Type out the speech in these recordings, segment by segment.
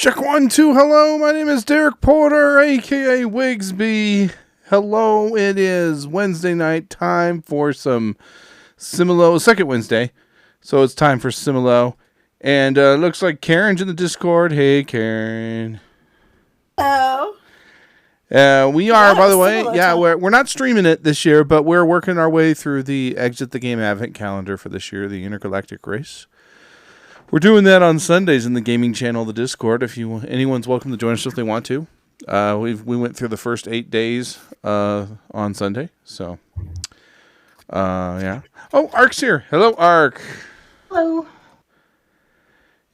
Check 1, 2, hello, my name is Derek Porter, aka Wigsby. Hello, it is Wednesday night, time for some Similo, second Wednesday, so it's time for Similo. And looks like Karen's in the Discord. Hey, Karen. Hello. We are, by the way, we're not streaming it this year, but we're working our way through the Exit the Game Advent calendar for this year, the Intergalactic Race. We're doing that on Sundays in the gaming channel, the Discord. If anyone's welcome to join us if they want to. We went through the first 8 days on Sunday, so yeah. Oh, Ark's here. Hello, Ark. Hello.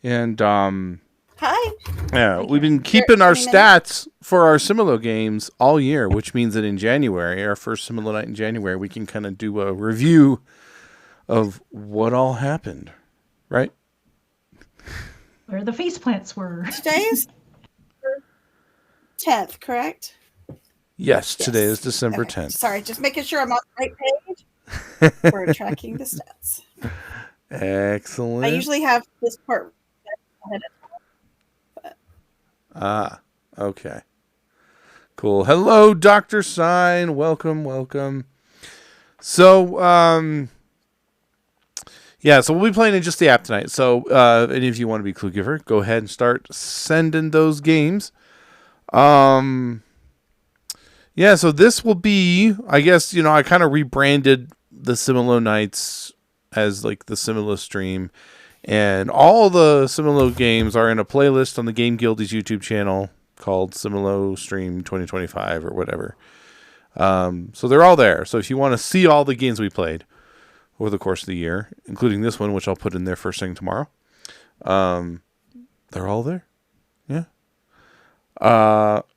And Hi. yeah, we've been keeping our stats for our Similo games all year, which means that in January, our first Similo night in January, we can kind of do a review of what all happened, right? Where the face plants were. Today's 10th, correct? Yes, today is December 10th. Sorry, just making sure I'm on the right page. We're tracking the stats. Excellent. I usually have this part ahead of time. Okay. Cool. Hello, Dr. Sign. Welcome. So, yeah, so we'll be playing in just the app tonight. So, any of you want to be Clue Giver, go ahead and start sending those games. Yeah, so this will be, I guess, I kind of rebranded the Similo nights as like the Similo stream. And all the Similo games are in a playlist on the Game Guildy's YouTube channel called Similo Stream 2025 or whatever. So they're all there. So if you want to see all the games we played over the course of the year, including this one, which I'll put in there first thing tomorrow. They're all there. Yeah.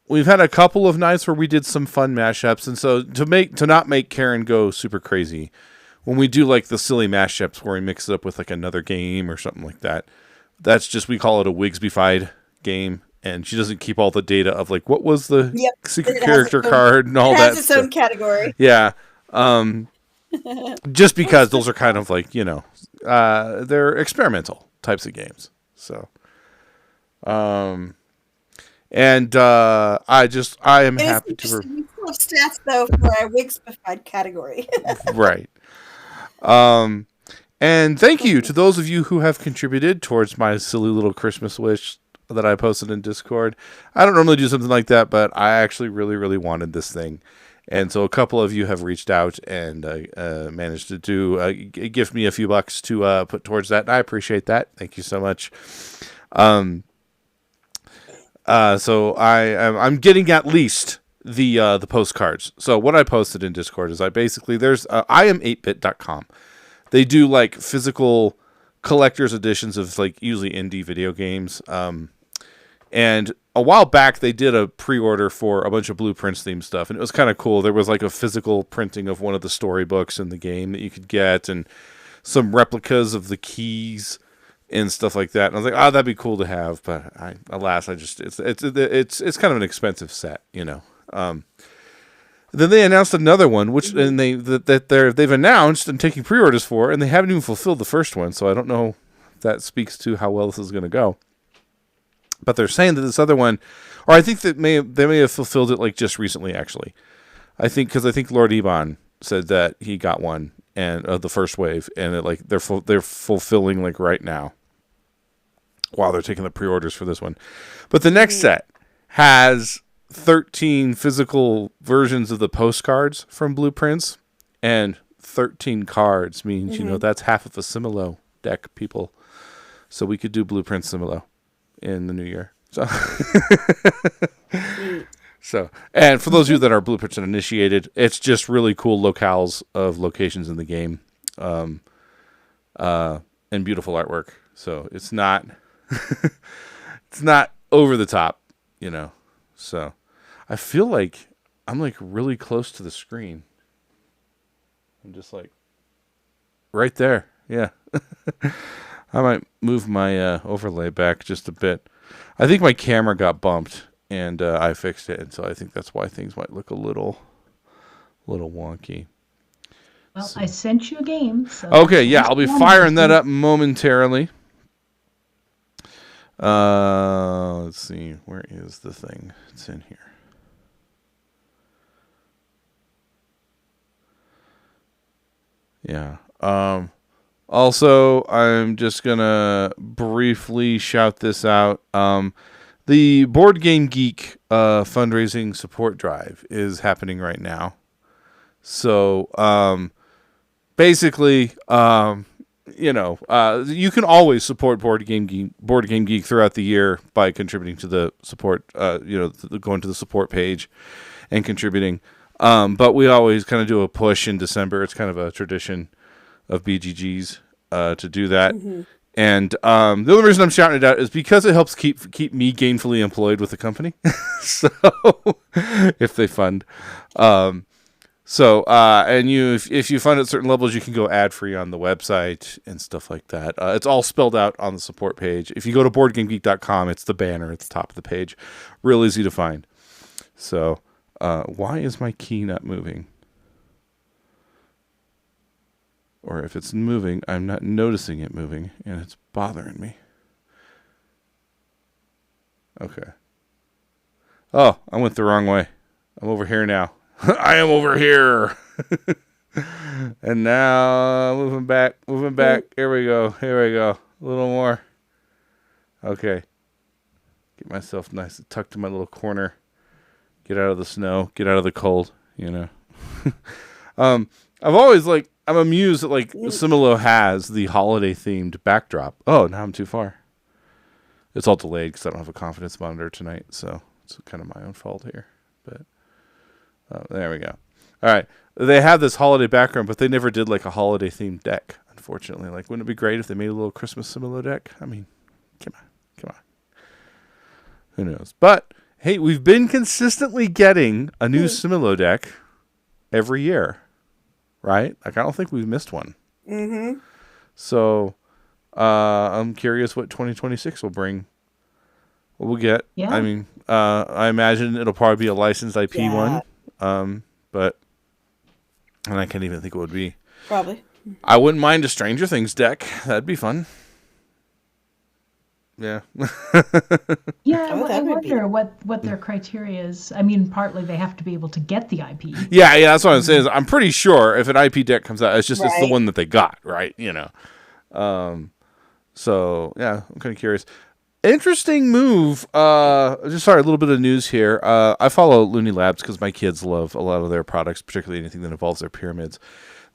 We've had a couple of nights where we did some fun mashups, and so to not make Karen go super crazy, when we do like the silly mashups where we mix it up with like another game or something like that, that's just, we call it a Wigsby-fied game, and she doesn't keep all the data of like what was the secret character card and all that. It has its own category. Yeah. Just because those are kind of like, they're experimental types of games. So, and I am happy to. We still have stats though for our Wigsby category. Right. And thank you to those of you who have contributed towards my silly little Christmas wish that I posted in Discord. I don't normally do something like that, but I actually really, really wanted this thing. And so a couple of you have reached out and managed to gift me a few bucks to put towards that. And I appreciate that. Thank you so much. So I'm getting at least the postcards. So what I posted in Discord is there's iam8bit.com. They do like physical collector's editions of like usually indie video games. And a while back, they did a pre-order for a bunch of Blueprints themed stuff, and it was kind of cool. There was like a physical printing of one of the storybooks in the game that you could get, and some replicas of the keys and stuff like that. And I was like, oh, that'd be cool to have, but it's kind of an expensive set, Then they announced another one, which they've announced and taking pre-orders for, and they haven't even fulfilled the first one. So I don't know if that speaks to how well this is going to go. But they're saying that this other one, or I think that they may have fulfilled it like just recently, actually. I think Lord Ebon said that he got one and the first wave, and they're fulfilling like right now while they're taking the pre-orders for this one. But the next set has 13 physical versions of the postcards from Blueprints, and 13 cards means that's half of a Similo deck, people. So we could do Blueprint Similo in the new year. So, and for those of you that are Blueprints uninitiated, it's just really cool locales of locations in the game, and beautiful artwork. So it's not, it's not over the top, So I feel like I'm like really close to the screen. I'm just like right there. Yeah. I might move my overlay back just a bit. I think my camera got bumped, and I fixed it, and so I think that's why things might look a little wonky. Well, I sent you a game. So okay, yeah, I'll be firing that up momentarily. Let's see. Where is the thing? It's in here. Yeah. Also, I'm just gonna briefly shout this out. The Board Game Geek fundraising support drive is happening right now. So, basically, you can always support Board Game Geek throughout the year by contributing to the support. Going to the support page and contributing. But we always kind of do a push in December. It's kind of a tradition of BGG's to do that. Mm-hmm. And the only reason I'm shouting it out is because it helps keep me gainfully employed with the company. So if they fund. If you fund at certain levels, you can go ad free on the website and stuff like that. It's all spelled out on the support page. If you go to boardgamegeek.com, it's the banner at the top of the page. Real easy to find. So, why is my key not moving? Or if it's moving, I'm not noticing it moving, and it's bothering me. Okay. Oh, I went the wrong way. I'm over here now. I am over here. And now, moving back. Here we go. A little more. Okay. Get myself nice and tucked in my little corner. Get out of the snow. Get out of the cold, I'm amused that, Similo has the holiday-themed backdrop. Oh, now I'm too far. It's all delayed because I don't have a confidence monitor tonight, so it's kind of my own fault here. But there we go. All right. They have this holiday background, but they never did, a holiday-themed deck, unfortunately. Wouldn't it be great if they made a little Christmas Similo deck? I mean, come on. Who knows? But, hey, we've been consistently getting a new Similo deck every year. Right? I don't think we've missed one. Mm-hmm. So, I'm curious what 2026 will bring. What we'll get. Yeah. I mean, I imagine it'll probably be a licensed IP one. But, and I can't even think what it would be. Probably. I wouldn't mind a Stranger Things deck. That'd be fun. Yeah. Yeah, I wonder what their criteria is. I mean, partly they have to be able to get the IP. Yeah, that's what I'm saying. I'm pretty sure if an IP deck comes out, it's the one that they got, right? So yeah, I'm kind of curious. Interesting move. A little bit of news here. I follow Looney Labs because my kids love a lot of their products, particularly anything that involves their pyramids.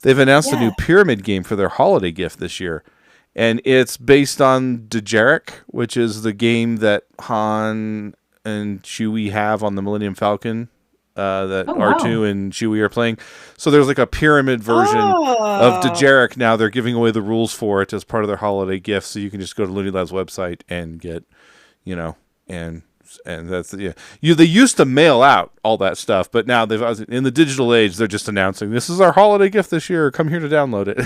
They've announced a new pyramid game for their holiday gift this year. And it's based on Dejarik, which is the game that Han and Chewie have on the Millennium Falcon that R2 and Chewie are playing. So there's a pyramid version of Dejarik now. They're giving away the rules for it as part of their holiday gift. So you can just go to Looney Labs website and get, and that's They used to mail out all that stuff, but now in the digital age, they're just announcing this is our holiday gift this year. Come here to download it.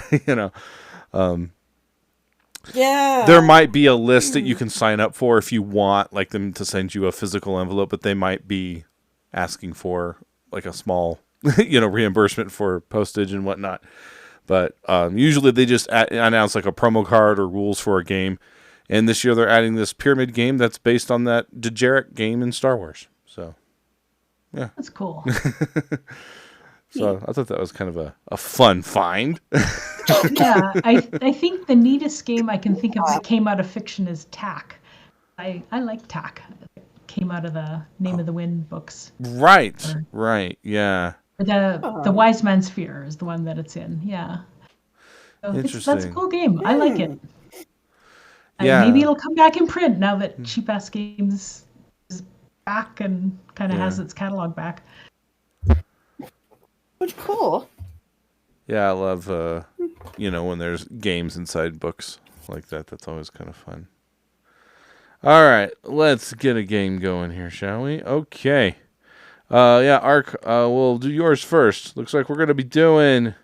Yeah. There might be a list that you can sign up for if you want them to send you a physical envelope, but they might be asking for a small, reimbursement for postage and whatnot. But usually they just announce a promo card or rules for a game. And this year they're adding this pyramid game that's based on that Dejarik game in Star Wars. So, yeah. That's cool. So I thought that was kind of a fun find. Yeah, I think the neatest game I can think of that came out of fiction is Tack. I like Tack. It came out of the Name of the Wind books. Right, yeah. The Wise Man's Fear is the one that it's in, yeah. So Interesting. That's a cool game. I like it. Yeah. Maybe it'll come back in print now that Cheap Ass Games is back and kind of has its catalog back. Which cool. Yeah, I love when there's games inside books like that. That's always kind of fun. All right, let's get a game going here, shall we? Okay. Ark, we'll do yours first. Looks like we're going to be doing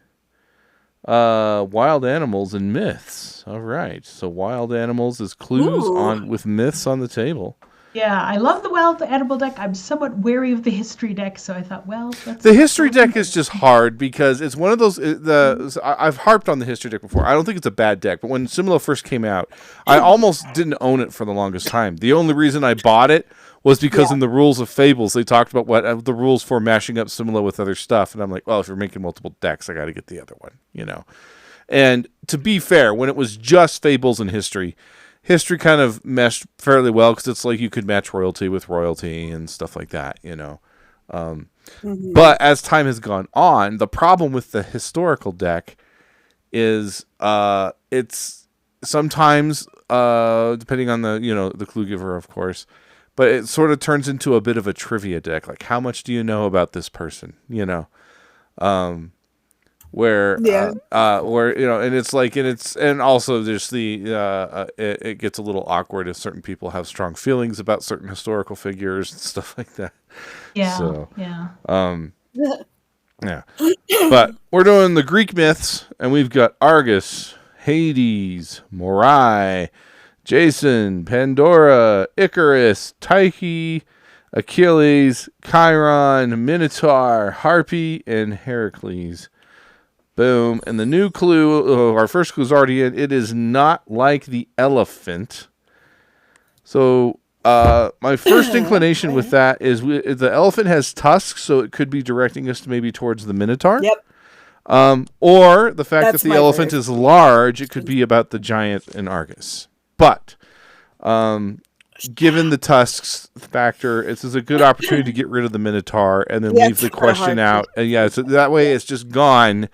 wild animals and myths. All right. So wild animals is clues with myths on the table. Yeah, I love the wild edible deck. I'm somewhat wary of the history deck, so I thought, well, let's The history deck is just hard because it's one of those. I've harped on the history deck before. I don't think it's a bad deck, but when Similo first came out, I almost didn't own it for the longest time. The only reason I bought it was because in the rules of Fables they talked about what the rules for mashing up Similo with other stuff, and I'm like, well, if you're making multiple decks, I got to get the other one, you know. And to be fair, when it was just Fables and history kind of meshed fairly well because it's like you could match royalty with royalty and stuff like that, you know. But as time has gone on, the problem with the historical deck is it's sometimes depending on the clue giver, of course, but it sort of turns into a bit of a trivia deck. Like, how much do you know about this person? You know, where and it's like and also there's it gets a little awkward if certain people have strong feelings about certain historical figures and stuff like that. Yeah. So, yeah. Yeah. But we're doing the Greek myths, and we've got Argus, Hades, Morai, Jason, Pandora, Icarus, Tyche, Achilles, Chiron, Minotaur, Harpy, and Heracles. Boom. And the new clue, our first clue is already in. It is not like the elephant. So my first inclination with that is the elephant has tusks, so it could be directing us maybe towards the Minotaur. Yep. Or the fact That's that the my elephant very is large, it could be about the giant in Argus. But given the tusks factor, this is a good opportunity to get rid of the Minotaur and then leave the question out. And so that way it's just gone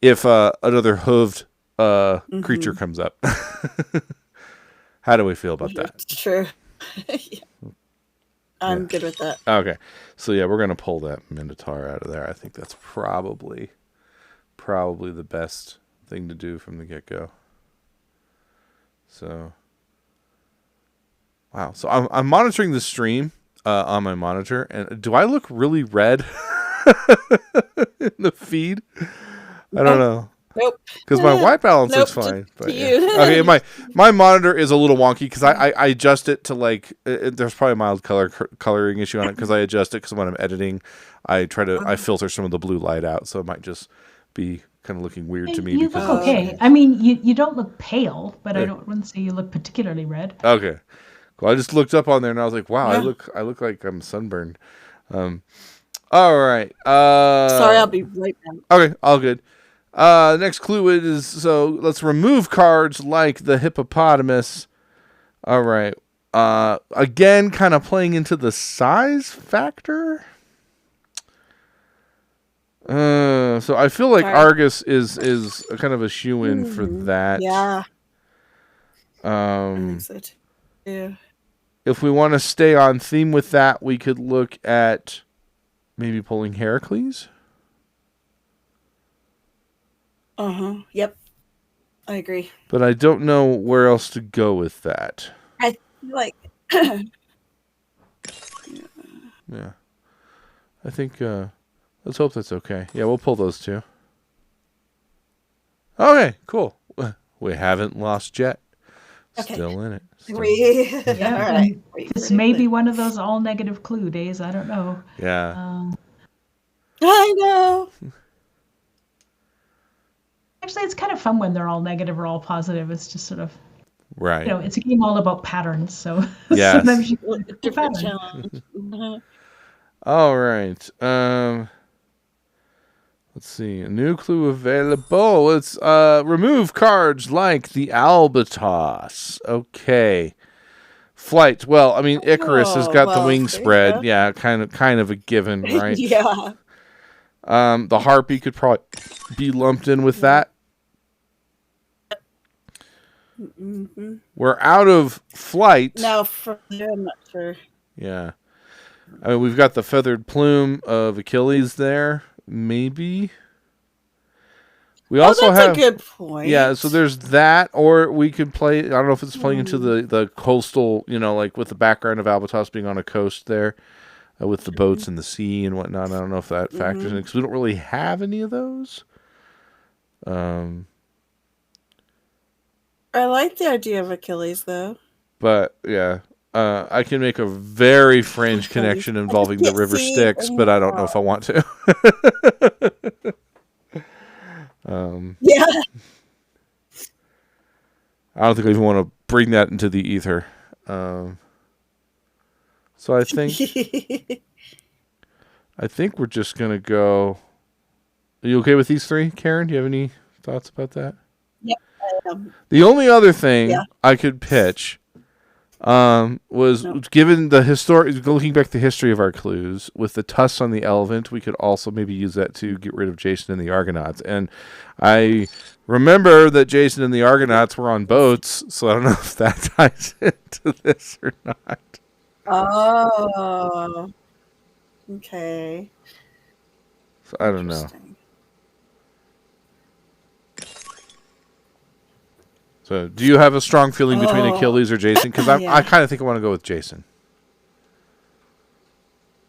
if another hooved creature comes up. How do we feel about that? True. I'm good with that. Okay. So yeah, we're gonna pull that Minotaur out of there. I think that's probably the best thing to do from the get-go. So wow. So I'm monitoring the stream on my monitor, and do I look really red in the feed? I don't know. Nope. Because my white balance looks fine. But, yeah. Okay, my monitor is a little wonky because I adjust it to like there's probably a mild coloring issue on it because I adjust it because when I'm editing, I filter some of the blue light out, so it might just be kind of looking weird to me. You look okay. I mean, you don't look pale, but I wouldn't say you look particularly red. Okay, cool. I just looked up on there and I was like, wow, I look like I'm sunburned. All right. Sorry, I'll be right back. Okay, all good. Next clue is, so let's remove cards like the hippopotamus. All right. Again, kind of playing into the size factor. So I feel like Argus is a kind of a shoe-in for that. Yeah. I think so too. Yeah. If we want to stay on theme with that, we could look at maybe pulling Heracles. Yep. I agree. But I don't know where else to go with that. I feel like. Yeah. I think, let's hope that's okay. Yeah, we'll pull those two. Okay, cool. We haven't lost yet. Okay. Still in it. All right. This may be one of those all negative clue days. I don't know. Yeah. I know. Actually, it's kind of fun when they're all negative or all positive. It's just sort of, right. It's a game all about patterns. So yes. sometimes you different challenge. All right. Let's see. A new clue available. Let's remove cards like the albatross. Okay. Flight. Well, I mean, Icarus has got the wing spread. Yeah, kind of a given, right? Yeah. The harpy could probably be lumped in with that. We're out of flight. Now, from there, I'm not sure. Yeah. I mean, we've got the feathered plume of Achilles there. Maybe. We also that's have a good point. Yeah, so there's that, or we could play. I don't know if it's playing into the coastal, like with the background of Albatross being on a coast there, with the boats and the sea and whatnot. I don't know if that factors in because we don't really have any of those. I like the idea of Achilles, though. But yeah, I can make a very fringe Okay. connection I involving the can't river see Styx, but I don't know if I want to. Yeah. I don't think I even want to bring that into the ether. So I think we're just gonna go. Are you okay with these three, Karen? Do you have any thoughts about that? Yep. Um, The only other thing yeah. I could pitch was No. given the historic, looking back the history of our clues with the tusks on the elephant, we could also maybe use that to get rid of Jason and the Argonauts. And I remember that Jason and the Argonauts were on boats, so I don't know if that ties into this or not. Oh. Okay. So I don't know. Interesting. So do you have a strong feeling between Oh. Achilles or Jason? Because Yeah. I kind of think I want to go with Jason.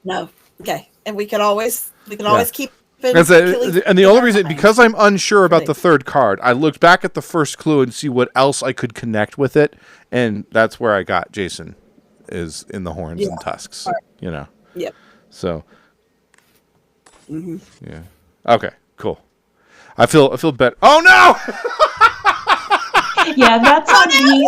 No. Okay. And we can always keep it. And the only reason, because I'm unsure about Right. the third card, I looked back at the first clue and see what else I could connect with it, and that's where I got Jason is in the horns and tusks. You know. Yep. So. Yeah. Okay. Cool. I feel better. Oh no! Yeah, that's on me.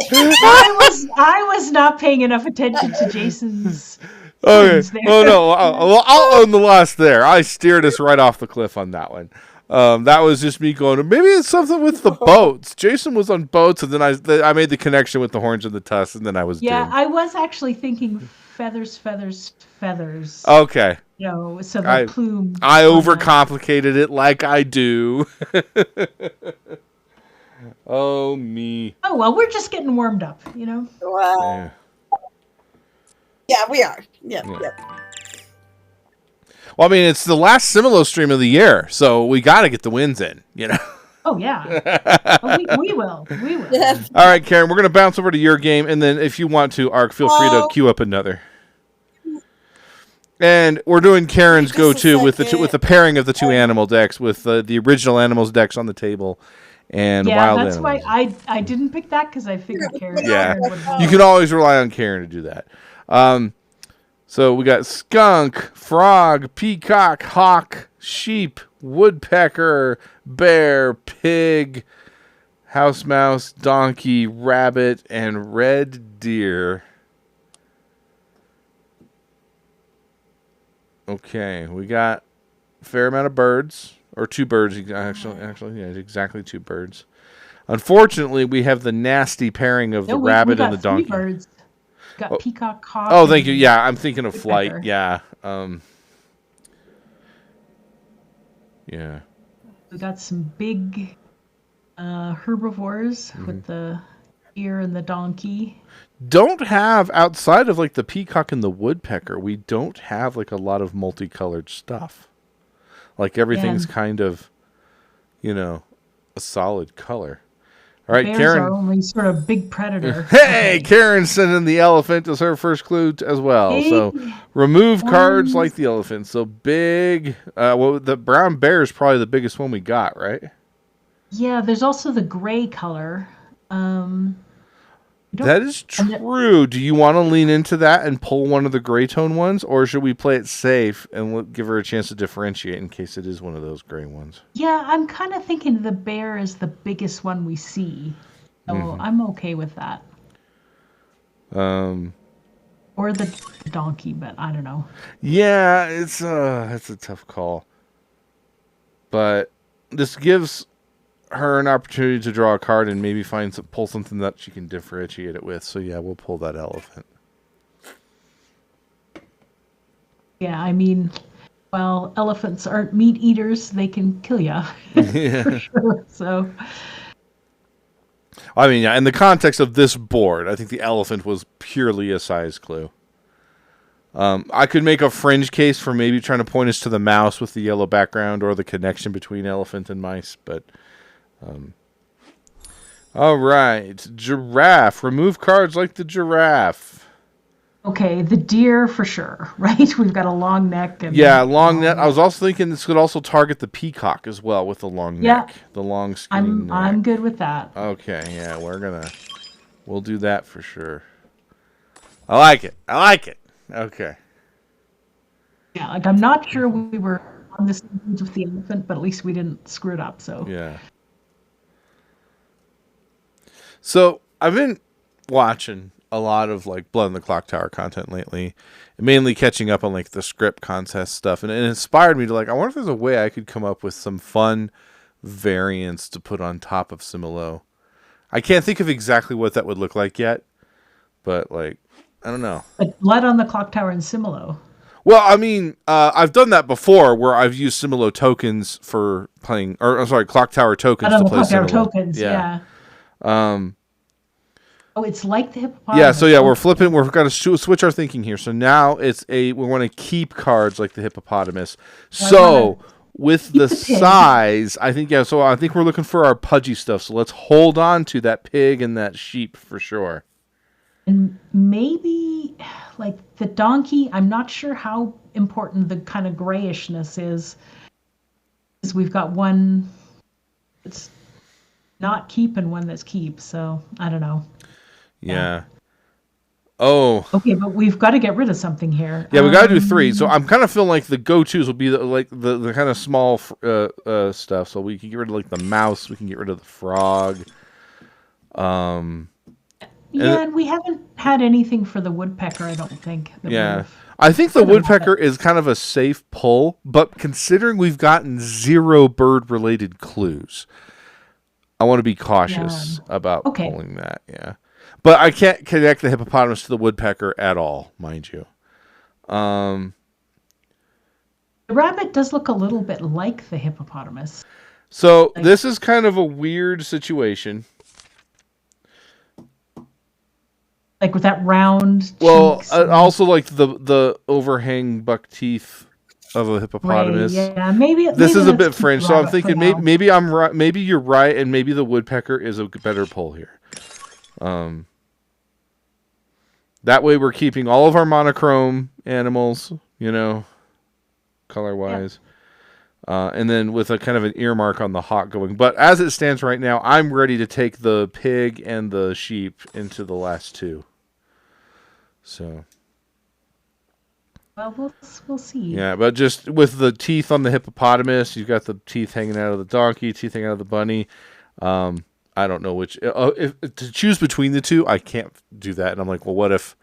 I was not paying enough attention to Jason's. Okay. things there. Oh no. I'll own the loss there. I steered us right off the cliff on that one. That was just me going. Maybe it's something with the boats. Jason was on boats, and then I made the connection with the horns and the tusks, and then I was doomed. I was actually thinking feathers, feathers, feathers. Okay. You know, so the plume. I overcomplicated it like I do. Oh me. Oh well, we're just getting warmed up, you know. Wow. Yeah, we are. Yep. Yeah. Yep. Well, I mean, it's the last Similo stream of the year, so we got to get the wins in, you know. Oh yeah. we will. We will. Yeah. All right, Karen, we're going to bounce over to your game, and then if you want to, Ark, feel free to queue up another. And we're doing Karen's Just a go-to with second. the pairing of the two animal decks with the original animals decks on the table and Yeah, wild that's animals. why I didn't pick that because I figured Karen. Yeah. Karen would You can always rely on Karen to do that. So we got skunk, frog, peacock, hawk, sheep, woodpecker, bear, pig, house mouse, donkey, rabbit, and red deer. Okay, we got a fair amount of birds, or two birds. Actually, yeah, exactly two birds. Unfortunately, we have the nasty pairing of the rabbit and the donkey. 3 birds. Got peacock, hawk. Oh, thank you. Yeah, I'm thinking of flight. woodpecker. Yeah. Yeah. We got some big herbivores with the deer and the donkey. Don't have, outside of like the peacock and the woodpecker, we don't have like a lot of multicolored stuff. Like everything's kind of, a solid color. All right, Bears Karen. are only sort of big predator. Hey, Karen sending the elephant as her first clue as well. Hey. So remove cards like the elephant. So big. Well, the brown bear is probably the biggest one we got, right? Yeah, there's also the gray color. That is true. Do you want to lean into that and pull one of the gray tone ones, or should we play it safe and give her a chance to differentiate in case it is one of those gray ones? Yeah, I'm kind of thinking the bear is the biggest one we see. So I'm okay with that. Or the donkey, but I don't know. Yeah, it's a tough call. But this gives her an opportunity to draw a card and maybe pull something that she can differentiate it with. So yeah, we'll pull that elephant. Yeah, I mean, well, elephants aren't meat eaters. They can kill you. For sure. So, I mean, yeah, in the context of this board, I think the elephant was purely a size clue. I could make a fringe case for maybe trying to point us to the mouse with the yellow background or the connection between elephant and mice, but all right, giraffe. Remove cards like the giraffe. okay, the deer for sure, right? We've got a long neck. And Long neck. I was also thinking this could also target the peacock as well with the long neck, the long skinny neck. I'm good with that. Okay, yeah, we'll do that for sure. I like it. I like it. Okay. Yeah, like I'm not sure we were on the same page with the elephant, but at least we didn't screw it up. So Yeah. So I've been watching a lot of like Blood in the Clock Tower content lately, mainly catching up on like the script contest stuff, and it inspired me to like, I wonder if there's a way I could come up with some fun variants to put on top of Similo. I can't think of exactly what that would look like yet, but like, I don't know. like Blood on the Clock Tower and Similo. Well, I mean, I've done that before where I've used Similo tokens for playing, or I'm sorry, Clock Tower tokens Blood on to the play Clock Tower Similo. tokens. Yeah. Oh, it's like the hippopotamus. Yeah, so yeah, we're flipping. We've got to switch our thinking here. So now we want to keep cards like the hippopotamus. So with the size, I think So I think we're looking for our pudgy stuff. So let's hold on to that pig and that sheep for sure. And maybe like the donkey. I'm not sure how important the kind of grayishness is. Because we've got one that's not keep and one that's keep. So I don't know. Yeah. Oh. Okay, but we've got to get rid of something here. Yeah, we got to do 3. So I'm kind of feeling like the go-tos will be the kind of small stuff. So we can get rid of like the mouse. We can get rid of the frog. And we haven't had anything for the woodpecker, I don't think. Yeah. I think the woodpecker is kind of a safe pull, but considering we've gotten 0 bird-related clues, I want to be cautious about pulling that. Yeah. But I can't connect the hippopotamus to the woodpecker at all, mind you. The rabbit does look a little bit like the hippopotamus. So this is kind of a weird situation. Like with that round. Well, also like the overhang buck teeth of a hippopotamus. Right, yeah, maybe this is a bit French, so I'm thinking maybe I'm right. Maybe you're right, and maybe the woodpecker is a better pull here. That way we're keeping all of our monochrome animals, color-wise. Yeah. And then with a kind of an earmark on the hawk going. But as it stands right now, I'm ready to take the pig and the sheep into the last 2. So. Well, we'll see. Yeah, but just with the teeth on the hippopotamus, you've got the teeth hanging out of the donkey, teeth hanging out of the bunny. I don't know which. If to choose between the 2, I can't do that. And I'm like, well, what if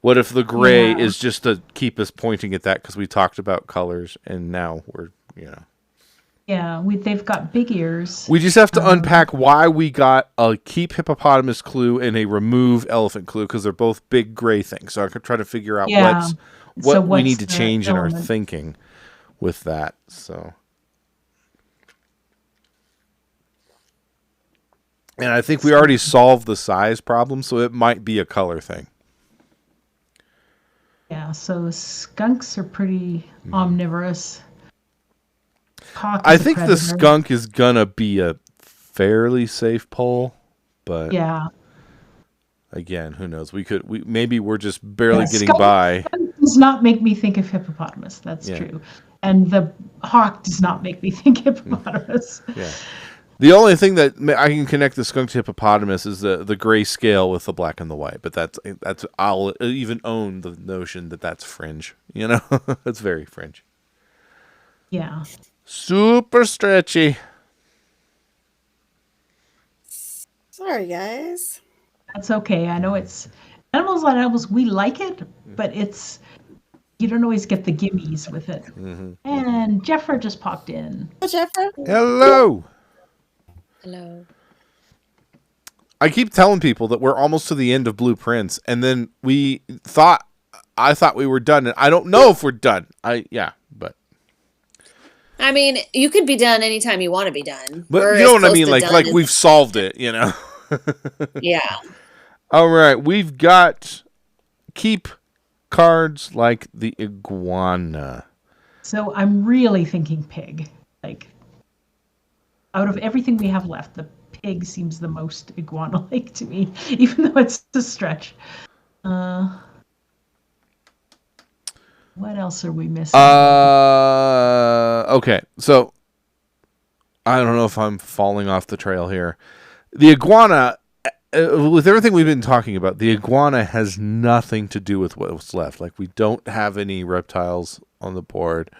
the gray is just to keep us pointing at that because we talked about colors and now we're. Yeah, they've got big ears. We just have to unpack why we got a keep hippopotamus clue and a remove elephant clue because they're both big gray things. So I could try to figure out what we need to change in our thinking with that. So. And I think we already solved the size problem, so it might be a color thing. Yeah, so skunks are pretty omnivorous. I think the skunk is gonna be a fairly safe pull, but again, who knows? Maybe we're just barely getting by. Skunk does not make me think of hippopotamus. That's true, and the hawk does not make me think hippopotamus. Yeah. The only thing that I can connect the skunk to hippopotamus is the gray scale with the black and the white, but that's I'll even own the notion that that's fringe. That's very fringe. Yeah. Super stretchy. Sorry, guys. That's okay. I know it's animals on animals. We like it, but you don't always get the gimmies with it. Mm-hmm. And Jeffra just popped in. Hello, Jeffra. Hello. Hello. I keep telling people that we're almost to the end of Blueprints, and then I thought we were done, and I don't know if we're done. But I mean, you could be done anytime you want to be done. But you know what I mean? Like we've solved it, Yeah. All right, we've got keep cards like the iguana. So I'm really thinking pig. Like, out of everything we have left, the pig seems the most iguana-like to me, even though it's a stretch. What else are we missing? Okay, so I don't know if I'm falling off the trail here. The iguana, with everything we've been talking about, the iguana has nothing to do with what's left. Like, we don't have any reptiles on the board.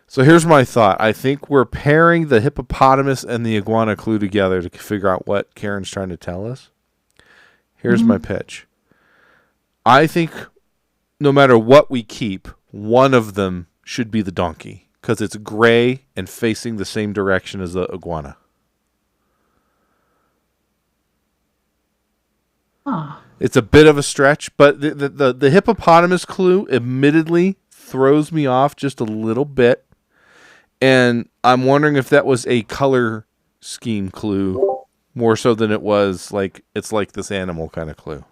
So here's my thought. I think we're pairing the hippopotamus and the iguana clue together to figure out what Karen's trying to tell us. Here's my pitch. I think no matter what we keep, one of them should be the donkey because it's gray and facing the same direction as the iguana. It's a bit of a stretch, but the hippopotamus clue admittedly throws me off just a little bit. And I'm wondering if that was a color scheme clue more so than it was like it's like this animal kind of clue.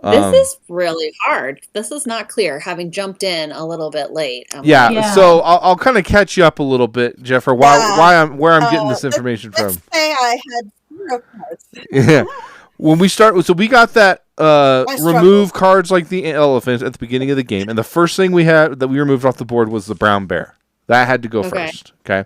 This is really hard. This is not clear, having jumped in a little bit late. Yeah. So I'll kind of catch you up a little bit, Jeffrey. Where I'm getting this information let's from. say I had 0 cards. Yeah. When we start, so we got that remove cards like the elephant at the beginning of the game, and the first thing we had that we removed off the board was the brown bear. That had to go first. Okay.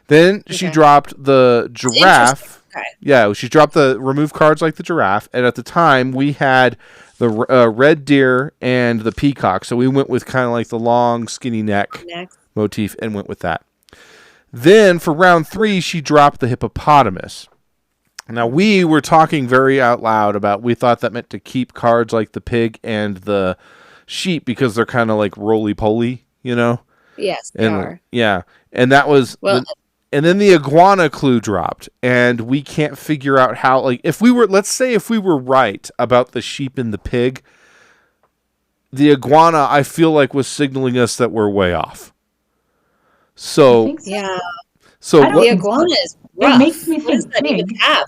Then she dropped the giraffe. Okay. Yeah, she dropped the remove cards like the giraffe, and at the time we had the red deer and the peacock, so we went with kind of like the long, skinny neck motif and went with that. Then for round 3, she dropped the hippopotamus. Now, we were talking very out loud about, we thought that meant to keep cards like the pig and the sheep because they're kind of like roly-poly, you know? Yes, they are. Yeah, and that was... and then the iguana clue dropped, and we can't figure out how, like, let's say if we were right about the sheep and the pig, the iguana, I feel like, was signaling us that we're way off. So... Yeah. So the iguana is rough. It makes me think what does that pig. even have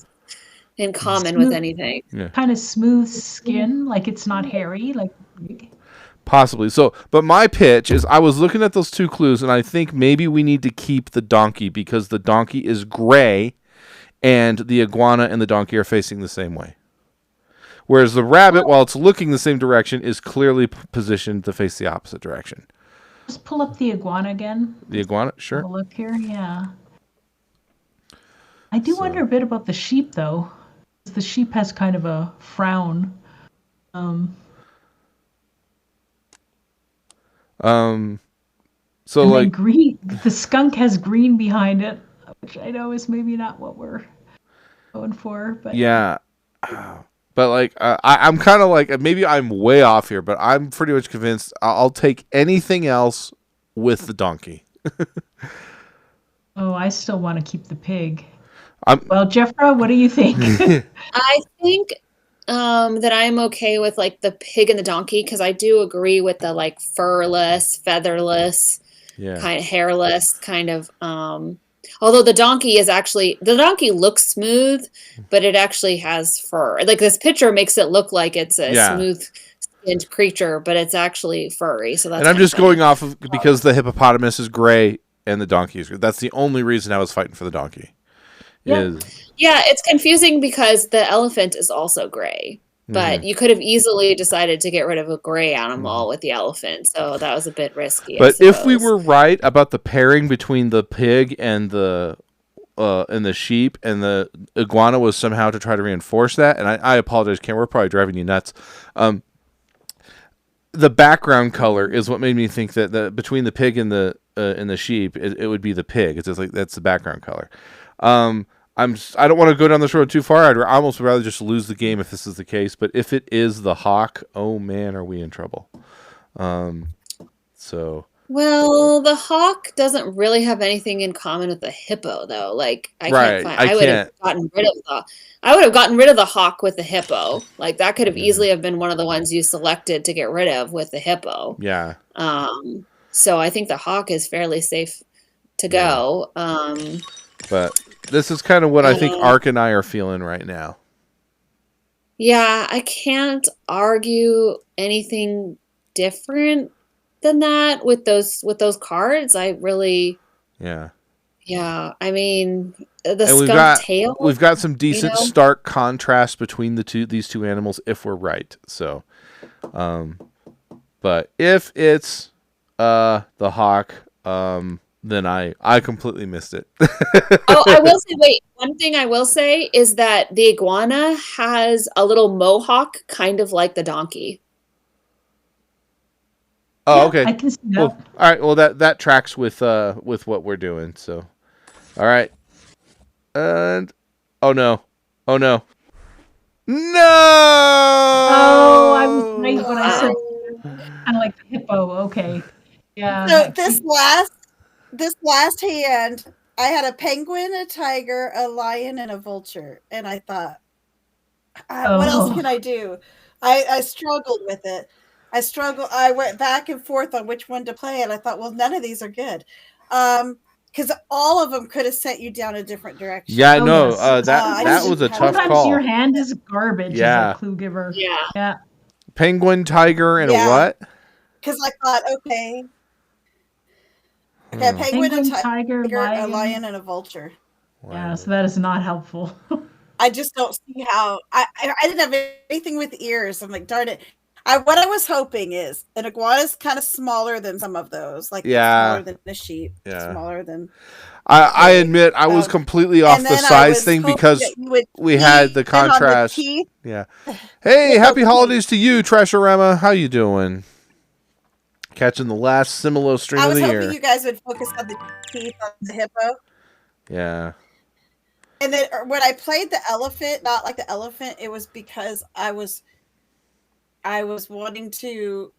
in common with anything? Yeah. Kind of smooth skin, like it's not hairy, like pig. Possibly. So, but my pitch is I was looking at those 2 clues, and I think maybe we need to keep the donkey because the donkey is gray, and the iguana and the donkey are facing the same way. Whereas the rabbit, while it's looking the same direction, is clearly positioned to face the opposite direction. Just pull up the iguana again. The iguana, sure. Have a look here, yeah. I do wonder a bit about the sheep, though. The sheep has kind of a frown. So and like green, the skunk has green behind it, which I know is maybe not what we're going for, but yeah. But like I'm kind of like, maybe I'm way off here, but I'm pretty much convinced I'll take anything else with the donkey. Oh, I still want to keep the pig. Well, Jeffra, what do you think? I think that I'm okay with like the pig and the donkey because I do agree with the like furless, featherless, kind of hairless kind of. Although the donkey looks smooth, but it actually has fur. Like this picture makes it look like it's a smooth-skinned creature, but it's actually furry. So that's. And I'm just going off of because the hippopotamus is gray and the donkey is gray. That's the only reason I was fighting for the donkey. Yeah, it's confusing because the elephant is also gray. But you could have easily decided to get rid of a gray animal with the elephant, so that was a bit risky. But if we were right about the pairing between the pig and the sheep, and the iguana was somehow to try to reinforce that, and I apologize, Ken, we're probably driving you nuts. The background color is what made me think that between the pig and the sheep, it would be the pig. It's just like that's the background color. I don't want to go down this road too far. I'd almost rather just lose the game if this is the case. But if it is the hawk, oh man, are we in trouble? Well, the hawk doesn't really have anything in common with the hippo, though. Like I would have gotten rid of the hawk with the hippo. Like that could have easily have been one of the ones you selected to get rid of with the hippo. Yeah. So I think the hawk is fairly safe to go. But this is kind of what I think Ark and I are feeling right now. Yeah, I can't argue anything different than that with those cards. I really I mean the skunk tail. We've got some decent stark contrast between these two animals if we're right. So but if it's the hawk, then I completely missed it. Oh, I will say, wait, one thing I will say is that the iguana has a little mohawk, kind of like the donkey. Oh, Yeah, okay. I can see that. Well, all right. Well, that tracks with what we're doing. So, all right. And oh no, oh no, Oh, I was right no! when I said Oh. kind of like the hippo. Okay. Yeah. So this last hand, I had a penguin, a tiger, a lion, and a vulture, and I thought, what else can I do? I struggled with it. I went back and forth on which one to play, and I thought, well, none of these are good. Because all of them could have sent you down a different direction. Yeah, Oh, no, yes. that was a tough Sometimes call. your hand is garbage Yeah. as a clue giver. Yeah. Yeah. Penguin, tiger, and a what? Because I thought, okay, a penguin, a tiger, a lion, and a vulture. Yeah, so that is not helpful. I just don't see how I didn't have anything with ears. I'm like, darn it. What I was hoping is an iguana is kind of smaller than some of those, like smaller than a sheep, smaller than. I admit I was completely off the size thing because we had the contrast. Yeah. Hey, happy holidays to you, Trashorama. How you doing? Catching the last Similo stream of the year. I was hoping you guys would focus on the teeth on the hippo. Yeah. And then when I played the elephant, not like the elephant, it was because I was wanting to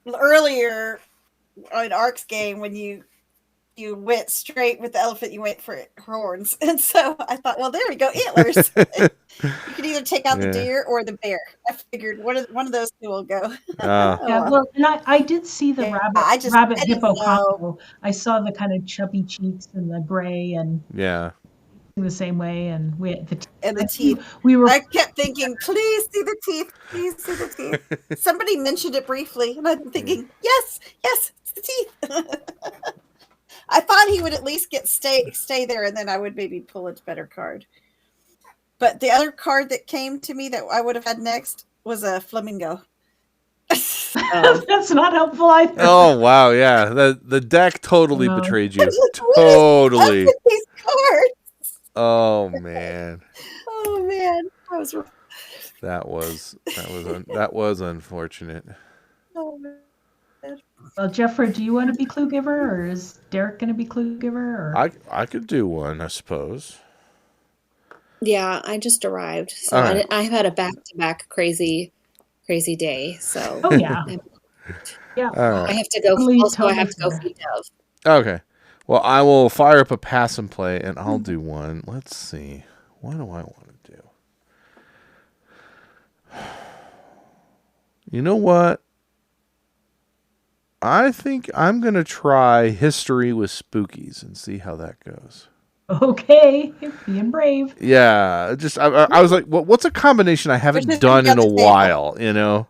earlier on Ark's game when you went straight with the elephant, you went for horns, and so I thought, well, there we go, antlers. You could either take out the deer or the bear. I figured one of those two will go. Yeah, well, and I did see the rabbit hippo combo. I saw the kind of chubby cheeks and the gray and the same way, and we had the teeth. I kept thinking, please see the teeth, please see the teeth. Somebody mentioned it briefly, and I'm thinking, yes, it's the teeth. I thought he would at least stay there, and then I would maybe pull a better card. But the other card that came to me that I would have had next was a flamingo. That's not helpful either. Oh wow, yeah. The deck totally betrayed you. Totally. These cards. Oh man. Oh man, that was unfortunate. Oh man. Well, Jeffrey, do you want to be clue giver, or is Derek going to be clue giver? Or? I could do one, I suppose. Yeah, I just arrived, so I had a back-to-back crazy day. So yeah. I have to go. Also, I have to go feed Dove. Okay. Well, I will fire up a pass and play, and I'll do one. Let's see. What do I want to do? You know what? I think I'm going to try history with spookies and see how that goes. Okay, being brave. Yeah, just I was like, what's a combination I haven't done in a while, you know?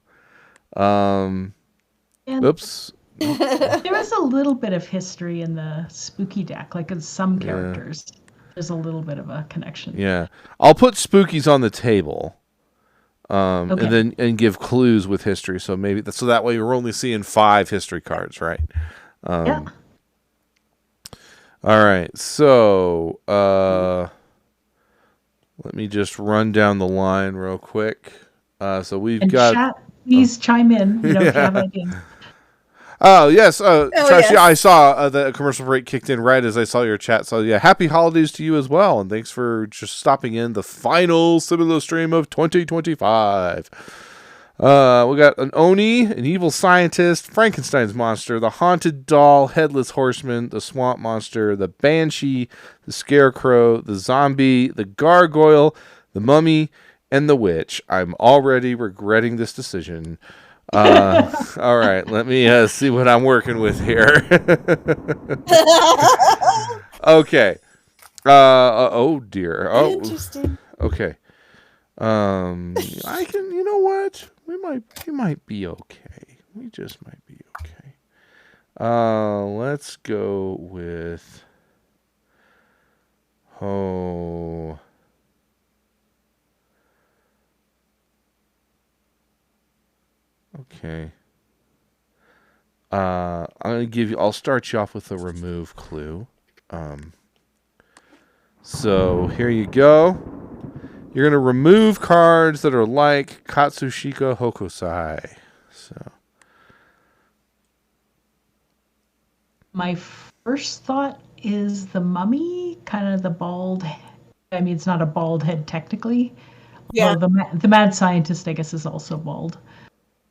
Oops. There is a little bit of history in the spooky deck, like in some characters. There's a little bit of a connection. Yeah, I'll put spookies on the table. And give clues with history. So maybe so that way we're only seeing 5 history cards, right? Yeah. All right. So let me just run down the line real quick. So we've got. Chat, please chime in. If you have anything. Oh, yes. Trashy, I saw the commercial break kicked in right as I saw your chat. So, yeah, happy holidays to you as well. And thanks for just stopping in the final Similo stream of 2025. We got an Oni, an evil scientist, Frankenstein's monster, the haunted doll, headless horseman, the swamp monster, the banshee, the scarecrow, the zombie, the gargoyle, the mummy, and the witch. I'm already regretting this decision. All right, let me see what I'm working with here. Okay. Oh dear. Oh, interesting. Okay. I can. You know what? We might be okay. We just might be okay. Let's go with. Oh. Okay. I'll start you off with a remove clue. So here you go. You're going to remove cards that are like Katsushika Hokusai. So My first thought is the mummy, kind of the bald. I mean, it's not a bald head technically. Yeah. Well, the mad scientist, I guess, is also bald.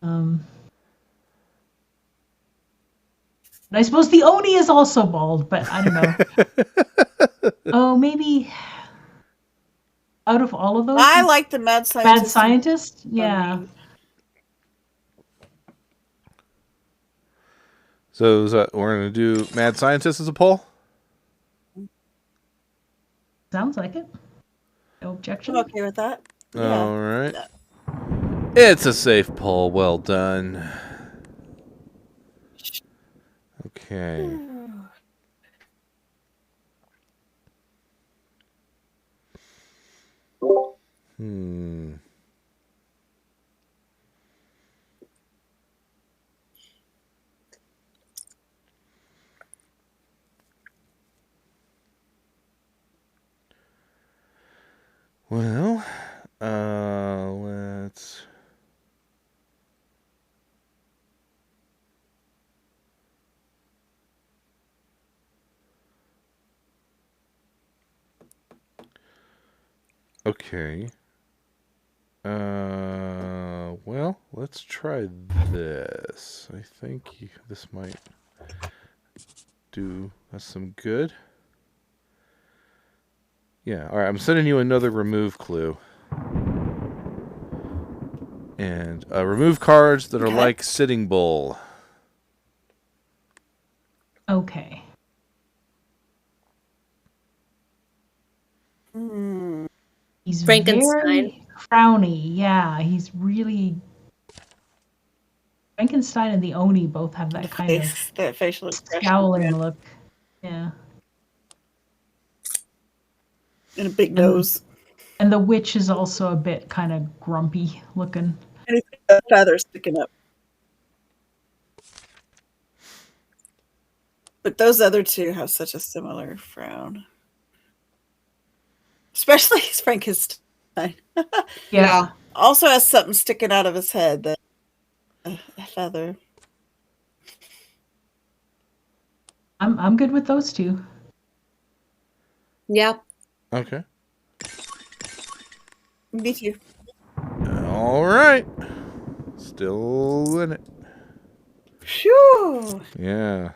And I suppose the Oni is also bald, but I don't know. Oh, maybe out of all of those, I like the mad mad scientist. scientist, yeah. So we're going to do Mad Scientist as a poll? Sounds like it. No objection. I'm okay with that. Yeah. All right. It's a safe poll. Well done. Okay. Well, let's... Okay. Well, let's try this. I think this might do us some good. Yeah, all right, I'm sending you another remove clue. And remove cards that are like Sitting Bull. Okay. He's Frankenstein. very frowny. Yeah, he's really. Frankenstein and the Oni both have that kind of that facial expression. scowling look. Yeah. And a big nose. And the witch is also a bit kind of grumpy looking. And he's got feathers sticking up. But those other two have such a similar frown. Especially his Frankenstein. Yeah. Also has something sticking out of his head. A feather. I'm good with those two. Yeah. Okay. Me too. All right. Still in it. Phew. Yeah.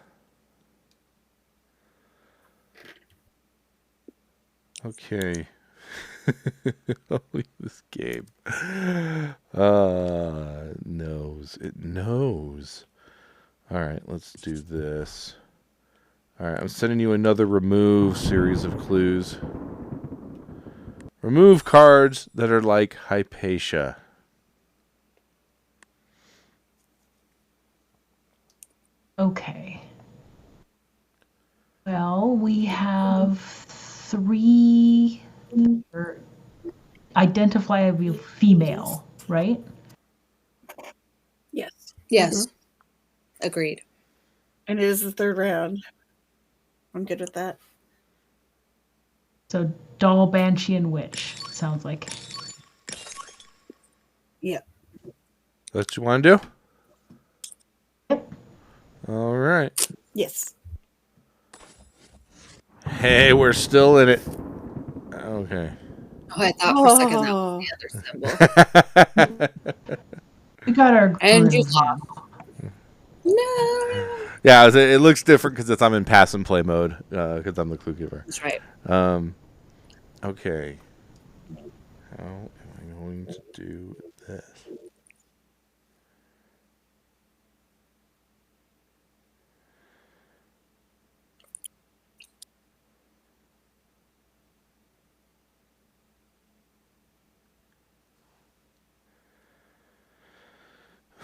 Okay. I'll leave this game. Knows. It knows. All right, let's do this. All right, I'm sending you another remove series of clues. Remove cards that are like Hypatia. Okay. Well, we have three identifiable female, right? Yes. Yes. Agreed. And it is the third round. I'm good with that. So doll, banshee, and witch. Sounds like. Yeah. What you want to do? Yep. All right. Yes. Hey, we're still in it. Okay. Oh, I thought for a second that was the other symbol. We got our And you groove lost. now. No. Yeah, it looks different because I'm in pass and play mode because I'm the clue giver. That's right. Okay. How am I going to do this?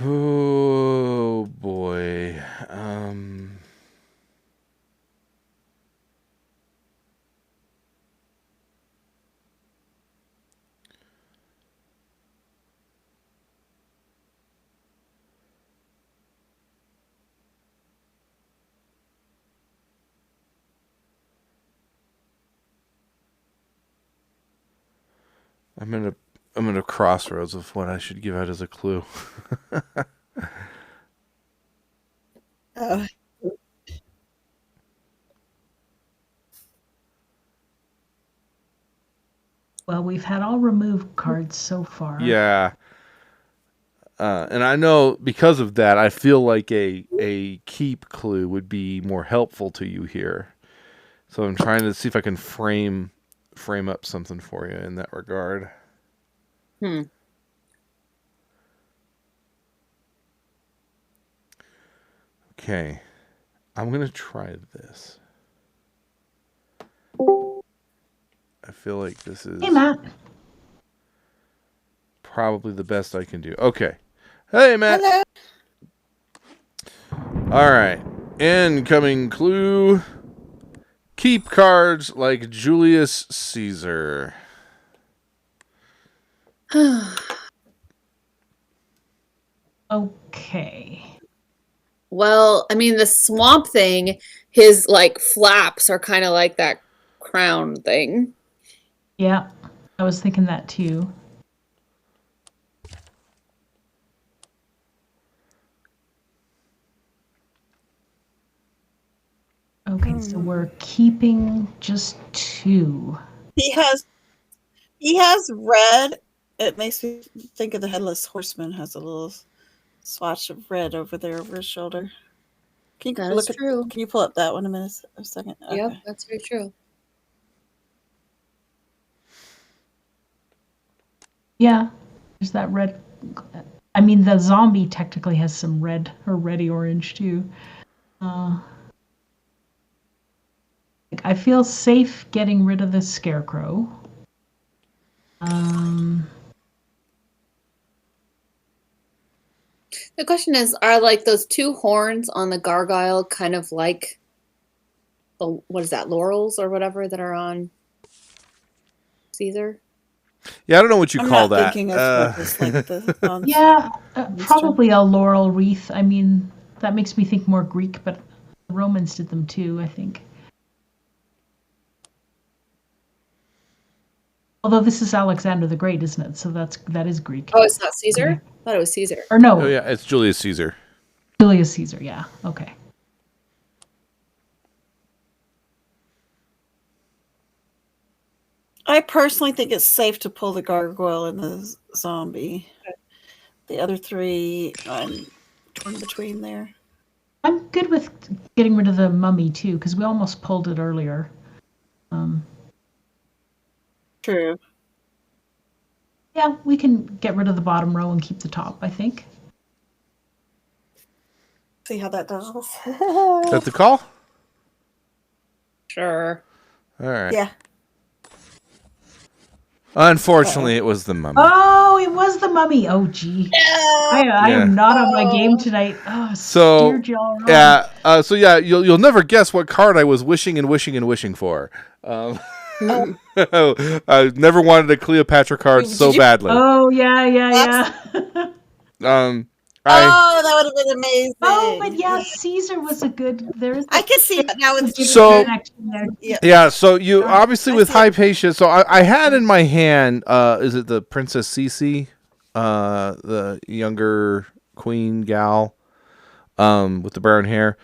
Oh boy. I'm in a crossroads of what I should give out as a clue. Oh. Well, we've had all remove cards so far. Yeah. And I know because of that, I feel like a keep clue would be more helpful to you here. So I'm trying to see if I can frame up something for you in that regard. Okay. I'm going to try this. I feel like this is Hey, Matt. probably the best I can do. Okay. Hey, Matt. Hello. All right. Incoming clue. Keep cards like Julius Caesar. Okay. Well, I mean, the swamp thing, his like flaps are kind of like that crown thing. Yeah, I was thinking that too. Okay, so we're keeping just 2. He has red. It makes me think of the Headless Horseman. Has a little swatch of red over there over his shoulder. Can you That is true. Can you pull up that one a second? Okay. Yep, that's very true. Yeah, there's that red. I mean, the zombie technically has some red or reddy orange too. I feel safe getting rid of the scarecrow. The question is, are like those 2 horns on the gargoyle kind of like the, what is that, laurels or whatever that are on Caesar? Yeah, I don't know what you I'm call not that. thinking of this like the Yeah, probably a laurel wreath. I mean, that makes me think more Greek, but the Romans did them too, I think. Although this is Alexander the Great, isn't it? So that is Greek. Oh, it's not Caesar? Okay. I thought it was Caesar. Or no. Oh yeah, it's Julius Caesar. Julius Caesar, yeah. Okay. I personally think it's safe to pull the gargoyle and the zombie. The other 3, I'm torn between there. I'm good with getting rid of the mummy too, because we almost pulled it earlier. True. Yeah, we can get rid of the bottom row and keep the top, I think. See how that does. Is that the call? Sure. All right. Yeah. Unfortunately, it was the mummy. Oh, it was the mummy. Oh, gee. I am not on my game tonight. Oh, So steered y'all wrong. yeah, you'll never guess what card I was wishing and wishing and wishing for. I never wanted a Cleopatra card so badly. Oh, yeah. That would have been amazing. Oh, but yeah, Caesar was a good. I can see that now. It's So yeah. yeah, so you obviously I with see high it. patience. So I had in my hand, is it the Princess Cece, the younger queen gal, with the brown hair.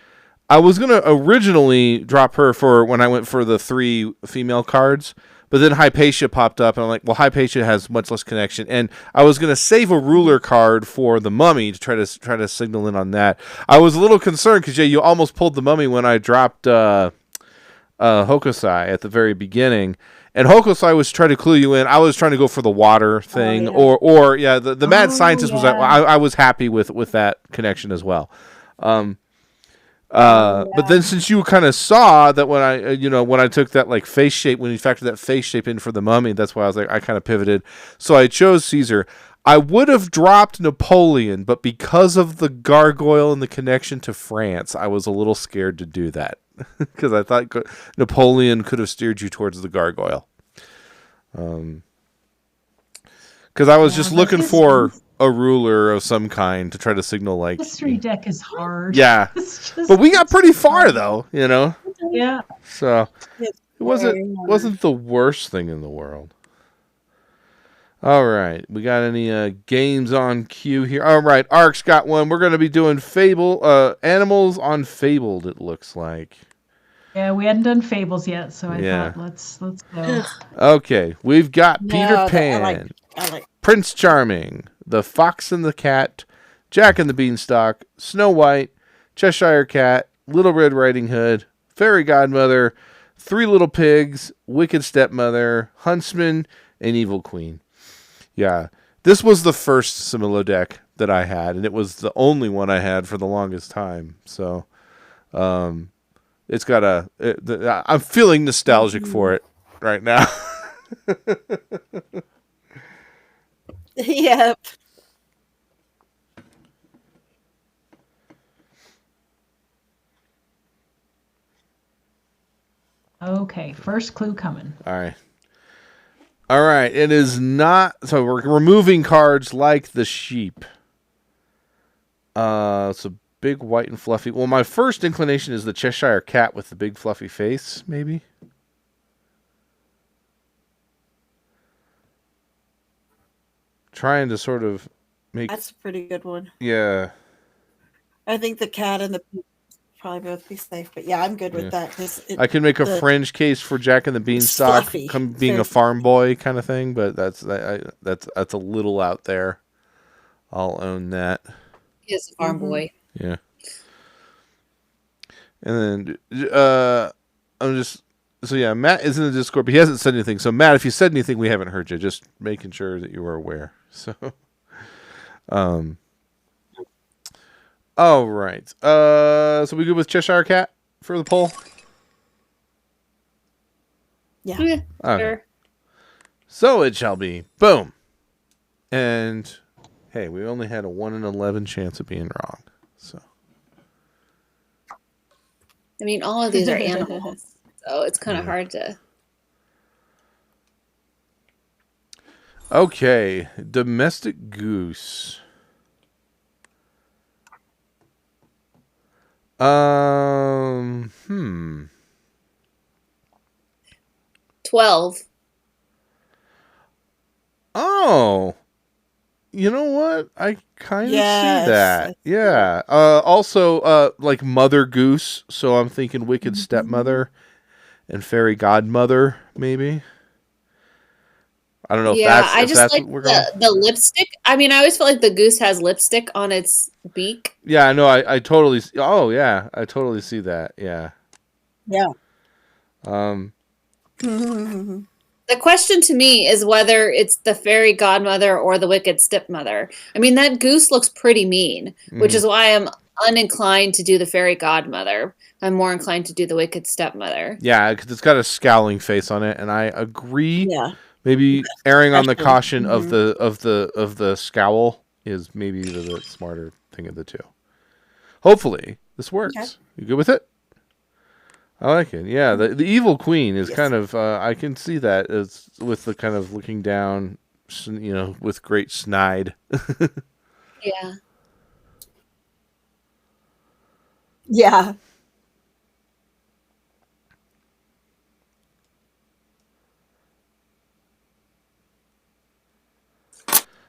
I was gonna originally drop her for when I went for the 3 female cards, but then Hypatia popped up, and I'm like, well, Hypatia has much less connection, and I was gonna save a ruler card for the mummy to try to signal in on that. I was a little concerned because you almost pulled the mummy when I dropped Hokusai at the very beginning. And Hokusai was trying to clue you in. I was trying to go for the water thing, the mad scientist was. I was happy with that connection as well. But then since you kind of saw that when I took that like face shape, when you factored that face shape in for the mummy, that's why I was like, I kind of pivoted. So I chose Caesar. I would have dropped Napoleon, but because of the gargoyle and the connection to France, I was a little scared to do that because I thought Napoleon could have steered you towards the gargoyle. Because I was just looking for a ruler of some kind to try to signal like history deck is hard. Yeah, but we got pretty far though, Yeah. So it wasn't the worst thing in the world. All right. We got any games on queue here? All right. Ark's got one. We're going to be doing Animals on Fabled, it looks like. Yeah, we hadn't done Fables yet, so I thought let's go. Okay. We've got Peter No, Pan, I like. Prince Charming, The Fox and the Cat, Jack and the Beanstalk, Snow White, Cheshire Cat, Little Red Riding Hood, Fairy Godmother, Three Little Pigs, Wicked Stepmother, Huntsman, and Evil Queen. Yeah, this was the first Similo deck that I had, and it was the only one I had for the longest time. So, it's got I'm feeling nostalgic for it right now. Yep. Okay, first clue coming. All right. It is not. So we're removing cards like the sheep. It's a big white and fluffy. Well, my first inclination is the Cheshire Cat with the big fluffy face, maybe. Trying to sort of make. That's a pretty good one. Yeah. I think the cat and the pig probably both be safe, but yeah, I'm good with that. I can make a fringe case for Jack and the Beanstalk being a farm boy kind of thing, but that's a little out there. I'll own that. He is a farm boy. Yeah. And then Matt is in the Discord, but he hasn't said anything. So Matt, if you said anything, we haven't heard you. Just making sure that you were aware. So, all right. So we good with Cheshire Cat for the poll? Yeah. Okay. Sure. So it shall be. Boom. And hey, we only had a 1 in 11 chance of being wrong. So. I mean, all of these are animals, so it's kind of hard to. Okay, domestic goose. 12. Oh, you know what? I kind of see Yes, that. Yeah. Also, like Mother Goose. So I'm thinking Wicked Stepmother and Fairy Godmother, maybe. I don't know if that's I just like what we're going. the lipstick. I mean, I always feel like the goose has lipstick on its beak. Yeah, no, I totally. Oh, yeah, I totally see that. Yeah. Yeah. The question to me is whether it's the fairy godmother or the wicked stepmother. I mean, that goose looks pretty mean, which is why I'm uninclined to do the fairy godmother. I'm more inclined to do the wicked stepmother. Yeah, because it's got a scowling face on it, and I agree. Yeah. Maybe erring on the caution of the scowl is maybe the smarter thing of the two. Hopefully, this works. Okay. You good with it? I like it. Yeah, the evil queen is kind of. I can see that as with the kind of looking down, with great snide. Yeah. Yeah.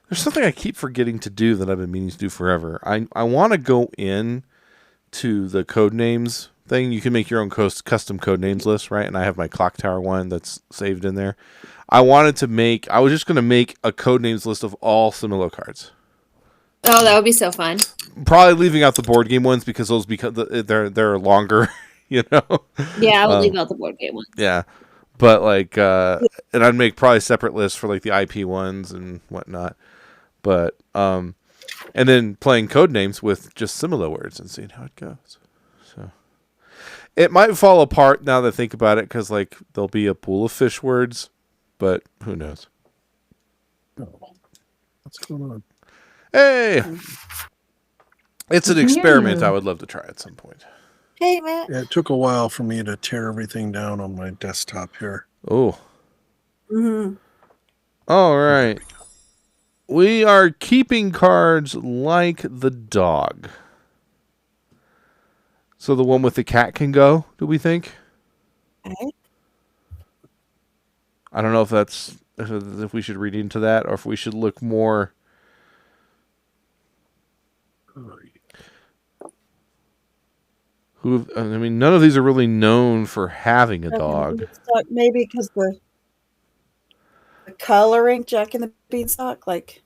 There's something I keep forgetting to do that I've been meaning to do forever. I want to go in to the code names thing. You can make your own custom code names list, right? And I have my clock tower one that's saved in there. I was just going to make a code names list of all Similo cards. Oh, that would be so fun. Probably leaving out the board game ones because they're longer, Yeah, I would leave out the board game ones. Yeah. But and I'd make probably separate lists for like the IP ones and whatnot. But and then playing code names with just Similo words and seeing how it goes. So it might fall apart now that I think about it because there'll be a pool of fish words, but who knows? What's going on? Hey, it's an experiment I would love to try at some point. Hey, Matt. Yeah, it took a while for me to tear everything down on my desktop here. Oh. Mm-hmm. All right. We are keeping cards like the dog. So the one with the cat can go, do we think? Okay. I don't know if that's if we should read into that, or if we should look more. I mean, none of these are really known for having a dog. Maybe because the coloring, Jack and the Beanstalk, like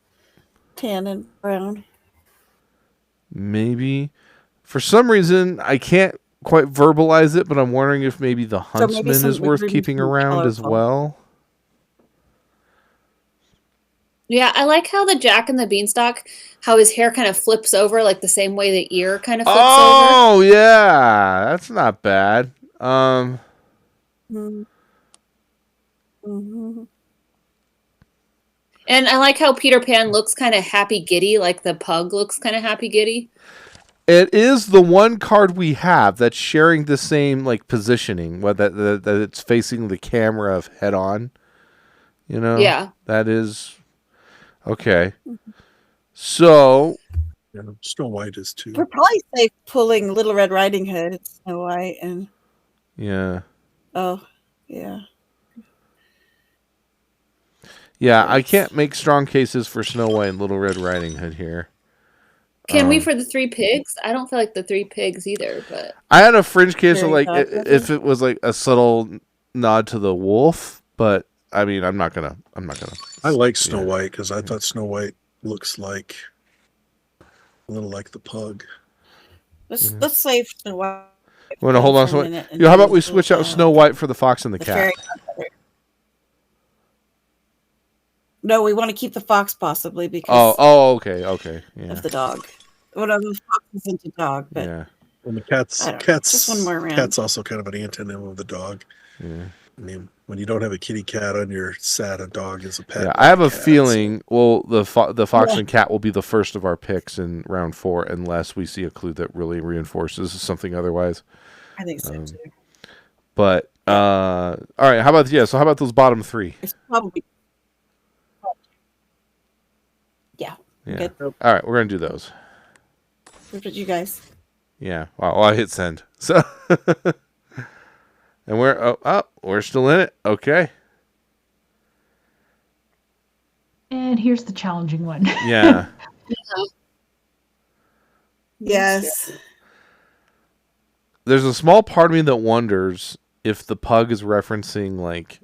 tan and brown. Maybe. For some reason, I can't quite verbalize it, but I'm wondering if maybe the Huntsman is worth keeping around as well. Yeah, I like how the Jack and the Beanstalk, how his hair kind of flips over, like the same way the ear kind of flips over. Oh, yeah. That's not bad. Mm-hmm. And I like how Peter Pan looks kind of happy giddy, like the pug looks kind of happy giddy. It is the one card we have that's sharing the same like positioning, that it's facing the camera of head on. You know? Yeah. That is okay. So Yeah, Snow White is too. We're probably safe pulling Little Red Riding Hood, Snow White, and yeah. Oh, yeah. Yeah, I can't make strong cases for Snow White and Little Red Riding Hood here. Can we for the three pigs? I don't feel like the three pigs either, but I had a fringe case of like if it was like a subtle nod to the wolf, but I mean, I'm not gonna. I like Snow White because I thought Snow White looks like a little like the pug. Let's save Snow White. You want to hold on to it? How about we switch out Snow White for the Fox and the Cat? No, we want to keep the fox possibly because. Okay, yeah. Of the dog. One of the foxes into dog, but yeah. And the cat's just one more round. Cat's also kind of an antonym of the dog. Yeah. I mean, when you don't have a kitty cat on your set, a dog is a pet. Yeah, I have a feeling. Well, the Fox and Cat will be the first of our picks in round 4, unless we see a clue that really reinforces something otherwise. I think so too. But all right, how about So how about those bottom 3? It's probably. Yeah. Good. All right, we're gonna do those. Look at you guys. Yeah. Well, I hit send. So, and we're still in it. Okay. And here's the challenging one. Yeah. Yes. There's a small part of me that wonders if the pug is referencing like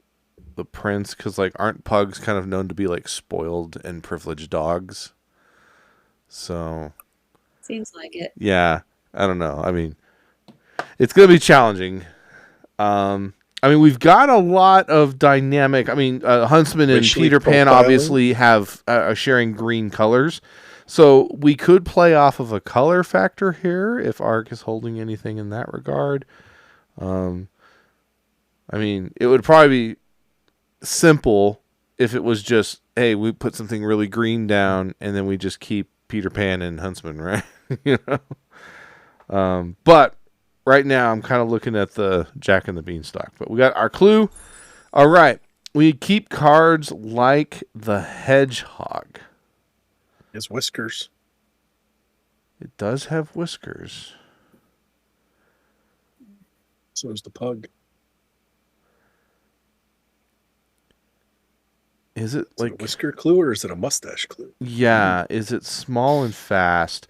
the prince, because like aren't pugs kind of known to be like spoiled and privileged dogs? So seems like it. Yeah, I don't know. I mean, it's going to be challenging. I mean, we've got a lot of dynamic. I mean, Huntsman and Peter Pan obviously have sharing green colors, so we could play off of a color factor here if Ark is holding anything in that regard. I mean, it would probably be simple if it was just, hey, we put something really green down and then we just keep Peter Pan and Huntsman, right? You know? But right now I'm kind of looking at the Jack and the Beanstalk. But we got our clue. All right. We keep cards like the hedgehog. It has whiskers. It does have whiskers. So does the pug. Is it like a whisker clue or is it a mustache clue? Yeah. Is it small and fast?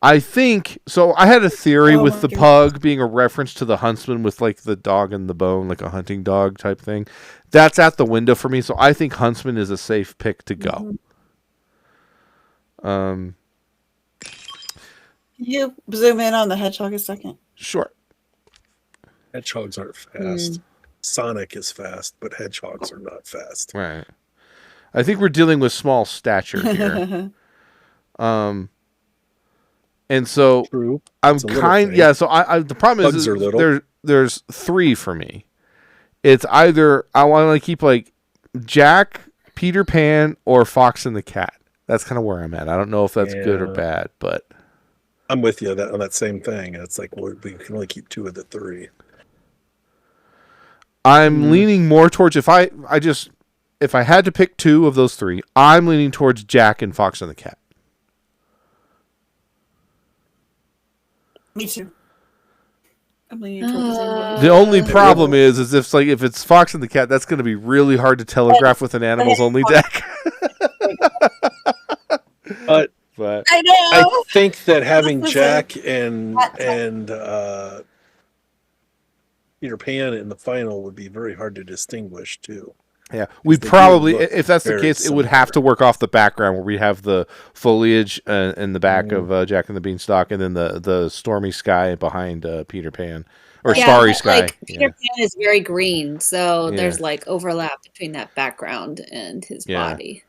I think so. I had a theory with the pug being a reference to the Huntsman with like the dog and the bone, like a hunting dog type thing. That's at the window for me. So I think Huntsman is a safe pick to go. Can you zoom in on the hedgehog a second? Sure. Hedgehogs aren't fast. Sonic is fast, but hedgehogs are not fast. Right. I think we're dealing with small stature here. And so True. I'm kind, yeah. So I the problem is there's 3 for me. It's either I want to keep like Jack, Peter Pan, or Fox and the Cat. That's kind of where I'm at. I don't know if that's good or bad, but I'm with you on that same thing. It's like we can only keep 2 of the 3. I'm leaning more towards if I had to pick 2 of those 3, I'm leaning towards Jack and Fox and the Cat. Me too. I'm leaning toward the same one. The only problem is if it's Fox and the Cat, that's going to be really hard to telegraph with an animals only deck. But I know. I think that having was Jack and Peter Pan in the final would be very hard to distinguish too. Yeah, we'd they do probably, look if that's the very case, it would have to work off the background where we have the foliage in the back of Jack and the Beanstalk, and then the stormy sky behind Peter Pan, or starry sky. Like Peter Pan is very green, so there's like overlap between that background and his body.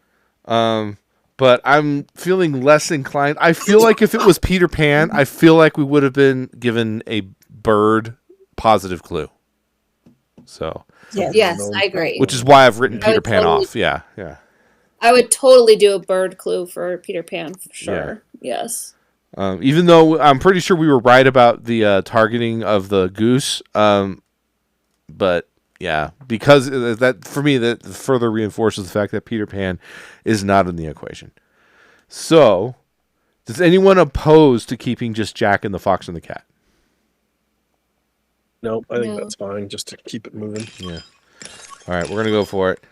But I'm feeling less inclined. I feel like if it was Peter Pan, I feel like we would have been given a bird positive clue. So. Yes, I agree. Which is why I've written Peter Pan off. Yeah. I would totally do a bird clue for Peter Pan for sure. Yeah. Yes. Even though I'm pretty sure we were right about the targeting of the goose. But yeah, because that for me that further reinforces the fact that Peter Pan is not in the equation. So, does anyone oppose to keeping just Jack and the Fox and the Cat? Nope, I think that's fine, just to keep it moving. Yeah. All right, we're going to go for it.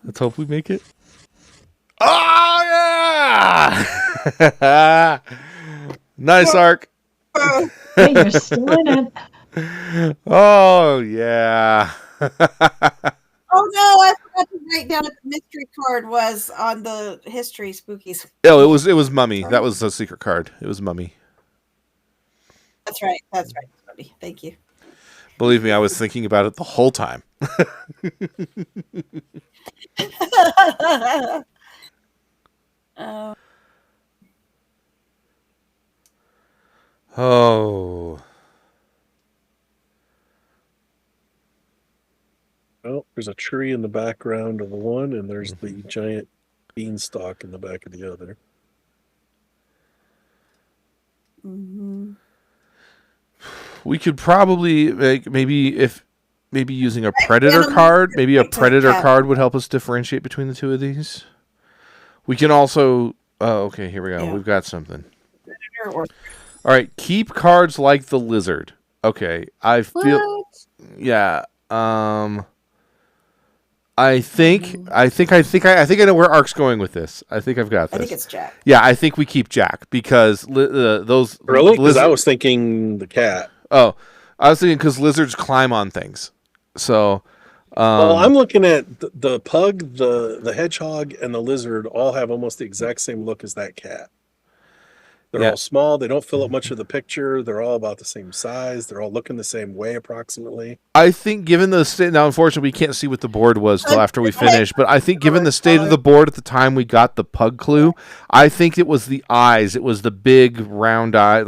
Let's hope we make it. Oh, yeah! Nice, Ark. Hey, you're still in it. Oh, yeah. Oh, no, I forgot to write down what the mystery card was on the history spookies. Oh, it was Mummy. Sorry. That was a secret card. It was Mummy. That's right. Mummy. Thank you. Believe me, I was thinking about it the whole time. Oh. Well, there's a tree in the background of the one, and there's the giant beanstalk in the back of the other. Mm-hmm. We could probably maybe using a predator card. Maybe a predator card would help us differentiate between the two of these. We can also. Oh, okay. Here we go. Yeah. We've got something. All right. Keep cards like the lizard. Okay. I feel. What? Yeah. I think I know where Ark's going with this. I think I've got this. I think it's Jack. Yeah, I think we keep Jack because those. Really? Because I was thinking the cat. Oh, I was thinking because lizards climb on things. So. Well, I'm looking at the pug, the hedgehog, and the lizard all have almost the exact same look as that cat. They're all small. They don't fill up much of the picture. They're all about the same size. They're all looking the same way, approximately. I think given the state... Now, unfortunately, we can't see what the board was till after we finish, but I think given the state of the board at the time we got the pug clue, I think it was the eyes. It was the big, round eye,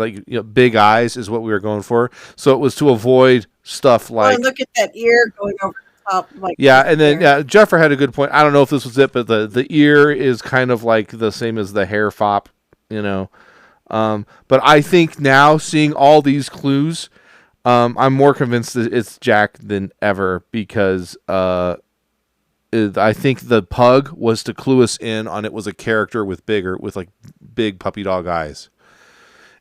big eyes is what we were going for. So it was to avoid stuff like... look at that ear going over the top. And then Jeffrey had a good point. I don't know if this was it, but the ear is kind of like the same as the hair fop, But I think now, seeing all these clues, I'm more convinced that it's Jack than ever because I think the pug was to clue us in on it was a character with big puppy dog eyes,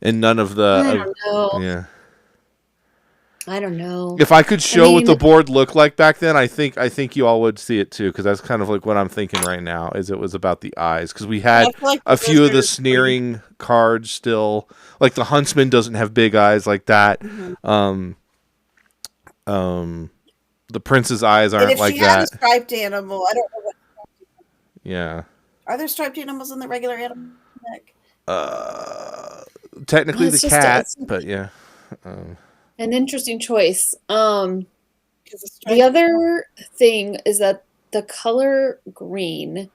and none of the. I don't know. I don't know. If I could show what the board looked like back then, I think you all would see it too, because that's kind of like what I'm thinking right now. Is it was about the eyes, because we had a few of the sneering cards still, like the huntsman doesn't have big eyes like that. Mm-hmm. The prince's eyes aren't like that. If she had a striped animal, I don't know what. Yeah. Are there striped animals in the regular animal deck? Technically the cat, but yeah. An interesting choice. The other thing is that the color green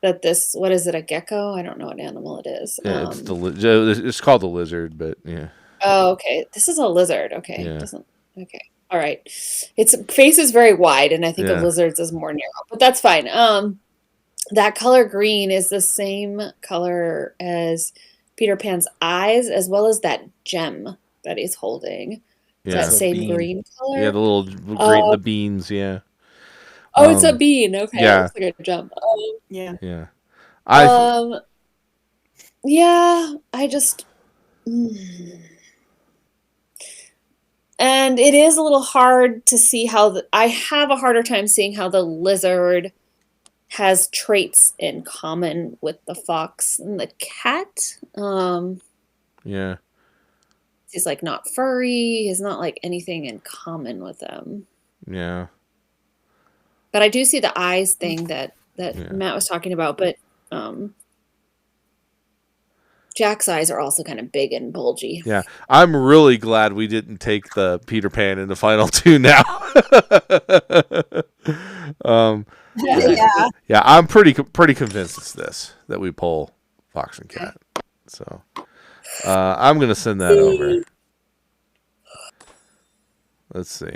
that this, what is it, a gecko? I don't know what animal it is. Yeah, it's called the lizard, but yeah. Oh, okay. This is a lizard. Okay. Yeah. Okay. All right. Its face is very wide, and I think a lizard's is more narrow, but that's fine. That color green is the same color as Peter Pan's eyes, as well as that gem that he's holding. Yeah. That same green color. Yeah, the little green, the beans. Yeah. Oh, it's a bean. Okay. Yeah. Looks like a gem. Yeah. Yeah. Yeah. I just. And it is a little hard to see how I have a harder time seeing how the lizard has traits in common with the fox and the cat. Yeah. He's like not furry. He's not like anything in common with them. Yeah. But I do see the eyes thing that Matt was talking about. But Jack's eyes are also kind of big and bulgy. Yeah. I'm really glad we didn't take the Peter Pan in the final two now. Yeah, I'm pretty convinced it's this that we pull fox and cat. So I'm gonna send that over. Let's see.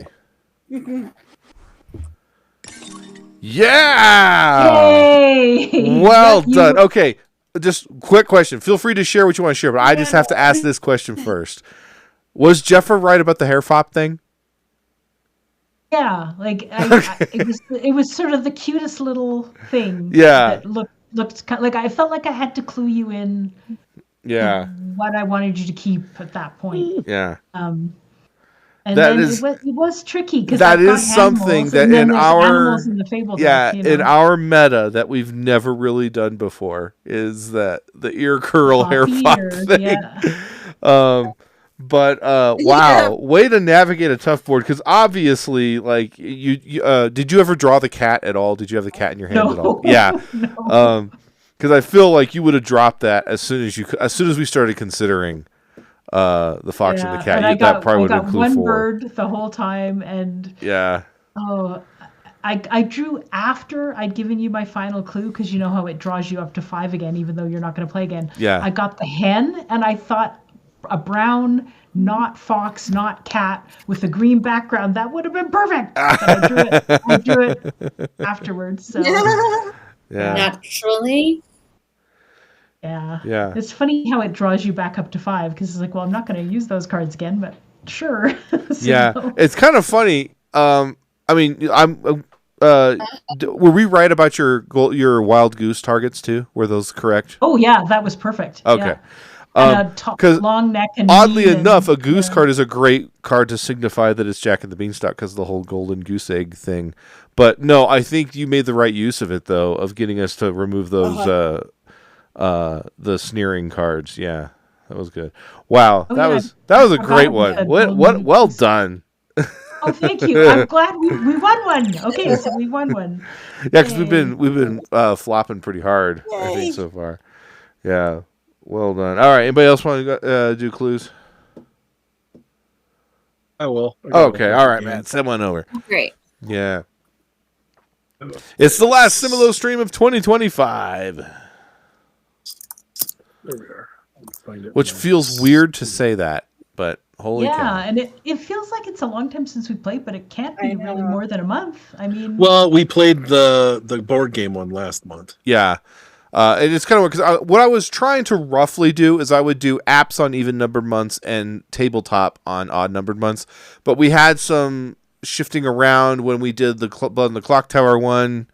Yeah. Yay! Well done. Okay, just quick question. Feel free to share what you want to share, but I just have to ask this question first. Was Jeffer right about the hair fop thing? Yeah, like it was sort of the cutest little thing. Yeah. That looked kind of, like I felt like I had to clue you in. Yeah. What I wanted you to keep at that point. Yeah. And that then is, it was tricky because that is something that in our in the fable in our meta that we've never really done before is that the ear curl hair fop thing. Yeah. But wow, way to navigate a tough board because obviously, like you did you ever draw the cat at all? Did you have the cat in your hand at all? Yeah. No. Because I feel like you would have dropped that as soon as we started considering the fox and the cat. That probably would have been clue one 4. bird the whole time, and I drew after I'd given you my final clue because you know how it draws you up to 5 again, even though you're not going to play again. Yeah. I got the hen, and I thought a brown, not fox, not cat, with a green background. That would have been perfect. But I drew it afterwards. So. Yeah. Naturally. Yeah. Yeah. It's funny how it draws you back up to 5 because it's like, well, I'm not going to use those cards again, but sure. Yeah. It's kind of funny. I mean, were we right about your wild goose targets too? Were those correct? Oh yeah, that was perfect. Okay. Because long neck and oddly enough, a goose card is a great card to signify that it's Jack and the Beanstalk because of the whole golden goose egg thing. But no, I think you made the right use of it though, of getting us to remove those the sneering cards. Yeah, that was good. Wow, that was a great one. Well done. Oh, thank you. I'm glad we won one. Okay, so we won one. Yeah, because we've been flopping pretty hard. I think so far. Yeah. Well done. All right. Anybody else want to do clues? I will. Okay. All right, man. Send one over. Great. Yeah. It's the last Similo stream of 2025. There we are. Find it. Which feels weird to say that, but holy cow. Yeah, and it feels like it's a long time since we played, but it can't be really more than a month. I mean, well, we played the board game one last month. Yeah. And it's kind of weird because what I was trying to roughly do is I would do apps on even numbered months and tabletop on odd numbered months. But we had some shifting around when we did the Blood in the Clock Tower one.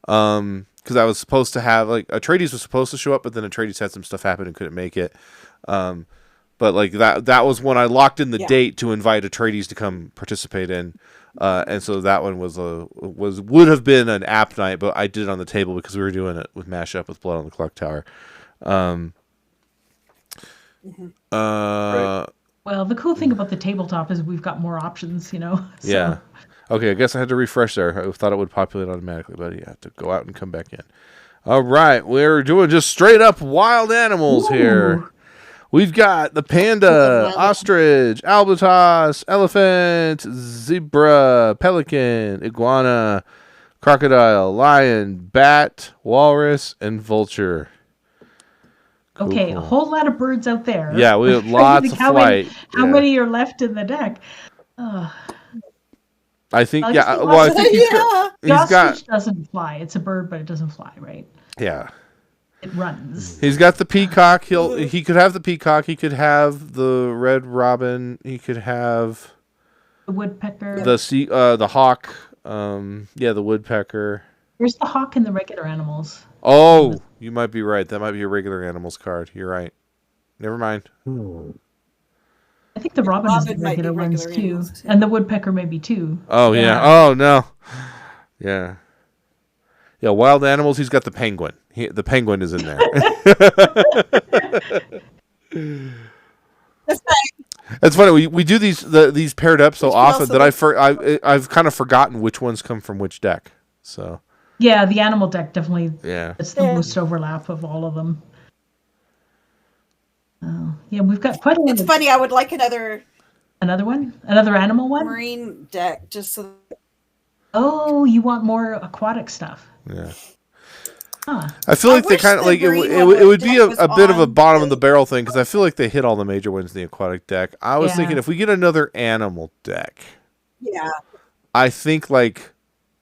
Because I was supposed to have, like, Atreides was supposed to show up, but then Atreides had some stuff happen and couldn't make it. But, like, that was when I locked in the date to invite Atreides to come participate in. And so that one would have been an app night, but I did it on the table because we were doing it with mashup with Blood on the Clock Tower. well, the cool thing about the tabletop is we've got more options, you know. So. Yeah. Okay, I guess I had to refresh there. I thought it would populate automatically, but you have to go out and come back in. All right, we're doing just straight up wild animals here. We've got the panda, ostrich, albatross, elephant, zebra, pelican, iguana, crocodile, lion, bat, walrus, and vulture. Cool, okay, cool. A whole lot of birds out there. Yeah, we have lots of flight. How many are left in the deck? I think, I think the ostrich doesn't fly. It's a bird, but it doesn't fly, right? Yeah. It runs. He's got the peacock. He could have the peacock. He could have the red robin. He could have the woodpecker. The hawk. The woodpecker. Where's the hawk in the regular animals? Oh, you might be right. That might be a regular animals card. You're right. Never mind. I think the robin is the Robin might be regular ones regular too. animals, too. And the woodpecker maybe too. Oh yeah. Oh no. Yeah. Yeah. Wild animals. He's got the penguin. The penguin is in there. That's right. It's funny. We do these paired up so Which often also that I've kind of forgotten which ones come from which deck. So Yeah, the animal deck definitely. yeah. It's the most overlap of all of them. Yeah, we've got quite a lot. It's funny. I would like another one, another animal one. marine deck, just so. Oh, you want more aquatic stuff? Yeah. Huh. I feel like they wish kind of the like it green would one be was a bit of a on bottom of the- the barrel thing because I feel like they hit all the major ones in the aquatic deck. I was Yeah. thinking if we get another animal deck, Yeah. I think like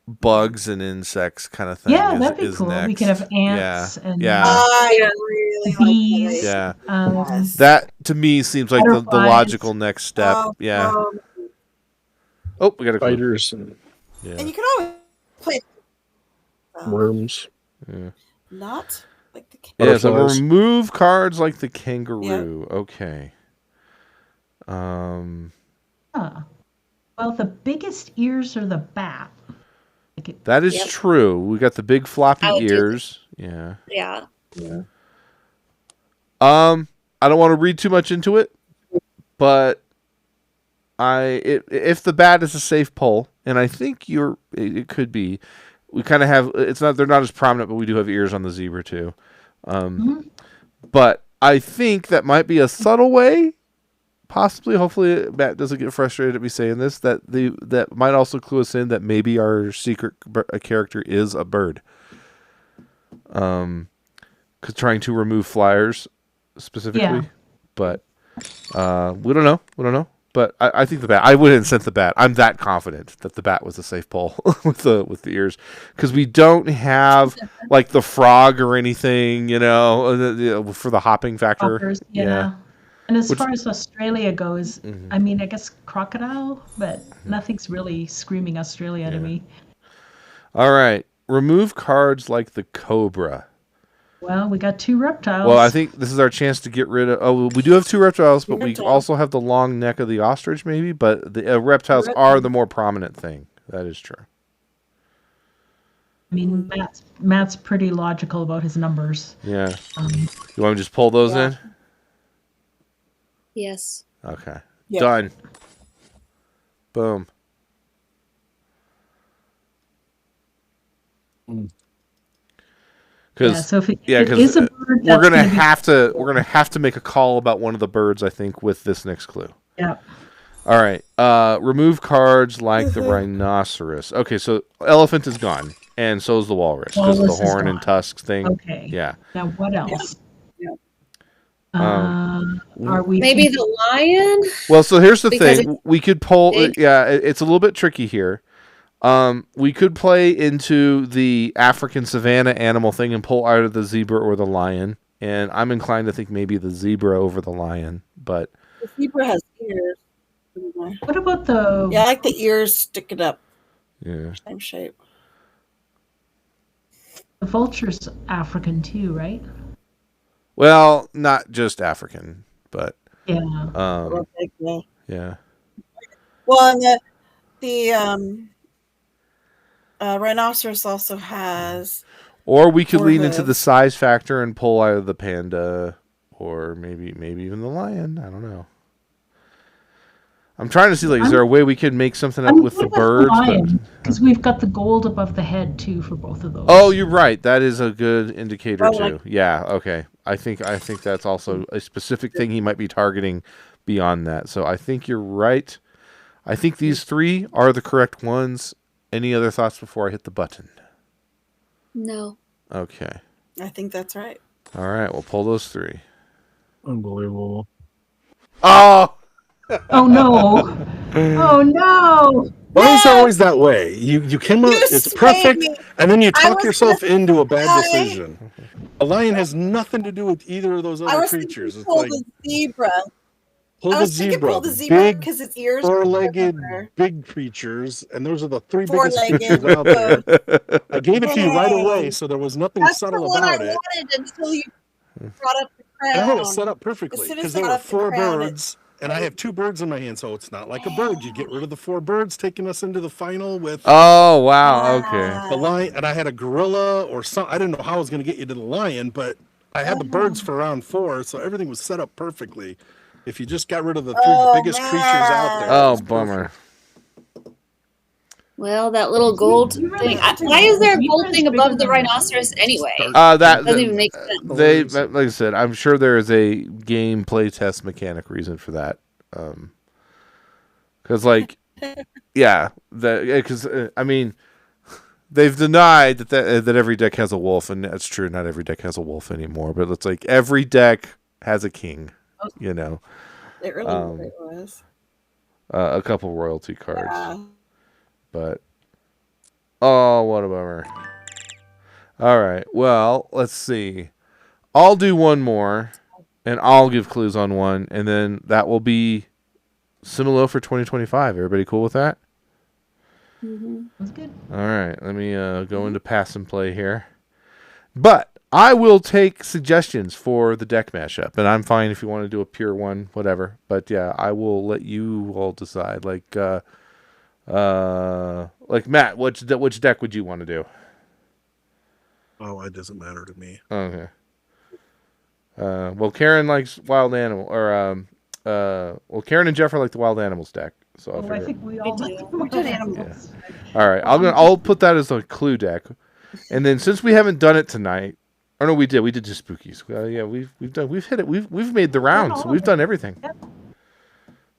bugs and insects kind of thing. Yeah, is, that'd be is cool. Next. We could have ants and Yeah. I Yeah. really bees. Yeah. Yes. That to me seems like the Butterflies. logical next step. Oh, Yeah. Oh, we got a clue. Spiders and Yeah. And you could always play worms. Yeah. not like the Yeah, so Butterflies. remove cards like the kangaroo. Okay. Huh. Well, the biggest ears are the bat. Like it, That is Yep. true. We got the big floppy I would do ears. Yeah. Yeah. I don't want to read too much into it, but if the bat is a safe pull, and I think it could be. We kind of have they're not as prominent, but we do have ears on the zebra too. But I think that might be a subtle way, possibly. Hopefully, Matt doesn't get frustrated at me saying this. That might also clue us in that maybe our secret character is a bird. Cause trying to remove flyers specifically, Yeah. but we don't know. But I think the bat. I wouldn't sent the bat. I'm that confident that the bat was a safe pull with the ears, because we don't have like the frog or anything, for the hopping factor. hoppers, yeah. And as Which- far as Australia goes, I mean, I guess crocodile, but nothing's really screaming Australia to me. All right, remove cards like the cobra. Well, we got 2 reptiles. Well, I think this is our chance to get rid of. Oh, we do have 2 reptiles, but we Reptile. also have the long neck of the ostrich, maybe. But the reptiles are the more prominent thing. That is true. I mean, Matt's pretty logical about his numbers. Yeah. You want me to just pull those in? Yes. Okay. Yeah. Done. Boom. Because So if it yeah, is a bird, we're that's gonna have to make a call about one of the birds, I think, with this next clue. Yeah. All right. Remove cards like the rhinoceros. Okay, so elephant is gone, and so is the walrus because of Walrus the is horn and gone. tusks thing. Okay. Yeah. Now what else? Yeah. Are we Maybe the lion? Well, so here's the Because thing. We could pull. big. It's a little bit tricky here. We could play into the African savanna animal thing and pull either the zebra or the lion. And I'm inclined to think maybe the zebra over the lion. But The zebra has ears. What about the Yeah, I like the ears sticking up. yeah, Same shape. vulture's African too, right? well, not just African, but Yeah. yeah. Well, and the rhinoceros also has. Or we could Or lean into hooves. the size factor and pull either the panda or maybe even the lion. I don't know. I'm trying to see, like, is there a way we could make something up with the birds? Because we've got the gold above the head too for both of those. Oh, you're right. That is a good indicator Oh, too. like- Yeah. Okay. I think that's also a specific thing he might be targeting beyond that. So I think you're right. I think these 3 are the correct ones. Any other thoughts before I hit the button? No. Okay. I think that's right. All right. We'll pull those 3. Unbelievable. Oh. Oh no! Oh no! Why is it always that way? You came up, You it's swayed perfect, me. and then you I talk was yourself gonna into a bad say- decision. A lion has nothing to do with either of those I other was creatures. thinking It's pull like the zebra. pull I the was thinking zebra, pull the zebra big because its ears are four-legged everywhere. big creatures, and those are the 3 biggest Four-legged. creatures out there. So I gave it to you right Dang. away, so there was nothing that's the subtle one I about it. wanted until you brought up the I had it crown. set up perfectly As soon as because I there got were up the 4 crown, birds And I have 2 birds in my hand, so it's not like a bird. You get rid of the 4 birds, taking us into the final with Oh, wow. Okay. the lion. And I had a gorilla or some. I didn't know how I was going to get you to the lion, but I had the birds for round 4, so everything was set up perfectly. If you just got rid of the 3 biggest creatures out there. Oh, it's bummer. perfect. Well, that little gold thing. Why is there a gold thing above the rhinoceros anyway? That Doesn't even make sense. They, like I said, I'm sure there is a game playtest mechanic reason for that. Because, like, yeah, because I mean, they've denied that every deck has a wolf, and that's true. Not every deck has a wolf anymore, but it's like every deck has a king. You know, It really was. A couple royalty cards. Yeah. But, oh, what a bummer. All right, well, let's see. I'll do one more, and I'll give clues on one, and then that will be Similo for 2025. Everybody cool with that? Mm-hmm. That's good. All right, let me go into pass and play here. But I will take suggestions for the deck mashup, and I'm fine if you want to do a pure one, whatever. But, yeah, I will let you all decide. Like Matt, which deck would you want to do? Oh, it doesn't matter to me. Okay. Well, Karen likes wild animal, or well, Karen and Jeff are like the wild animals deck. So I think we all like Wild animals. All right, I'll put that as a clue deck, and then since we haven't done it tonight, or no, we did just spookies. Yeah, we've hit it. We've made the rounds. We've done everything. Yep.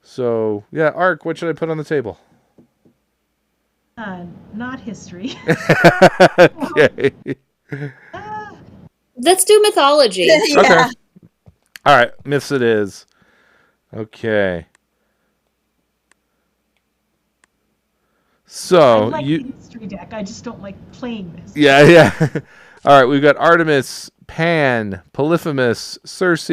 So yeah, Ark, what should I put on the table? Not history. Okay. Let's do mythology. Yeah. Okay. All right, myths it is. Okay. I So like the history deck. I just don't like playing this. Yeah. All right, we've got Artemis, Pan, Polyphemus, Circe,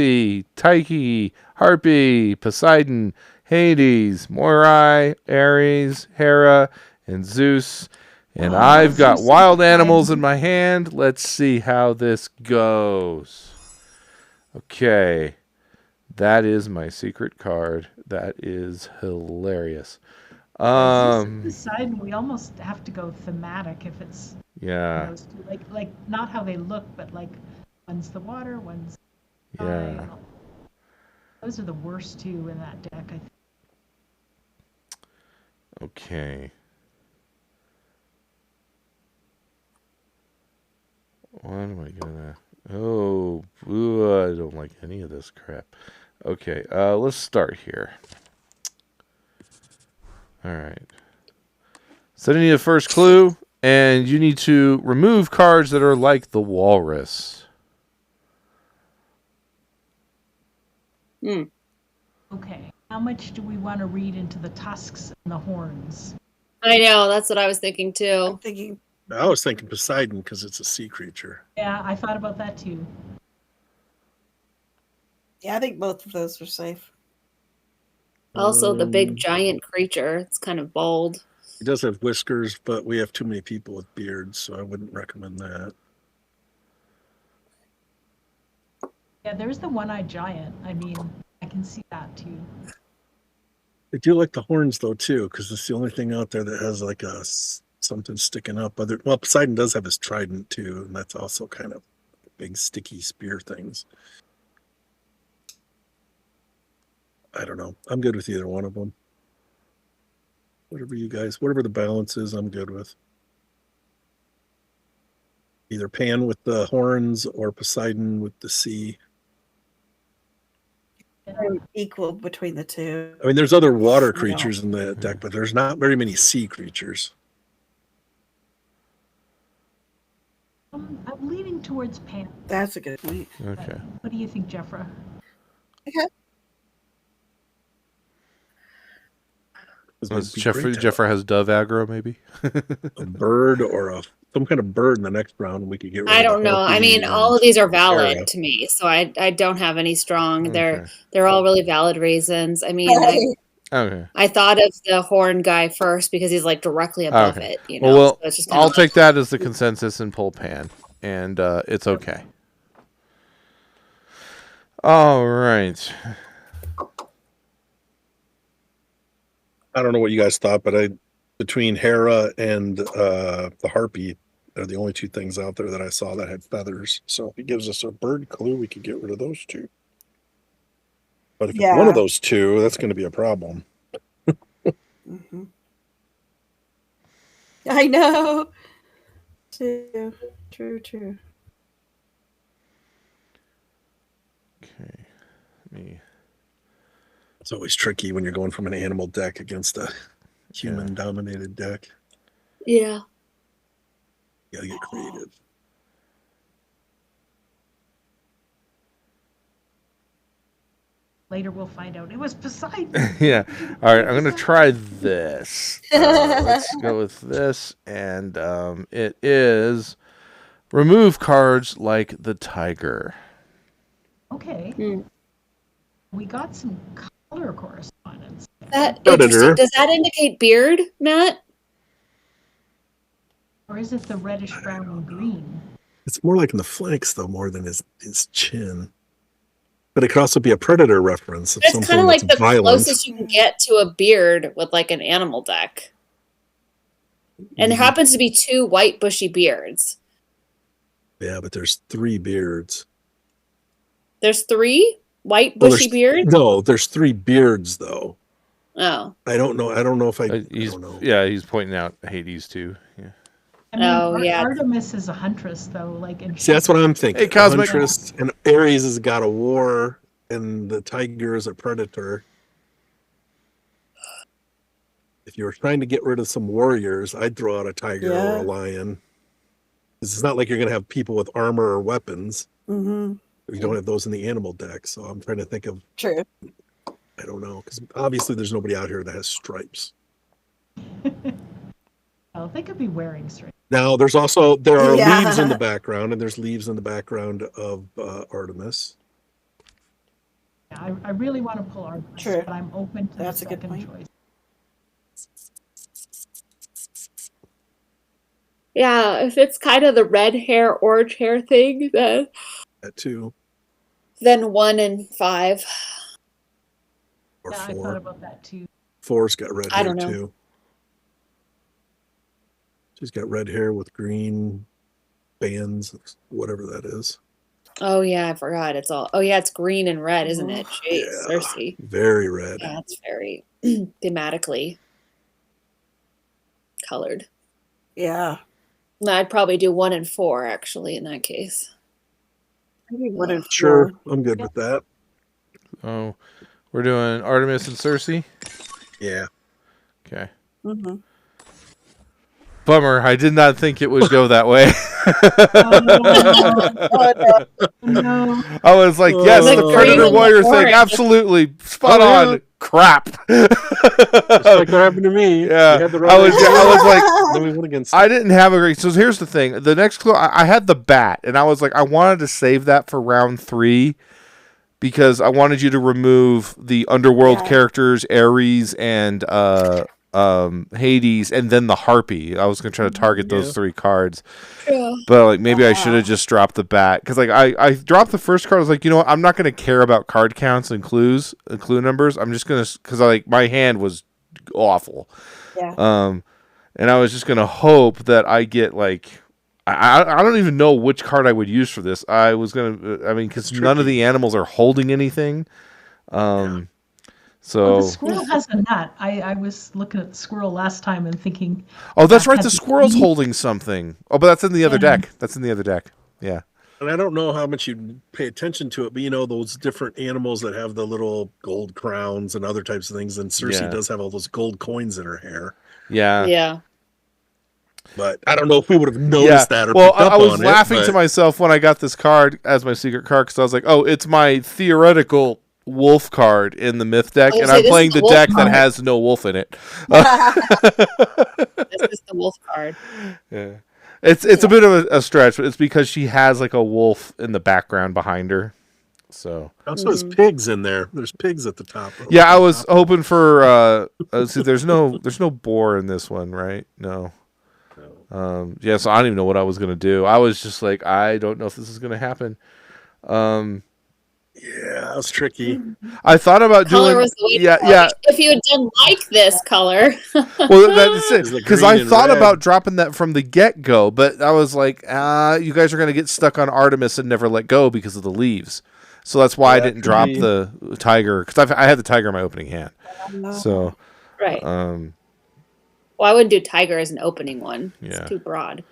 Tyche, Harpy, Poseidon, Hades, Moirai, Ares, Hera, and Zeus. And I've got Zeus wild is animals fine. in my hand. Let's see how this goes. Okay. That is my secret card. That is hilarious. Poseidon, we almost have to go thematic if it's Yeah. those two. Like not how they look, but like one's the water, one's the Yeah. sky. Those are the worst two in that deck, I think. Okay. What am I gonna... Oh, I don't like any of this crap. Okay, let's start here. All right. So I need a first clue, and you need to remove cards that are like the walrus. Okay. How much do we want to read into the tusks and the horns? I know, that's what I was thinking too. I'm thinking, I was thinking Poseidon because it's a sea creature. Yeah, I thought about that too. yeah, I think both of those are safe. Also, the big giant creature. It's kind of bold. He does have whiskers, but we have too many people with beards, so I wouldn't recommend that. Yeah, there's the one-eyed giant. I mean, I can see that too. I do like the horns though too, because it's the only thing out there that has like something sticking up. Well, Poseidon does have his trident too, and that's also kind of big sticky spear things. I don't know. I'm good with either one of them. Whatever the balance is, I'm good with. Either Pan with the horns or Poseidon with the sea. Equal between the two. I mean, there's other water creatures in the deck, but there's not very many sea creatures. I'm leaning towards Pan. That's a good point. Okay. What do you think, Jeffra? Okay. Jeffrey has dove aggro, maybe? A bird or some kind of bird in the next round, we could get rid I of don't the know. I harpy mean, and all of these are valid Hera. to me, so I don't have any strong. Okay. They're all really valid reasons. I mean, Okay. I thought of the horn guy first because he's like directly above Okay. it. You know, Well, so it's just kinda I'll like- take that as the consensus and pull Pan, and it's okay. All right. I don't know what you guys thought, but between Hera and the Harpy, they're the only two things out there that I saw that had feathers. So if he gives us a bird clue, we could get rid of those two. But if it's one of those two, that's going to be a problem. Mm-hmm. I know. True. Okay. It's always tricky when you're going from an animal deck against a human-dominated deck. Yeah. You gotta get creative. Later we'll find out. It was Poseidon. Yeah. All right, I'm going to try this. Let's go with this. And it is remove cards like the tiger. Okay. We got some color correspondence. Interesting. Does that indicate beard, Matt? Or is it the reddish brown and green? It's more like in the flanks, though, more than his chin. But it could also be a predator reference. It's kind of like the closest you can get to a beard with like an animal deck. And there happens to be 2 white bushy beards. Yeah, but there's 3 beards. There's 3 white bushy beards? No, there's 3 beards, though. Oh. I don't know. I don't know if I don't know. Yeah, he's pointing out Hades, too. Yeah. I mean, Artemis is a huntress, though. See, that's what I'm thinking. Hey, Cosmic. Huntress, and Ares has got a war, and the tiger is a predator. If you were trying to get rid of some warriors, I'd throw out a tiger or a lion. It's not like you're going to have people with armor or weapons. Mm-hmm. You don't have those in the animal deck, so I'm trying to think of. True. I don't know, because obviously there's nobody out here that has stripes. Well, they could be wearing stripes. Now, there are leaves in the background, and there's leaves in the background of Artemis. Yeah, I really want to pull Artemis, but I'm open to the second choice. Yeah, if it's kind of the red hair, orange hair thing, then that too. Then 1 and 5. Or 4. I thought about that too. 4's got red hair too. She's got red hair with green bands, whatever that is. Oh yeah, I forgot. It's green and red, isn't it? Jeez, Cersei. Very red. Yeah, it's very thematically colored. Yeah. No, I'd probably do 1 and 4 actually in that case. Maybe 1 and 4. Sure, I'm good with that. Oh, we're doing Artemis and Cersei? Yeah. Okay. Mm-hmm. Bummer. I did not think it would go that way. No. I was like, yes, the Predator Warrior thing. Absolutely. Spot on. Crap. Just like that happened to me. Yeah. I was like, I didn't have a great. So here's the thing. The next clue, I had the bat, and I was like, I wanted to save that for round 3 because I wanted you to remove the underworld characters, Ares and Hades, and then the Harpy. I was going to try to target those 3 cards. Yeah. But like maybe I should have just dropped the bat because like I dropped the first card. I was like, you know what? I'm not going to care about card counts and clue numbers. I'm just going to because like my hand was awful. Yeah. And I was just going to hope that I get like I don't even know which card I would use for this. I was going to because none of the animals are holding anything. So the squirrel has a nut. I was looking at the squirrel last time and thinking. Oh, that's right. The squirrel's holding something. Oh, but that's in the other deck. That's in the other deck. Yeah. And I don't know how much you pay attention to it, but those different animals that have the little gold crowns and other types of things. And Cersei does have all those gold coins in her hair. Yeah. Yeah. But I don't know if we would have noticed that or picked up on it. I was laughing to myself when I got this card as my secret card because I was like, oh, it's my theoretical wolf card in the myth deck, and I'm playing the deck that has no wolf in it. This is the wolf card. Yeah, it's a bit of a stretch, but it's because she has like a wolf in the background behind her. So also there's pigs in there. There's pigs at the top. Yeah, I was hoping for. See, there's no boar in this one, right? No. Yeah, so I don't even know what I was gonna do. I was just like, I don't know if this is gonna happen. Yeah, that was tricky. I thought about Color doing. was the way to Yeah, go. yeah. If you had done like this color. Well, that's it. Is the Because green I and thought red. about dropping that from the get go, but I was like, you guys are going to get stuck on Artemis and never let go because of the leaves. So that's why I didn't drop the tiger, because I had the tiger in my opening hand. So, right. Well, I wouldn't do tiger as an opening one. Yeah. It's too broad.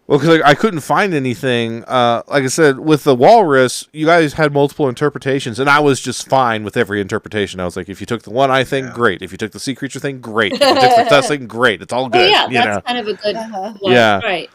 Well, because I couldn't find anything. Like I said, with the walrus, you guys had multiple interpretations, and I was just fine with every interpretation. I was like, if you took the one eye thing, great. If you took the sea creature thing, great. If you took the dust thing, great. It's all good. Oh, yeah, that's kind of a good one. Yeah. Right.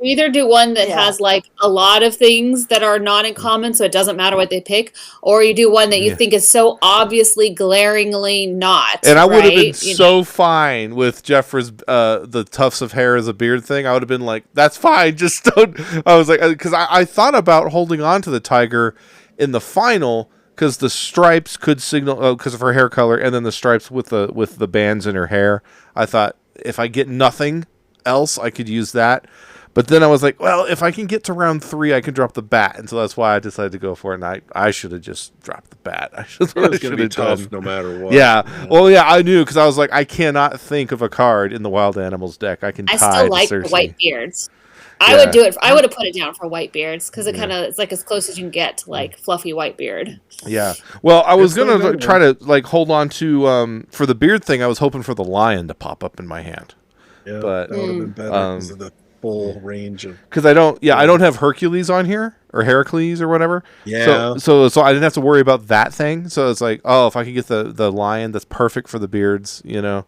You either do one that has like a lot of things that are not in common, so it doesn't matter what they pick, or you do one that you think is so obviously, glaringly not. And I would have been so fine with Jeffrey's the tufts of hair as a beard thing. I would have been like, that's fine. Just don't. I was like, because I thought about holding on to the tiger in the final because the stripes could signal because of her hair color, and then the stripes with the bands in her hair. I thought if I get nothing else, I could use that. But then I was like, well, if I can get to round 3, I can drop the bat. And so that's why I decided to go for it. And I should have just dropped the bat. I should It was going to be tough no matter what. Yeah. Well, yeah, I knew because I was like, I cannot think of a card in the Wild Animals deck. I still like the white beards. I would do it. I would have put it down for white beards because it kind of it's like as close as you can get to like fluffy white beard. Yeah. Well, I was gonna try to like hold on to for the beard thing. I was hoping for the lion to pop up in my hand. Yeah, but that would have been better because of the full range of. Because I don't have Hercules on here or Heracles or whatever. Yeah. So I didn't have to worry about that thing. So it's like, oh, if I could get the lion, that's perfect for the beards, you know.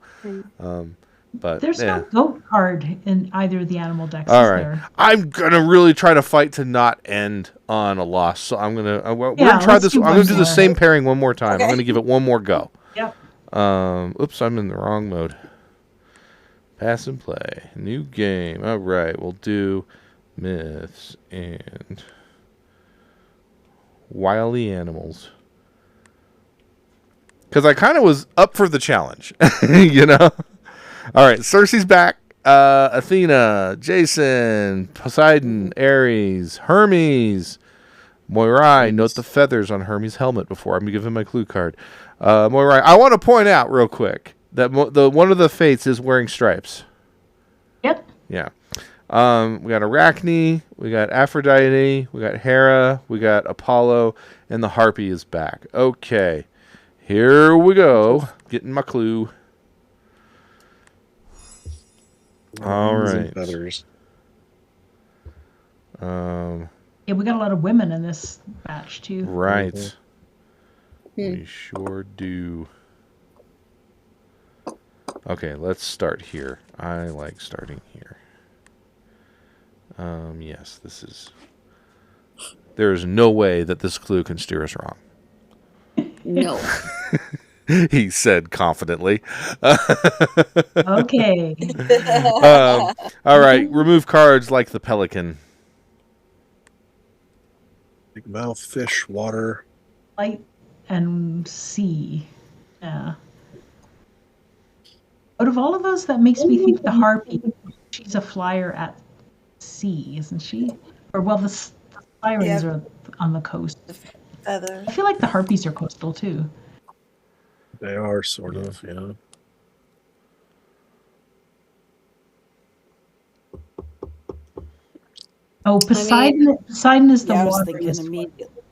But there's no goat card in either of the animal decks. All right, I'm gonna really try to fight to not end on a loss. So we're gonna try this. I'm gonna do the same pairing one more time. Okay. I'm gonna give it one more go. Yep. Oops, I'm in the wrong mode. Pass and play. New game. All right, we'll do myths and wily animals. Because I kind of was up for the challenge, you know. All right, Circe's back. Athena, Jason, Poseidon, Ares, Hermes, Moirai. Note the feathers on Hermes' helmet before I'm giving my clue card. Moirai. I want to point out real quick that one of the fates is wearing stripes. Yep. Yeah. We got Arachne, we got Aphrodite, we got Hera, we got Apollo, and the Harpy is back. Okay. Here we go. Getting my clue. All right. Feathers. Yeah, we got a lot of women in this batch too. Right. Mm-hmm. We sure do. Okay, let's start here. I like starting here. Yes, this is. There is no way that this clue can steer us wrong. No. He said confidently. Okay. All right. Remove cards like the pelican. Big mouth, fish, water. Light and sea. Yeah. Out of all of those, that makes me think the Harpy. She's a flyer at sea, isn't she? Or, well, the sirens are on the coast. I feel like the Harpies are coastal, too. They are, sort of, yeah. Oh, Poseidon! Poseidon is the water.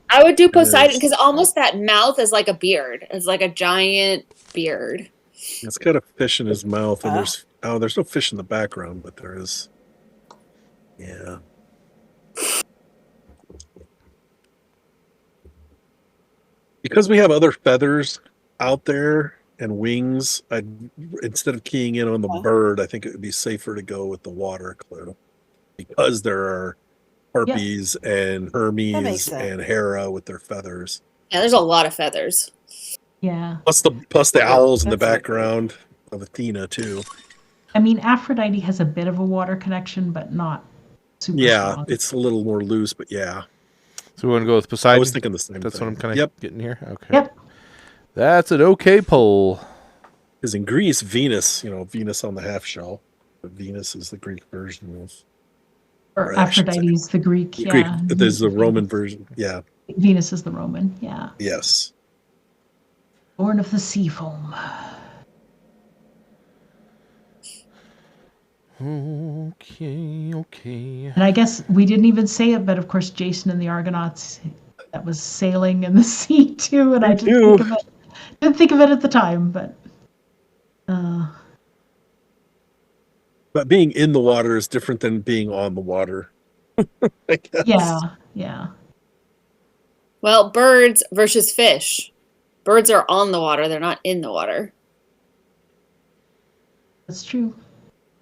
I would do Poseidon because almost that mouth is like a beard. It's like a giant beard. It's got a fish in his mouth, and there's no fish in the background, but there is. Yeah. Because we have other feathers out there and wings, instead of keying in on the bird, I think it would be safer to go with the water clue. Because there are Harpies and Hermes and Hera with their feathers. Yeah, there's a lot of feathers. Yeah. Plus the owls in the background of Athena too. I mean, Aphrodite has a bit of a water connection, but not super strong. It's a little more loose, but yeah. So we want to go with Poseidon? I was thinking the same thing. That's what I'm kind of getting here? Okay. Yep. That's an okay poll. Because in Greece, Venus, Venus on the half shell. But Venus is the Greek version of Or Aphrodite's the Greek, yeah. There's the Roman version, yeah. Venus is the Roman, yeah. Yes. Born of the sea foam. Okay. And I guess we didn't even say it, but of course Jason and the Argonauts, that was sailing in the sea too, and I didn't think of it at the time, but But being in the water is different than being on the water. I guess. Yeah. Well, birds versus fish. Birds are on the water, they're not in the water. That's true.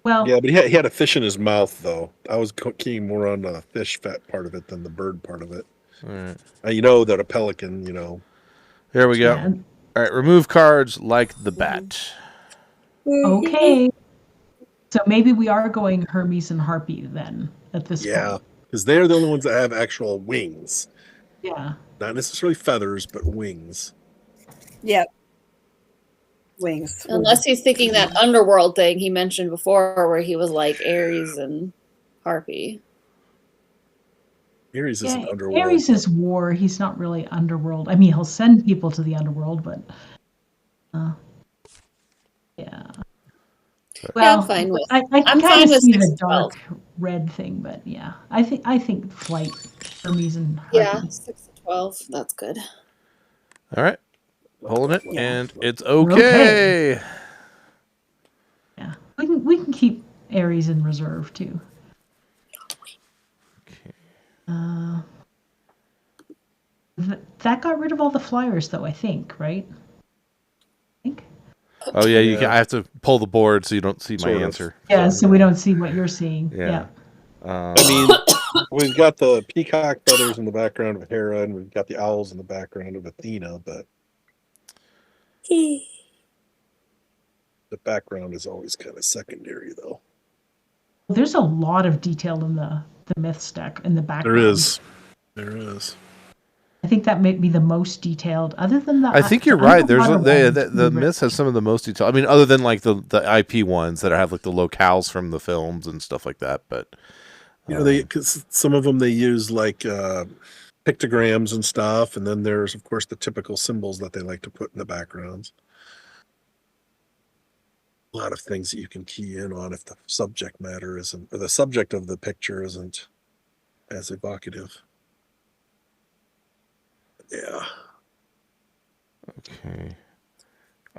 Well, yeah, but he had a fish in his mouth, though. I was keying more on the fish fat part of it than the bird part of it. All right. You know that a pelican, Here we go. Yeah. All right, remove cards like the bat. Okay. So maybe we are going Hermes and Harpy then at this point. Yeah, because they're the only ones that have actual wings. Yeah. Not necessarily feathers, but wings. Yep. Wings. Unless he's thinking that underworld thing he mentioned before where he was like Aries and Harpy. Aries isn't underworld. Aries is war. He's not really underworld. I mean, he'll send people to the underworld, but yeah. Well, I'm fine with. I I'm kind fine of with see 6 the to 12. dark red thing, but yeah, I think flight, Hermes and Harpy. Yeah, 6 to 12. That's good. All right. Holding it, and it's We're okay. Yeah, we can keep Aries in reserve too. Okay. That got rid of all the flyers, though. I think, right? Oh yeah, I have to pull the board so you don't see my answer. Yeah, so we don't see what you're seeing. Yeah. I mean, we've got the peacock feathers in the background of Hera, and we've got the owls in the background of Athena, but the background is always kind of secondary, though. There's a lot of detail in the myth deck in the background. There is. I think that may be the most detailed. Other than that, I think you're right. There's the myths has some of the most detail. I mean, other than like the IP ones that have like the locales from the films and stuff like that. But because some of them they use like pictograms and stuff, and then there's of course the typical symbols that they like to put in the backgrounds. A lot of things that you can key in on if the subject matter isn't, or the subject of the picture isn't as evocative. Yeah. Okay.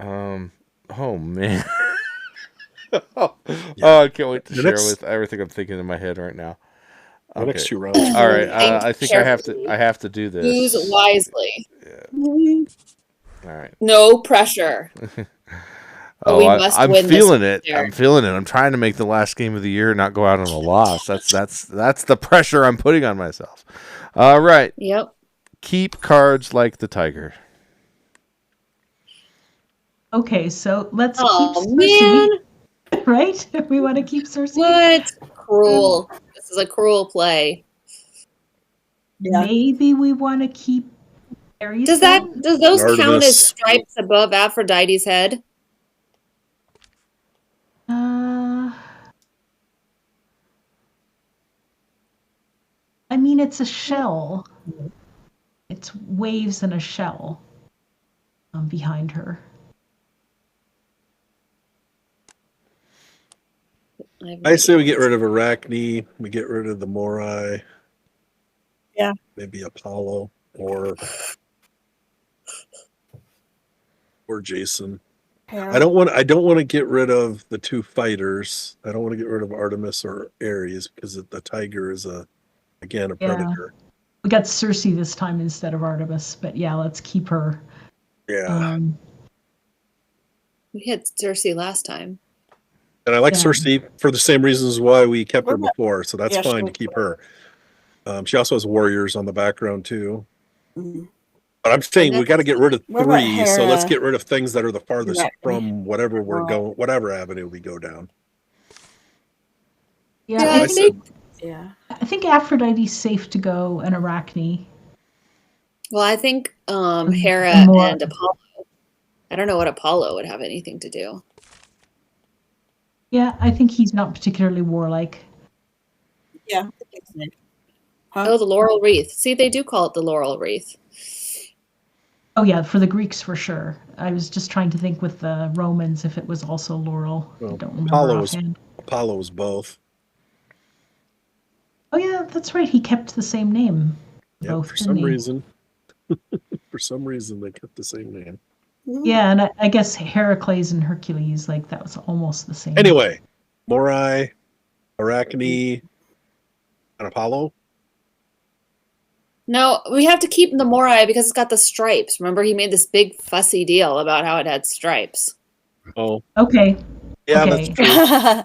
Oh man. Oh, I can't wait to share with everything I'm thinking in my head right now. The next 2 rounds. All right. I think I have to do this. Choose wisely. Yeah. All right. No pressure. I'm feeling it. I'm feeling it. I'm trying to make the last game of the year not go out on a loss. That's the pressure I'm putting on myself. All right. Yep. Keep cards like the tiger. Okay, so let's keep Cersei. Man. Right? We want to keep Cersei. What? Cruel. This is a cruel play. Yeah. Maybe we want to keep Aries. Does those Artemis. count as stripes above Aphrodite's head? I mean, it's a shell. It's waves in a shell behind her. I say we get rid of Arachne. We get rid of the Morai. Yeah. Maybe Apollo or Jason. Yeah. I don't want to get rid of the 2 fighters. I don't want to get rid of Artemis or Ares because the tiger is a predator. We got Cersei this time instead of Artemis, but yeah, let's keep her. Yeah. We had Cersei last time. And I like Cersei for the same reasons why we kept her What about- before, so that's fine to keep her. She also has warriors on the background too. Mhm. But I'm saying we got to get rid of What about 3, so let's Hera? get rid of things that are the farthest Yeah. from whatever we're going, whatever avenue we go down. Yeah, Yeah. I think Aphrodite's safe to go, and Arachne. Well, I think Hera and Apollo. I don't know what Apollo would have anything to do. Yeah, I think he's not particularly warlike. Yeah. Huh? Oh, the laurel wreath. See, they do call it the laurel wreath. Oh yeah, for the Greeks for sure. I was just trying to think with the Romans if it was also laurel. Well, I don't remember Apollo offhand. was both. Oh yeah, that's right. He kept the same name. Yep, Both, for didn't some he? reason. For some reason, they kept the same name. Yeah, and I guess Heracles and Hercules, like that was almost the same. Anyway, Morai, Arachne, and Apollo. No, we have to keep the Morai because it's got the stripes. Remember, he made this big fussy deal about how it had stripes. Oh, Okay. yeah, Okay. that's true.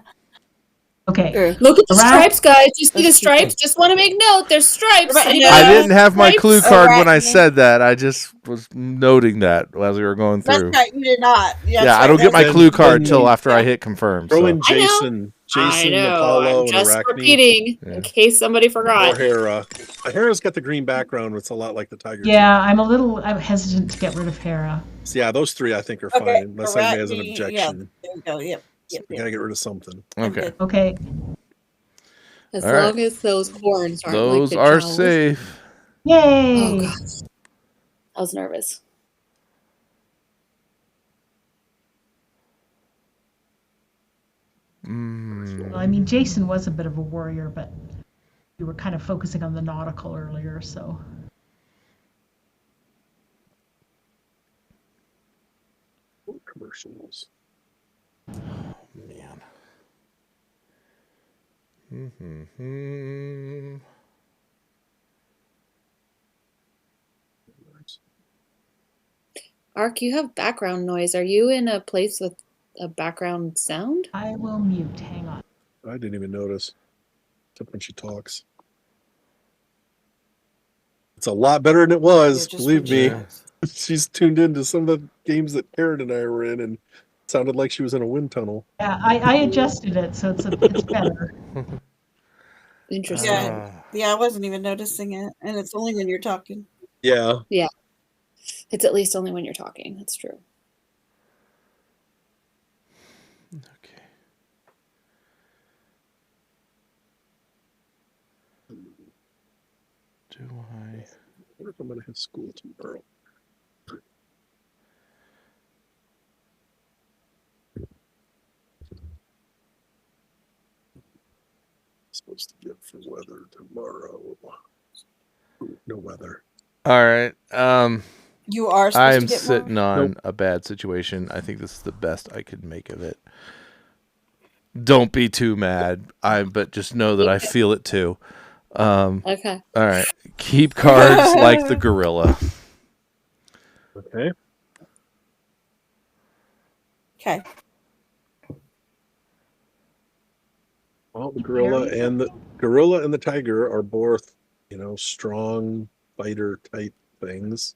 Okay. Look at the Arach- stripes, guys. You see the That's stripes? Just want to make note. There's stripes. Right, Anybody no. I know didn't have my stripes? clue card when I Arachne. said that. I just was noting that as we were going That's through. right. You did not. Yeah, I don't get my Then- clue card then- till after I Yeah. hit confirm. Throw So. in I know. Jason, I know. Apollo, I'm and just Arachne. repeating in case somebody Or forgot. Hera. Hera's got the green background. It's a lot like the tiger. Yeah, I'm hesitant to get rid of Hera. So yeah, those three I think are Okay, fine, unless anybody has an Arachne, objection. Yeah, there we go. Yep. So we gotta get rid of something. Okay. Okay. As All long right. as those horns aren't Those like the are jowls. safe. Yay! Oh gosh, I was nervous. Mm. Well, I mean, Jason was a bit of a warrior, but we were kind of focusing on the nautical earlier, so. Commercials. Man. Mm-hmm. Ark, you have background noise. Are you in a place with a background sound? I will mute. Hang on. I didn't even notice. Except when she talks. It's a lot better than it was, Yeah, believe me. Yeah. She's tuned into some of the games that Karen and I were in, and it sounded like she was in a wind tunnel. Yeah, I adjusted it, so it's better. Interesting. Yeah, I wasn't even noticing it, and it's only when you're talking. Yeah. It's at least only when you're talking. That's true. Okay. Do I? I wonder if I'm gonna have school tomorrow. Supposed to get for weather tomorrow. Ooh, no weather. All right. You are supposed I'm to get sitting more. on a bad situation. I think this is the best I could make of it. Don't be too mad. But just know that I feel it too. Okay. All right. Keep cards like the gorilla. Okay. Okay. Well, the gorilla and the tiger are both, strong fighter type things.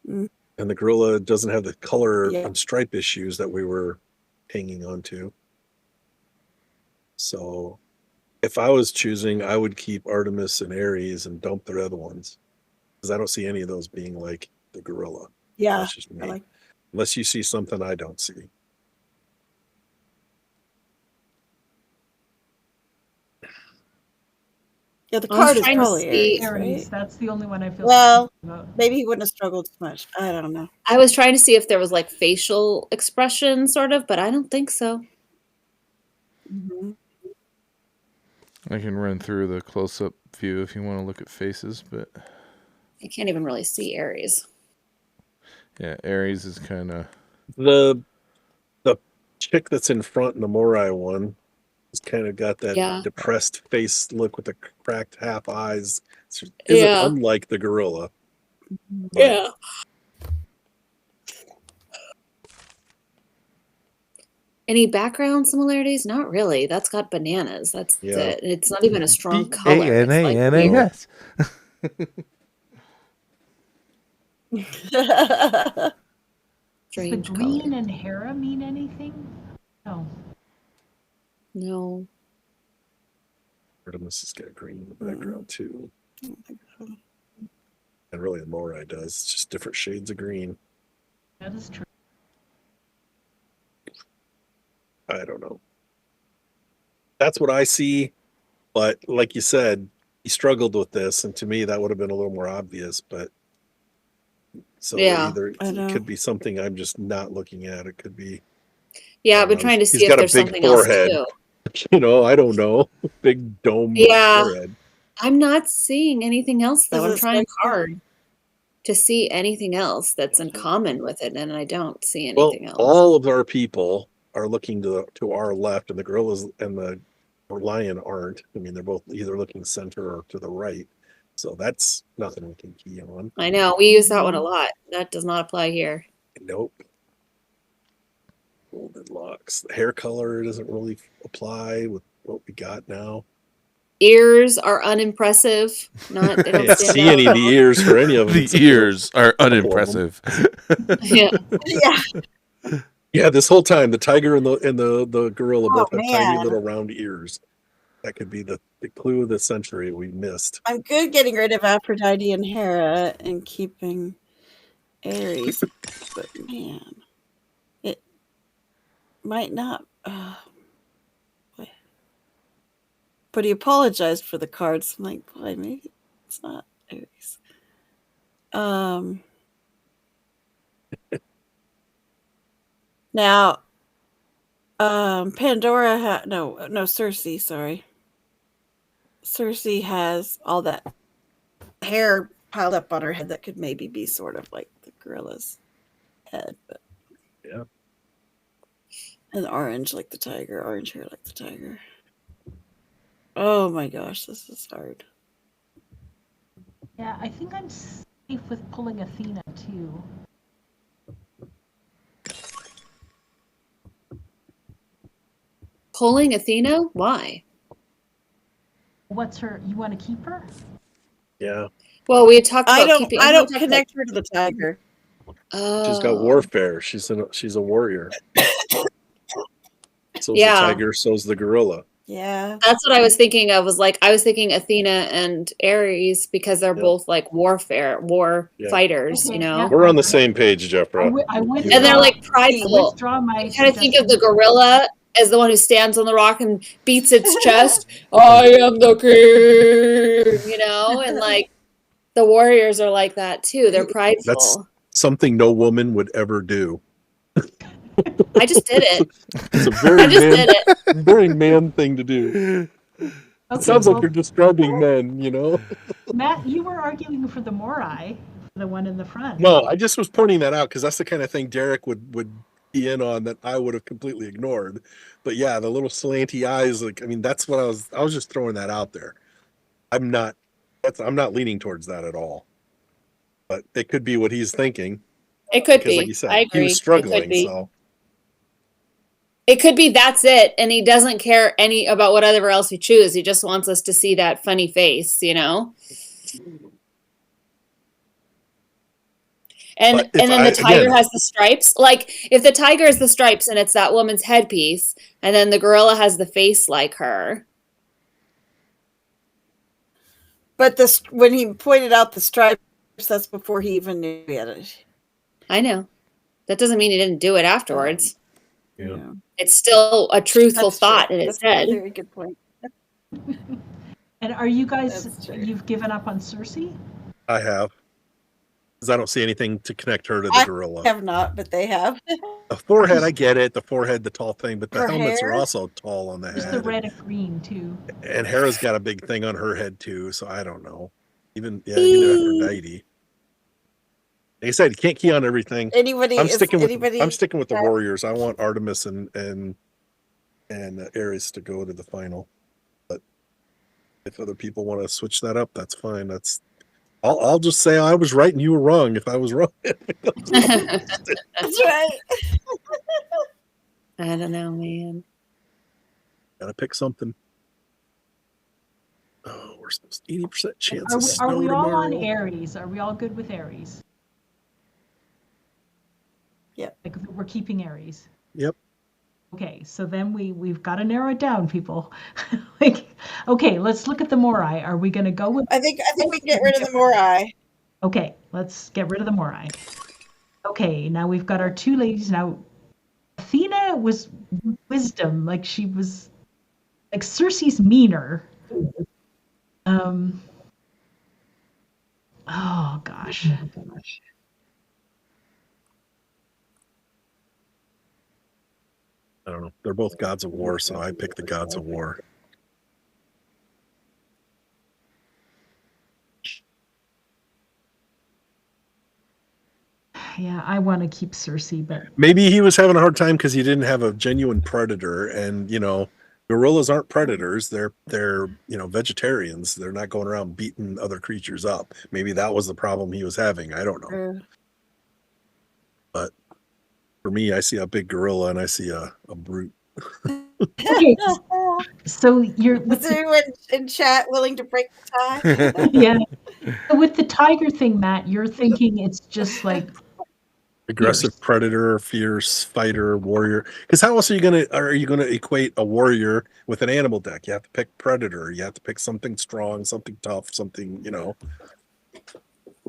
Mm. And the gorilla doesn't have the color Yeah. and stripe issues that we were hanging on to. So if I was choosing, I would keep Artemis and Ares and dump the other ones. Because I don't see any of those being like the gorilla. Yeah. That's just me. I like. Unless you see something I don't see. Yeah, the I was card is trying to probably see- Aries, Aries, right? that's the only one I feel. Well, about. maybe he wouldn't have struggled as much. I don't know. I was trying to see if there was like facial expression, sort of, but I don't think so. Mm-hmm. I can run through the close-up view if you want to look at faces, but You can't even really see Aries. yeah, Aries is kind of The chick that's in front in the Morai one has kind of got that Yeah. depressed face look with the cracked half eyes. Isn't Yeah. unlike the gorilla. But Yeah. Any background similarities? Not really. That's got bananas. That's Yeah. it. It's not even a strong color. It's like B-A-N-A-N-A-S. Does the strange green color. and Hera mean anything? No. No. Artemis has got green in the background too. And really, the Morai does. It's just different shades of green. That is true. I don't know. That's what I see. But like you said, he struggled with this, and to me, that would have been a little more obvious. But so either it could be something I'm just not looking at. It could be. Yeah, I've been trying to see if there's something else too. I don't know. Big dome forehead. I'm not seeing anything else though. I'm trying hard to see anything else that's in common with it, and I don't see anything else. All of our people are looking to our left, and the gorillas and the lion aren't. I mean, they're both either looking center or to the right. So that's nothing we can key on. I know. We use that one a lot. That does not apply here. Nope. Golden locks. The hair color doesn't really apply with what we got now. Ears are unimpressive. They can't see any of the ears for any of them. The ears are unimpressive. Yeah. Yeah, this whole time the tiger and the gorilla both have tiny little round ears. That could be the clue of the century we missed. I'm good getting rid of Aphrodite and Hera and keeping Aries, but man, it might not. But he apologized for the cards. I'm like, boy, maybe it's not Aries. Now, Pandora Cersei, sorry. Cersei has all that hair piled up on her head that could maybe be sort of like the gorilla's head, but yeah. And orange like the tiger, orange hair like the tiger. Oh my gosh, this is hard. Yeah, I think I'm safe with pulling Athena too. Pulling Athena? Why? What's her? You want to keep her? Yeah. Well, we had talked about keeping. I don't connect her to the tiger. Oh. She's got warfare. She's a warrior. So's the tiger, so's the gorilla. Yeah. That's what I was thinking of. I was thinking Athena and Ares because they're both like war fighters, okay, We're on the same page, Jeffra. And they're like prideful. I kind of think of the gorilla as the one who stands on the rock and beats its chest. I am the king, and like the warriors are like that too. They're prideful. That's something no woman would ever do. I just did it. It's a very man thing to do. It sounds like you're describing men, Matt, you were arguing for the Morai, the one in the front. No, I just was pointing that out because that's the kind of thing Derek would be in on that I would have completely ignored. But yeah, the little slanty eyes, that's what I was just throwing that out there. I'm not leaning towards that at all. But it could be what he's thinking. It could be. Like you said, I agree. He was struggling, so. It could be that's it, and he doesn't care about whatever else we choose. He just wants us to see that funny face, And then the tiger has the stripes. Like if the tiger is the stripes and it's that woman's headpiece, and then the gorilla has the face like her. But when he pointed out the stripes, that's before he even knew he had it. I know. That doesn't mean he didn't do it afterwards. Yeah. It's still a truthful thought in his head. That's a very good point. And are you guys, you've given up on Cersei? I have. Because I don't see anything to connect her to the gorilla. I have not, but they have. The forehead, I get it. The forehead, the tall thing. But the her helmets hair? are also tall on the head. There's the red and green, too. And Hera's got a big thing on her head, too. So I don't know. Even Aphrodite. Like I said, you can't key on everything. I'm sticking with the Warriors. I want Artemis and Ares to go to the final. But if other people want to switch that up, that's fine. I'll just say I was right and you were wrong if I was wrong. That's right. I don't know, man. Gotta pick something. Oh, we're supposed to 80% chance of snow Are we all tomorrow. on Aries? Are we all good with Aries? Yep. Like we're keeping Aries. Yep. Okay, so then we've got to narrow it down, people. Okay, let's look at the Morai. Are we going to go with? I think we can get rid of the Morai. Okay, let's get rid of the Morai. Okay, now we've got our two ladies. Now, Athena was wisdom, like she was, like Cersei's meaner, Oh gosh. I don't know. They're both gods of war, so I pick the gods of war. Yeah, I want to keep Cersei, but maybe he was having a hard time because he didn't have a genuine predator, and gorillas aren't predators. They're vegetarians. They're not going around beating other creatures up. Maybe that was the problem he was having. I don't know. But for me, I see a big gorilla and I see a brute. okay. So you're Was anyone in chat willing to break the tie? yeah. So with the tiger thing, Matt, you're thinking it's just like Aggressive fierce. predator, fierce fighter, warrior. Because how else are you gonna equate a warrior with an animal deck? You have to pick predator. You have to pick something strong, something tough, something.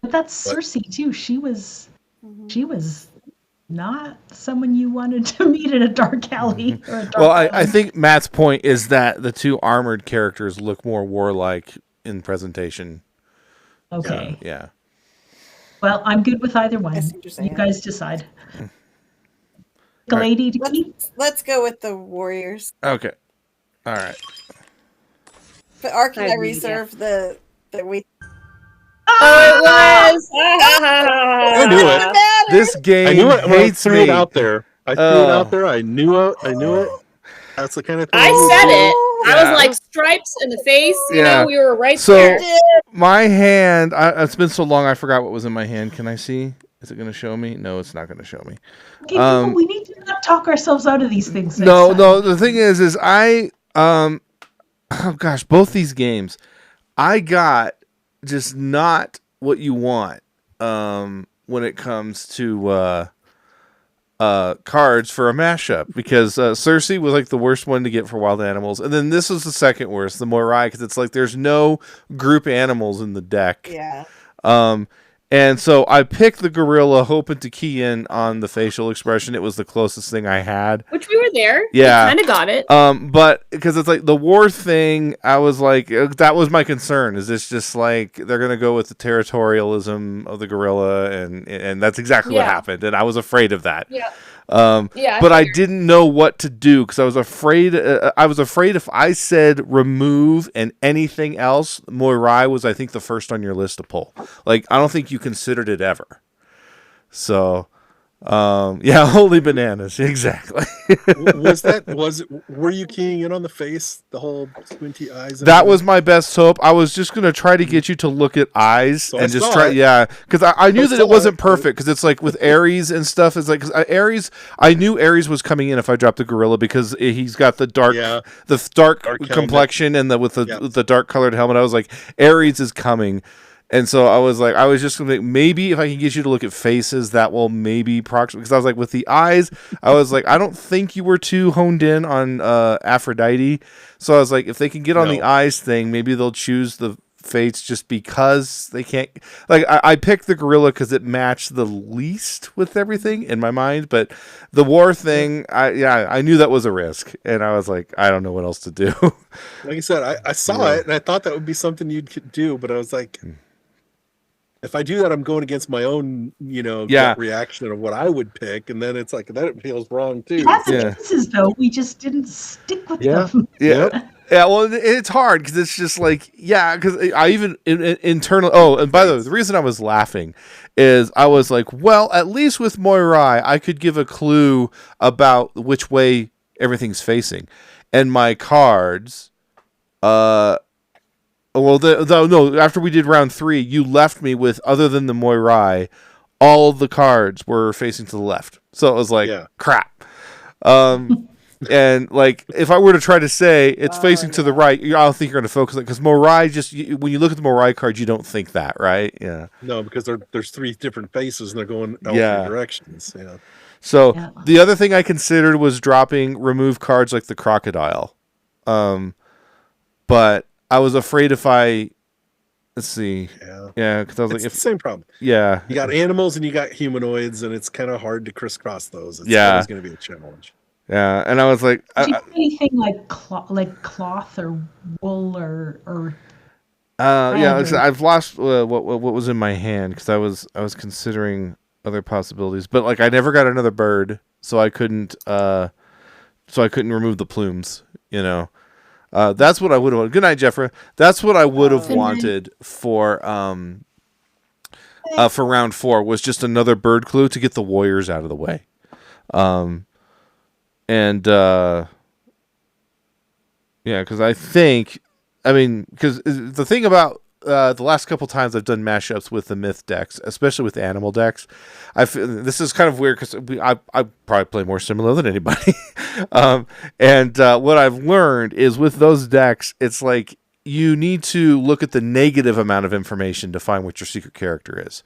But that's Cersei too. She was not someone you wanted to meet in a dark alley or a dark Well, I alley. think Matt's point is that the two armored characters look more warlike in presentation. Okay. Yeah. Well, I'm good with either one. I see what you're You saying. guys decide. All right. Lady to keep? Let's go with the Warriors. Okay. All right. But Ark and I I agree, reserve the we. Oh, it was. I knew it. This game I knew it when I hates threw me. it out there. I threw it out there. I knew it. That's the kind of thing. I said it. Yeah. I was like stripes in the face. Yeah. We were right So there. my hand, it's been so long I forgot what was in my hand. Can I see? Is it going to show me? No, it's not going to show me. Okay, people, we need to not talk ourselves out of these things. No. The thing is I oh gosh, both these games, I got just not what you want when it comes to cards for a mashup, because Cersei was like the worst one to get for wild animals, and then this was the second worst, the Moirai, because it's like there's no group animals in the deck. Yeah. And so I picked the gorilla, hoping to key in on the facial expression. It was the closest thing I had. Which we were there. Yeah. Kind of got it. But because it's like the war thing, I was like, that was my concern. Is this just like they're gonna go with the territorialism of the gorilla, and that's exactly what happened, and I was afraid of that. Yeah. But I didn't know what to do because I was afraid. I was afraid if I said remove and anything else, Moirai was, I think, the first on your list to pull. Like, I don't think you considered it ever. So, holy bananas, exactly. Were you keying in on the face, the whole squinty eyes? That was my best hope. I was just gonna try to get you to look at eyes So and I just saw try, it. because I knew that it saw wasn't it. perfect, because it's like with Ares and stuff. It's like, because Ares, I knew Ares was coming in if I dropped the gorilla, because he's got the dark, dark complexion and with the dark colored helmet. I was like, Ares is coming. And so I was just going to think, maybe if I can get you to look at faces, that will maybe approximate. Because I was like, with the eyes, I was like, I don't think you were too honed in on Aphrodite. So I was like, if they can get on the eyes thing, maybe they'll choose the fates just because they can't. Like, I picked the gorilla because it matched the least with everything in my mind. But the war thing, I knew that was a risk. And I was like, I don't know what else to do. Like I said, I saw it and I thought that would be something you'd do, but I was like, if I do that, I'm going against my own, gut reaction of what I would pick, and then it's like that it feels wrong too. It has its pieces, though. We just didn't stick with them. Yeah. Yeah, well, it's hard because it's just like, because I even internally. Oh, and by the way, the reason I was laughing is I was like, well, at least with Moirai, I could give a clue about which way everything's facing, and my cards, well, no. After we did round 3, you left me with, other than the Moirai, all of the cards were facing to the left. So it was like, crap. And like, if I were to try to say it's facing to the right, I don't think you're going to focus on it, because Moirai, when you look at the Moirai cards, you don't think that, right? Yeah. No, because there's 3 different faces and they're going all 3 directions. Yeah. So the other thing I considered was dropping remove cards like the crocodile, but I was afraid if let's see. Yeah, because I was it's like, the same problem. Yeah. You got animals and you got humanoids, and it's kind of hard to crisscross those. It's always going to be a challenge. Yeah, and I was like, Did you do anything like cloth or wool or I've lost what was in my hand because I was considering other possibilities, but like I never got another bird, so I couldn't remove the plumes. That's what I would have. Good night, Jeffrey. That's what I would have wanted for round 4 was just another bird clue to get the warriors out of the way. Because the thing about the last couple times I've done mashups with the myth decks, especially with the animal decks, this is kind of weird because I probably play more Similo than anybody. What I've learned is with those decks, it's like you need to look at the negative amount of information to find what your secret character is.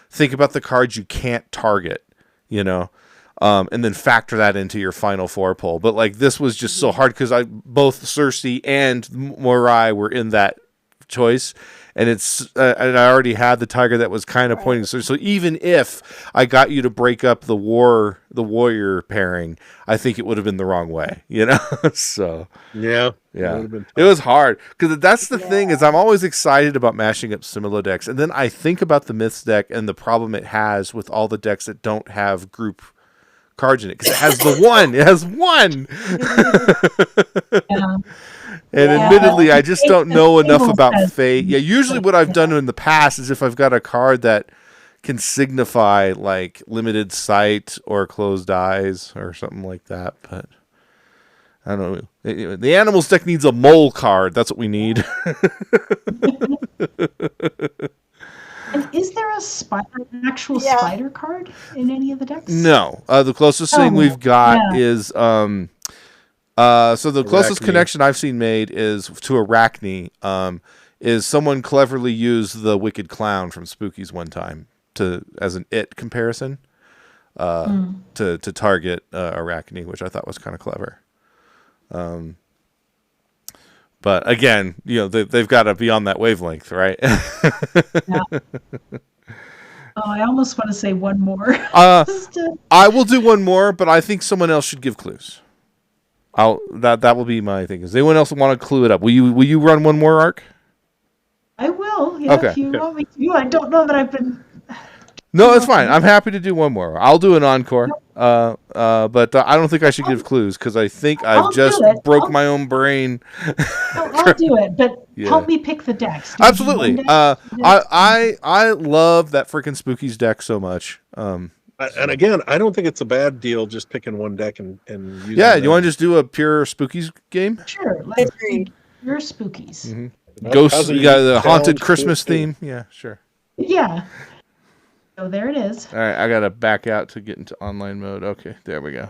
Think about the cards you can't target, and then factor that into your final 4 poll. But like this was just so hard because both Cersei and Morai were in that choice, and and I already had the tiger that was kind of pointing. So even if I got you to break up the warrior pairing, I think it would have been the wrong way, So yeah, it was hard because that's the thing is I'm always excited about mashing up Similo decks, and then I think about the Myths deck and the problem it has with all the decks that don't have group cards in it because it has one. And admittedly, I just don't know enough about fate. Yeah, usually what I've done in the past is if I've got a card that can signify like limited sight or closed eyes or something like that. But I don't know. The animals deck needs a mole card. That's what we need. And is there an actual spider card in any of the decks? No. The closest thing we've got is so the closest connection I've seen made is to Arachne. Is someone cleverly used the Wicked Clown from Spookies one time as an it comparison to target Arachne, which I thought was kind of clever. But again, they've got to be on that wavelength, right? I almost want to say one more. I will do one more, but I think someone else should give clues. That will be my thing. Does anyone else want to clue it up? Will you run one more arc? I will. Yeah, okay. If you want me to. I don't know that I've been. No, that's fine. I'm happy to do one more. I'll do an encore. But I don't think I should give clues because I think I've just broke my own brain. I'll do it, but help me pick the decks. Absolutely. I love that freaking Spookies deck so much. And again, I don't think it's a bad deal just picking one deck and using you want to just do a pure Spookies game? Sure. Let's do pure Spookies. Mm-hmm. Ghosts, you got the haunted Christmas theme. Yeah, sure. Yeah. So there it is. All right, I got to back out to get into online mode. Okay, there we go.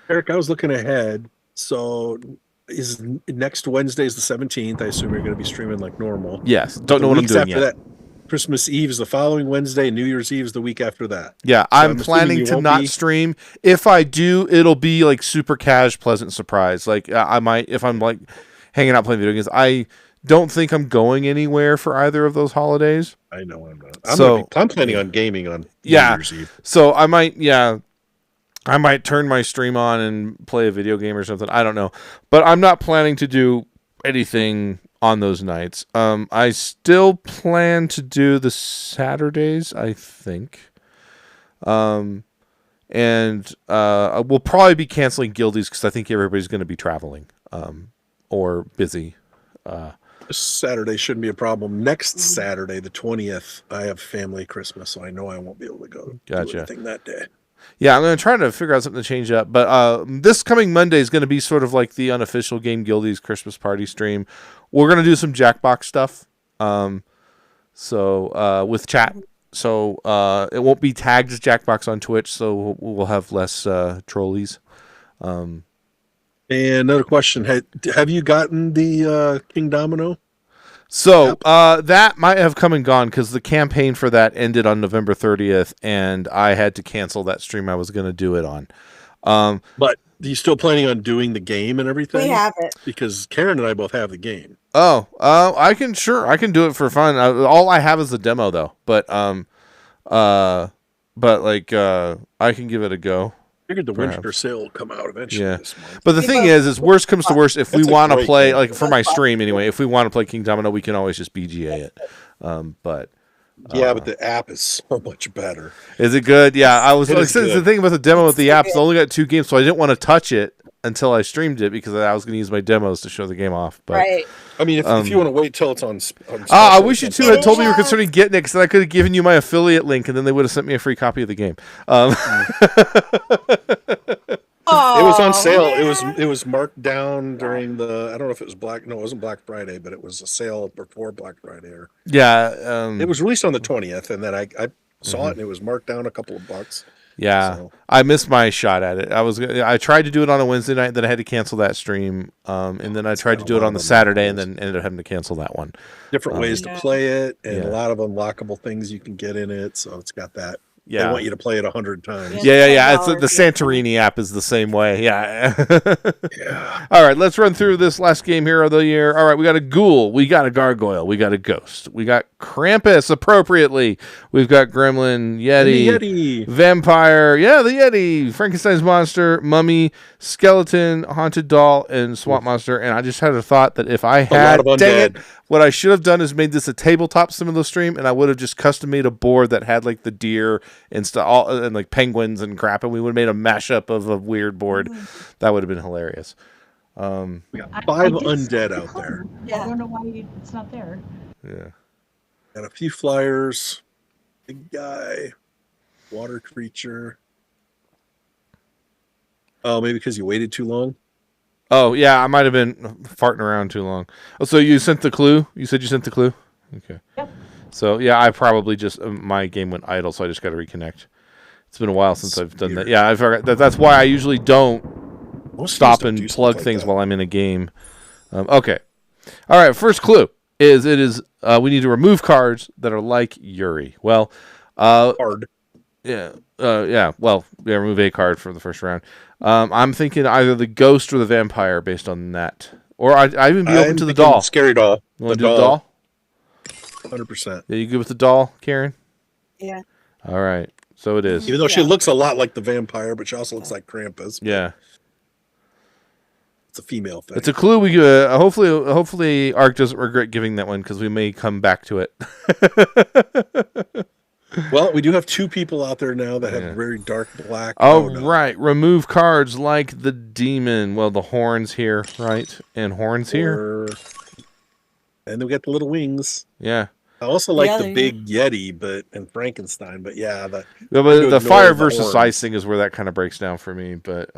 Eric, I was looking ahead. So is next Wednesday is the 17th. I assume you're going to be streaming like normal. Yes. Don't know what I'm doing yet. That, Christmas Eve is the following Wednesday. New Year's Eve is the week after that. Yeah, so I'm planning to not stream. If I do, it'll be like super cash, pleasant surprise. Like I might, if I'm like hanging out playing video games, I don't think I'm going anywhere for either of those holidays. I know I'm not. I'm planning on gaming on New Year's Eve. So I might turn my stream on and play a video game or something. I don't know. But I'm not planning to do anything on those nights. I still plan to do the Saturdays, I think. And we'll probably be canceling guildies because I think everybody's going to be traveling or busy. This Saturday shouldn't be a problem. Next Saturday, the 20th, I have family Christmas, so I know I won't be able to go do anything that day. Yeah, I'm going to try to figure out something to change up. But this coming Monday is going to be sort of like the unofficial Game Guildies Christmas party stream. We're going to do some Jackbox stuff with chat. So it won't be tagged as Jackbox on Twitch, so we'll have less trolleys. And another question, have you gotten the King Domino? So that might have come and gone because the campaign for that ended on November 30th, and I had to cancel that stream I was going to do it on. But are you still planning on doing the game and everything? We have it. Because Karen and I both have the game. I can do it for fun. All I have is the demo, though. But I can give it a go. Okay. Yeah, figured the winter Perhaps. sale will come out eventually this month. But the thing is worst comes to worst, if we That's a want to great play, game. like for my stream anyway, if we want to play King Domino, we can always just BGA it. But the app is so much better. is it good? Yeah, I was. It Like, is the good. thing about the demo with the so app is I good. only got 2 games, so I didn't want to touch it until I streamed it because I was going to use my demos to show the game off. But Right. I mean, if you want to wait till it's on I special, wish you it's two on had told me you were has- considering getting it because I could have given you my affiliate link and then they would have sent me a free copy of the game. It was on sale. Man. It was marked down during the. I don't know if it was it wasn't Black Friday, but it was a sale before Black Friday. Yeah. It was released on the 20th, and then I saw it and it was marked down a couple of bucks. Yeah, So- I missed my shot at it. I tried to do it on a Wednesday night, then I had to cancel that stream, and then I tried to do it on the Saturday, and then ended up having to cancel that one. Different ways to Yeah. play it, and Yeah. a lot of unlockable things you can get in it. So it's got that. They Yeah, want you to play it 100 times. yeah. It's the $10, Santorini app is the same way. Yeah. Yeah. All right, let's run through this last game here of the year. All right, we got a ghoul, we got a gargoyle, we got a ghost, we got Krampus appropriately, we've got Gremlin, Yeti. Vampire, the Yeti, Frankenstein's monster, mummy, skeleton, haunted doll, and swamp monster. And I just had a thought that if I had, lot of dang it, undead. what I should have done is made this a tabletop Similo stream, and I would have just custom made a board that had like the deer and stuff, and like penguins and crap, and we would have made a mashup of a weird board. That would have been hilarious. We got I 5 did undead see out there, I Yeah. don't know why it's not there. Yeah. and a few flyers. Big guy, water creature. Oh, maybe because you waited too long. Oh yeah, I might have been farting around too long. Oh, so you sent the clue? You said you sent the clue? Okay. Yep. So yeah, I probably just my game went idle, so I just got to reconnect. It's been a while since I've done that. Weird. Yeah, I forgot. That's why I usually don't Most stop games don't and do stuff plug like things that. while I'm in a game. Okay. All right. First clue is we need to remove cards that are like Yuri. Well, Hard. remove a card for the first round. I'm thinking either the ghost or the vampire based on that, or I even be open I'm to the thinking doll. Scary doll. You want to do the doll? 100%. Yeah, you good with the doll, Karen? Yeah. All right. So it is. Even though she Yeah. looks a lot like the vampire, but she also looks like Krampus. Yeah. It's a female thing. It's a clue. We hopefully Ark doesn't regret giving that one because we may come back to it. Well, we do have 2 people out there now that have Yeah. very dark black. Oh, no. right. Remove cards like the demon. Well, the horns here, right? And horns here. And then we got the little wings. Yeah. I also like Yeah, the there you big Yeti, and Frankenstein. But yeah, Yeah, I'm but gonna the ignore fire the versus horns. ice thing is where that kind of breaks down for me. But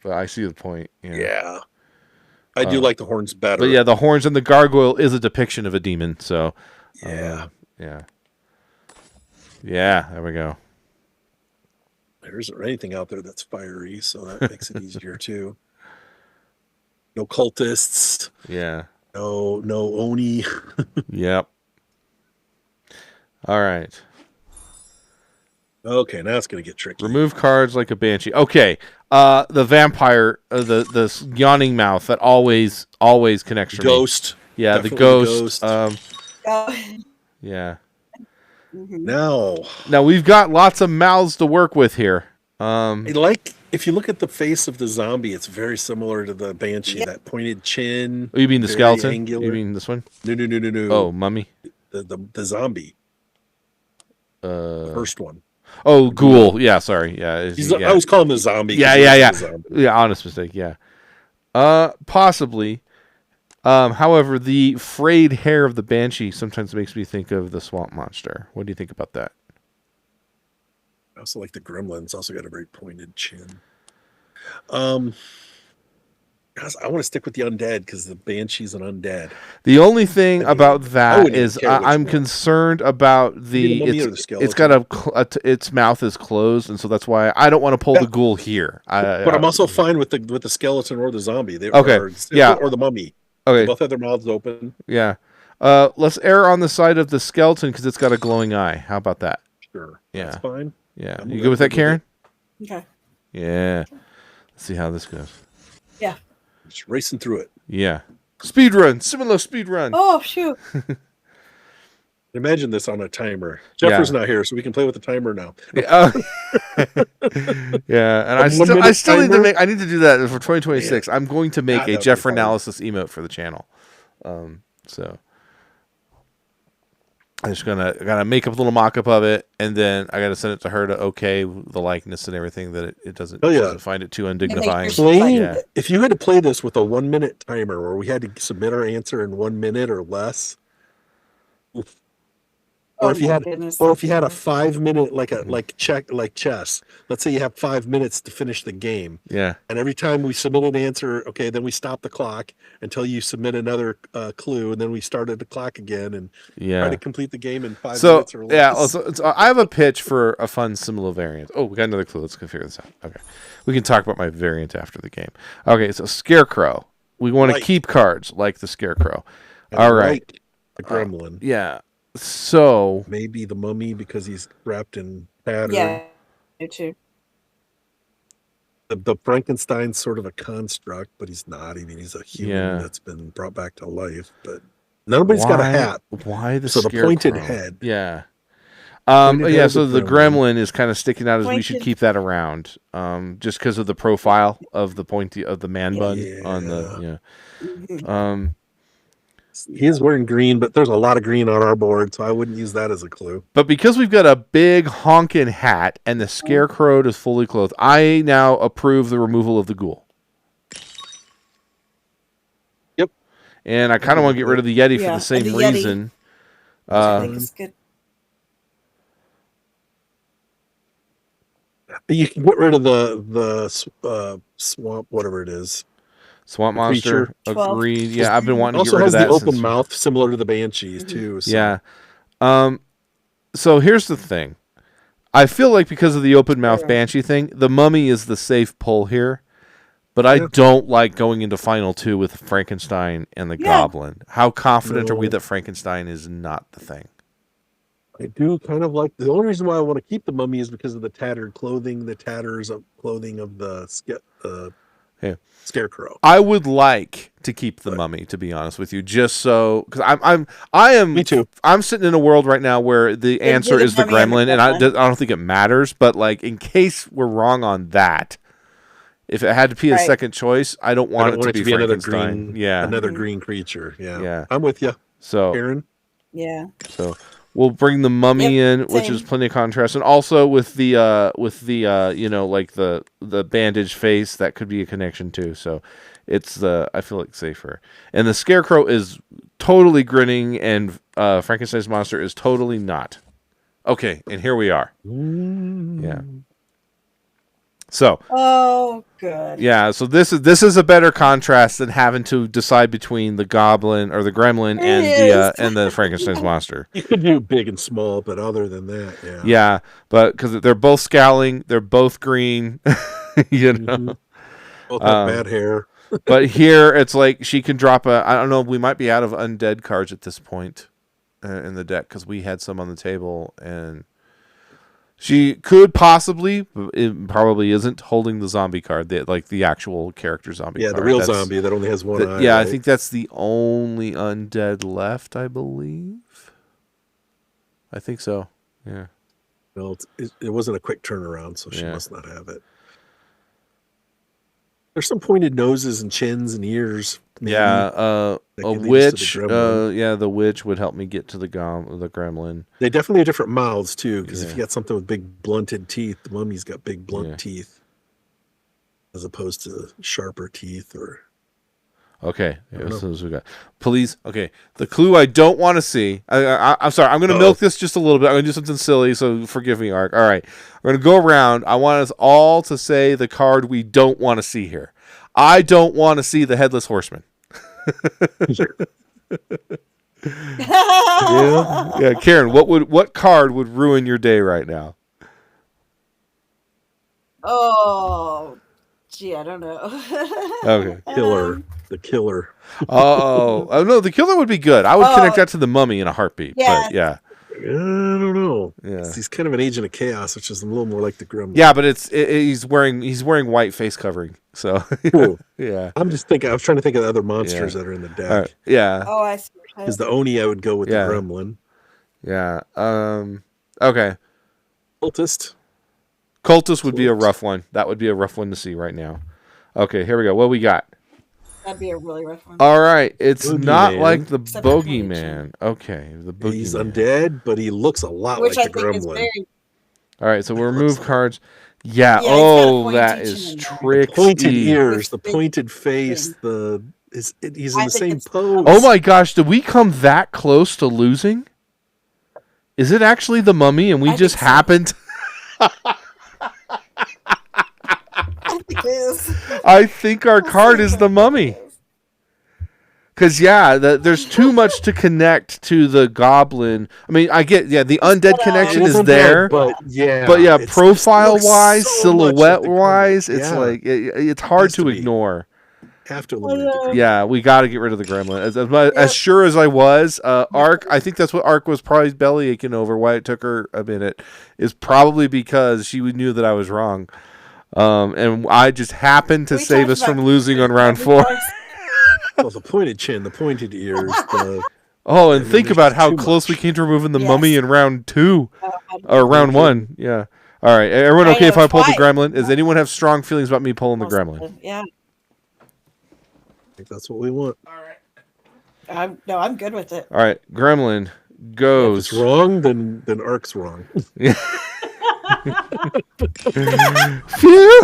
I see the point. yeah. I do like the horns better. But yeah, the horns and the gargoyle is a depiction of a demon. So Yeah. yeah. There we go. There isn't anything out there that's fiery, so that makes it easier too. No cultists. Yeah. No Oni. Yep. All right. Okay, now it's gonna get tricky. Remove cards like a banshee. Okay. The vampire, the yawning mouth that always connects for me. Ghost. Yeah, the Definitely ghost. ghost. Oh. Yeah. Mhm. Now, we've got lots of mouths to work with here. if you look at the face of the zombie, it's very similar to the banshee. Yeah. That pointed chin. Oh, you mean the very skeleton? angular. You mean this one? No. Oh, mummy. The zombie, the first one. Oh, ghoul. Yeah, sorry. Yeah, I always call him the zombie. 'cause Yeah. he's the zombie. Yeah, honest mistake. Yeah. Possibly. However, the frayed hair of the banshee sometimes makes me think of the swamp monster. What do you think about that? I also like the gremlins. Also got a very pointed chin. Guys, I want to stick with the undead because the banshee's an undead. The only thing about that wouldn't is care which I'm one. concerned about The mummy or the it's got its mouth is closed, and so that's why I don't want to pull the ghoul here. But I'm also fine with the skeleton or the zombie. Okay, Or the mummy. okay. They both have their mouths open. Yeah. Let's err on the side of the skeleton because it's got a glowing eye. How about that? Sure. Yeah. That's fine. Yeah. I'm You good good with that, with it. Karen? Okay. Yeah. Let's see how this goes. Yeah. Just racing through it. Yeah. Speed run. Similar speed run. Oh shoot. Imagine this on a timer. Jeffrey's not here, so we can play with the timer now. Yeah, and I still need to make. I need to do that for 2026. I'm going to make a Jeff analysis emote for the channel. So I'm just gotta make up a little mock-up of it, and then I gotta send it to her to okay the likeness and everything, that it doesn't, doesn't find it too undignifying. If you had to play this with a 1-minute timer, where we had to submit our answer in 1 minute or less, or if you had a 5-minute like chess. Let's say you have 5 minutes to finish the game. Yeah. And every time we submit an answer, okay, then we stop the clock until you submit another clue, and then we started the clock again and try to complete the game in 5 minutes or less. Yeah. So I have a pitch for a fun Similo variant. Oh, we got another clue. Let's go figure this out. Okay. We can talk about my variant after the game. Okay. So Scarecrow. We want to keep cards like the Scarecrow. All right. The Gremlin. Yeah. So maybe the Mummy because he's wrapped in pattern. Yeah, me too. The Frankenstein's sort of a construct, but he's not. I mean, he's a human that's been brought back to life. But nobody's got a hat. Why the the pointed head? Yeah. So the gremlin is kind of sticking out as we should keep that around. Just because of the profile of the pointy of the man bun on the He is wearing green, but there's a lot of green on our board, so I wouldn't use that as a clue. But because we've got a big honkin' hat and the Scarecrow is fully clothed, I now approve the removal of the ghoul. Yep. And I kind of want to get rid of the Yeti for the same reason. I think it's good. You can get rid of the swamp, whatever it is. Swamp monster, agreed. Yeah, I've been wanting to get rid of that. Also has the open mouth, similar to the Banshees, too. So. Yeah. So here's the thing. I feel like because of the open mouth Banshee thing, the Mummy is the safe pull here. But I don't like going into Final 2 with Frankenstein and the Goblin. How confident are we that Frankenstein is not the thing? I do kind of like... The only reason why I want to keep the Mummy is because of the tattered clothing, the tatters of clothing of the Scarecrow. I would like to keep the Mummy, to be honest with you, just so because I am. Me too. I'm sitting in a world right now where the answer is the Gremlin, and I don't think it matters. But like, in case we're wrong on that, if it had to be a second choice, I don't want it to be Frankenstein. Another green creature. Yeah, I'm with you. So, Aaron. Yeah. So we'll bring the Mummy in, which is plenty of contrast, and also with the like the bandaged face, that could be a connection too. So it's I feel like safer. And the Scarecrow is totally grinning, and Frankenstein's monster is totally not. Okay, and here we are. Yeah. So. Oh, good. Yeah, so this is a better contrast than having to decide between the Goblin or the Gremlin and the Frankenstein's monster. You could do big and small, but other than that, yeah. Yeah, but because they're both scowling, they're both green, you know. Both have bad hair. But here it's like she can drop I don't know, we might be out of undead cards at this point in the deck because we had some on the table, and she could possibly, it probably isn't, holding the zombie card, the actual character zombie card. Yeah, the real zombie that only has one eye. Yeah, right? I think that's the only undead left, I believe. I think so, yeah. Well, it wasn't a quick turnaround, so she must not have it. There's some pointed noses and chins and ears. Maybe, a witch. The witch would help me get to the gremlin. They definitely have different mouths too, because if you got something with big blunted teeth, the Mummy's got big blunt teeth, as opposed to sharper teeth. Or okay, as soon as we got police. Okay, the clue I don't want to see. I'm sorry. I'm going to milk this just a little bit. I'm going to do something silly, so forgive me, Ark. All right, we're going to go around. I want us all to say the card we don't want to see here. I don't want to see the Headless Horseman. Yeah, Karen, what card would ruin your day right now? Oh, gee, I don't know. Okay, the killer. Oh no, the killer would be good. I would connect that to the Mummy in a heartbeat. Yeah. But yeah. I don't know. Yeah, he's kind of an agent of chaos, which is a little more like the Gremlin. Yeah, but he's wearing white face covering. So yeah, I'm just thinking. I was trying to think of the other monsters that are in the deck. Yeah. Oh, I see. Because the Oni, I would go with the Gremlin. Yeah. Okay. Cultist would be a rough one. That would be a rough one to see right now. Okay, here we go. What we got? That'd be a really rough one. All right, it's not Boogeyman. like the Except for bogeyman. Okay, the boogeyman. He's undead, but he looks a lot Which I like the think is gremlin. very. All right, so we'll Looks remove like- cards. Yeah. Yeah, he's got a Oh, pointy that chin is in there. tricky. Pointed ears, the With big pointed face, thing. he's in I the think same it's- pose. Oh my gosh, did we come that close to losing? Is it actually the mummy and we I just think so. happened? I think it is. I think our card is the mummy. Because, there's too much to connect to the goblin. I mean, I get, the undead connection It is undead, there. but it's- profile-wise, looks so much like the silhouette-wise, gremlin. it's Yeah. like, it's hard Has to to be. ignore. Have to eliminate the gremlin. Yeah, we got to get rid of the gremlin. As sure as I was, Ark, I think that's what Ark was probably belly aching over, why it took her a minute, is probably because she knew that I was wrong. And I just happened to We save talked us from about losing on round 4. Well, the pointed chin, the pointed ears, the Oh, and I mean, think there's about just how too close we much. came to removing the Yes. mummy in round 2. Oh, Or round 1. Yeah. All right. Everyone I okay if know, I pull the twice. gremlin? Does anyone have strong feelings about me pulling the gremlin? Yeah. I think that's what we want. I'm good with it. All right. Gremlin If goes. it's wrong, then Ark's wrong. Phew!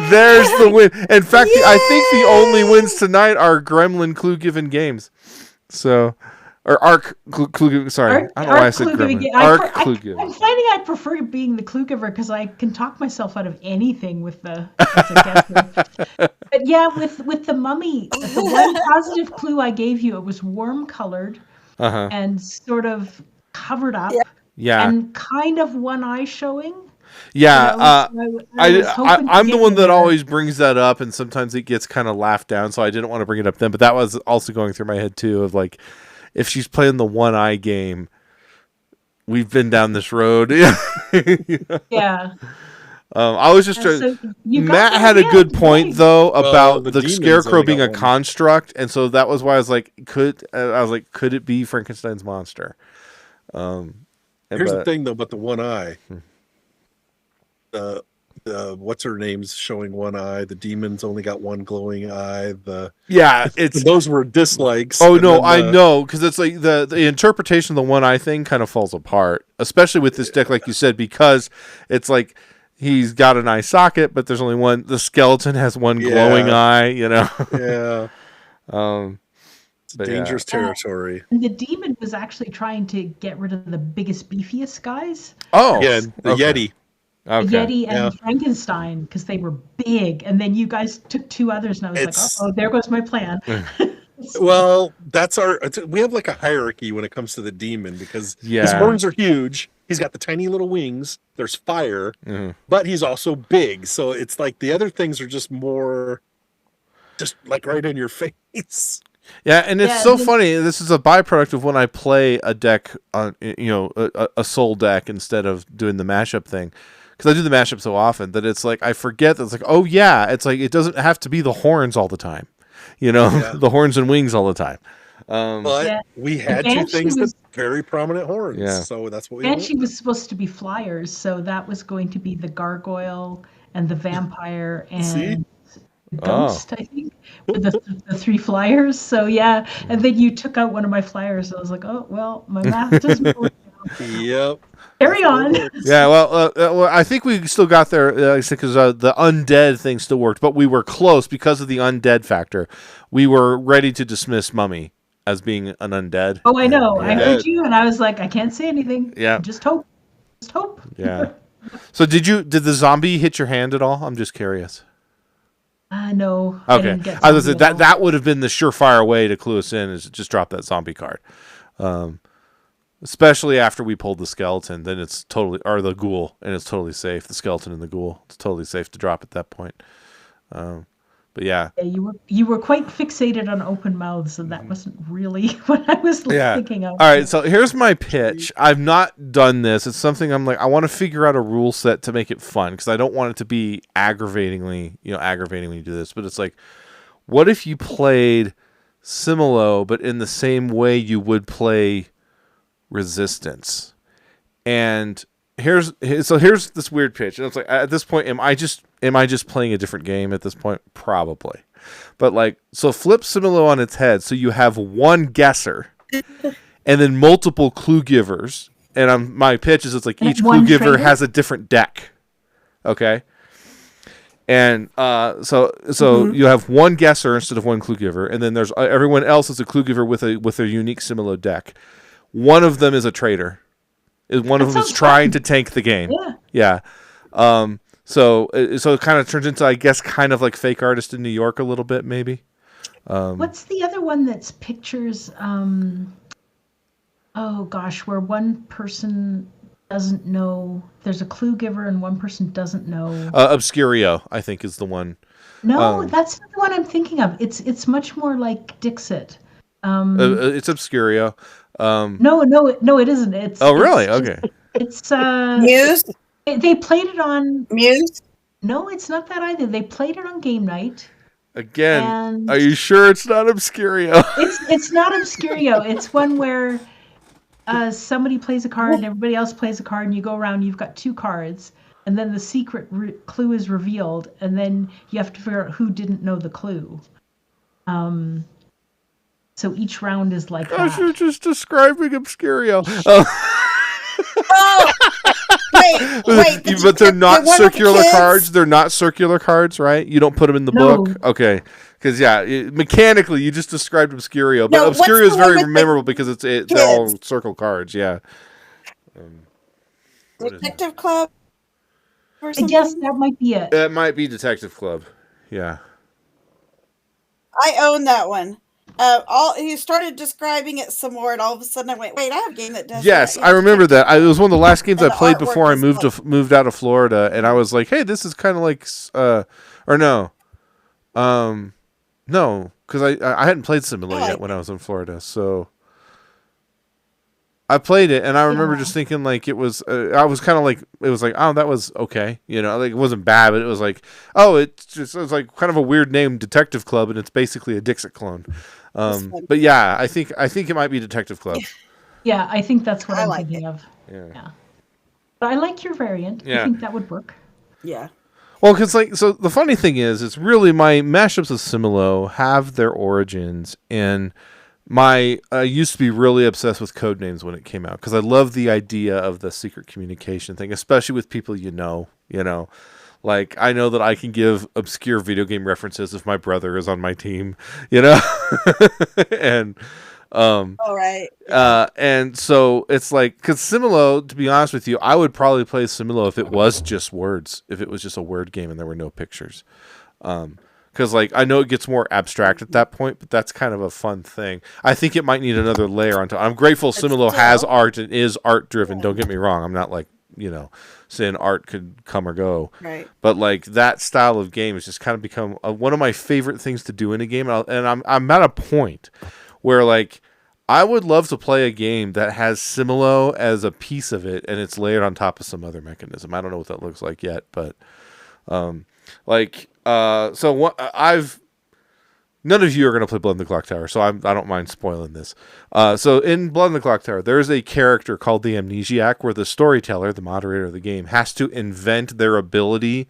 There's the win. In fact, I think the only wins tonight are Gremlin clue-given games. So, or Ark clue-given. Sorry, I don't know why I said Gremlin. Ark clue-given. I'm finding I prefer being the clue giver because I can talk myself out of anything with the guessing. But yeah, with the mummy, the one positive clue I gave you, it was warm colored Uh-huh. and sort of covered up Yeah. and kind of one eye showing. Yeah. hoping to I'm the get one you that there. always brings that up, and sometimes it gets kind of laughed down, so I didn't want to bring it up then. But that was also going through my head, too, of like, if she's playing the one eye game, we've been down this road. Yeah. I was just trying. So you got Matt that had a again, good point right. though about the the demons scarecrow only being got a one. construct, and so that was why I was like, could it be Frankenstein's monster? Here's the thing though about the one eye. What's her name's showing one eye. The demons only got one glowing eye. It's Those were dislikes. oh and no, then I know, because it's like the interpretation of the one eye thing kind of falls apart, especially with this deck, like you said, because it's like he's got an eye socket, but there's only one. The skeleton has one glowing eye, Yeah, it's But dangerous territory. And the demon was actually trying to get rid of the biggest, beefiest guys, Oh, Yeah, the okay. Yeti. Okay. the Yeti and Yeah. Frankenstein, because they were big. And then you guys took 2 others, and I was It's- like, oh, there goes my plan. Well, we have like a hierarchy when it comes to the demon because his Yeah. horns are huge. He's got the tiny little wings. There's fire, Mhm. but he's also big. So it's like the other things are just more, just like right in your face. Yeah, and it's Yeah, so this- funny. This is a byproduct of when I play a deck on, a soul deck instead of doing the mashup thing, because I do the mashup so often that it's like I forget that it's like, oh yeah, it's like it doesn't have to be the horns all the time, Yeah. the horns and wings all the time. But Yeah. we had The two Banshee things was- that very prominent horns. Yeah. So that's what we Banshee want. was supposed to be flyers, so that was going to be the gargoyle and the vampire See? and the Oh. ghost, I think, with the 3 flyers. So yeah, and then you took out one of my flyers. I was like, oh well, my math doesn't work. Yep. Carry on. Yeah, well, I think we still got there because the undead thing still worked, but we were close because of the undead factor. We were ready to dismiss Mummy as being an undead. Oh, I know. I Yeah. heard you, and I was like, I can't say anything. Yeah. Just hope. Just hope. Yeah. So did the zombie hit your hand at all? I'm just curious. No. I Okay, didn't get I was zombie at all. that would have been the surefire way to clue us in is just drop that zombie card, especially after we pulled the skeleton. Then it's totally or the ghoul, and it's totally safe. The skeleton and the ghoul, it's totally safe to drop at that point. But yeah, Yeah, you were quite fixated on open mouths, and that wasn't really what I was yeah. thinking of. All right, so here's my pitch. I've not done this. It's something I'm like I want to figure out a rule set to make it fun because I don't want it to be aggravatingly do this. But it's like, what if you played Similo, but in the same way you would play resistance. And here's this weird pitch. And it's like, at this point, am I just playing a different game at this point? Probably. But like, so flip Similo on its head. So you have one guesser and then multiple clue givers. And my pitch is, it's like each clue giver has a different deck. Okay. And so you have one guesser instead of one clue giver, and then there's everyone else is a clue giver with a unique Similo deck. One of them is a traitor. One of them is trying to tank the game. Yeah. So it kind of turns into, I guess, kind of like Fake Artist in New York a little bit, maybe. What's the other one that's pictures? Oh gosh, where one person doesn't know. There's a clue giver and one person doesn't know. Obscurio, I think, is the one. No, that's not the one I'm thinking of. It's much more like Dixit. It's Obscurio. No, it isn't. Really? Okay. It's Muse. They played it on Muse. No, it's not that either. They played it on game night. Again, are you sure it's not Obscurio? It's not Obscurio. It's one where somebody plays a card and everybody else plays a card, and you go around. You've got two cards, and then the secret clue is revealed, and then you have to figure out who didn't know the clue. So each round is like that. You're just describing Obscurio. Oh, wait. But they're not circular cards. They're not circular cards, right? You don't put them in the book. Okay. Because mechanically, you just described Obscurio, but Obscurio is very memorable because they're all circle cards. Yeah. Detective Club. Or something? I guess that might be it. It might be Detective Club. Yeah. I own that one. He started describing it some more, and all of a sudden I went, "Wait, I have a game that does." Yes, I remember that. It was one of the last games I played before I moved out of Florida, and I was like, "Hey, this is kind of like," no, because I hadn't played Similo yet when I was in Florida, so I played it, and I remember just thinking like it was. I was kind of like, it was like, oh, that was okay, like it wasn't bad, but it was like, oh, it was like kind of a weird name, Detective Club, and it's basically a Dixit clone. But yeah, I think it might be Detective Club. Yeah, I think that's what I'm thinking of. Yeah. But I like your variant. Yeah. I think that would work. Yeah. Well, because so the funny thing is, it's really my mashups of Similo have their origins in I used to be really obsessed with code names when it came out because I love the idea of the secret communication thing, especially with people Like, I know that I can give obscure video game references if my brother is on my team, and all right. and so it's like, because Similo, to be honest with you, I would probably play Similo if it was just words, if it was just a word game and there were no pictures. Because, like, I know it gets more abstract at that point, but that's kind of a fun thing. I think it might need another layer on top. I'm grateful Similo has art and is art-driven. Don't get me wrong. I'm not, like, saying art could come or go. Right. But, like, that style of game has just kind of become one of my favorite things to do in a game. And I'm at a point where, like, I would love to play a game that has Similo as a piece of it, and it's layered on top of some other mechanism. I don't know what that looks like yet, but... none of you are going to play Blood in the Clock Tower, so I don't mind spoiling this. So in Blood in the Clock Tower, there is a character called the Amnesiac where the storyteller, the moderator of the game, has to invent their ability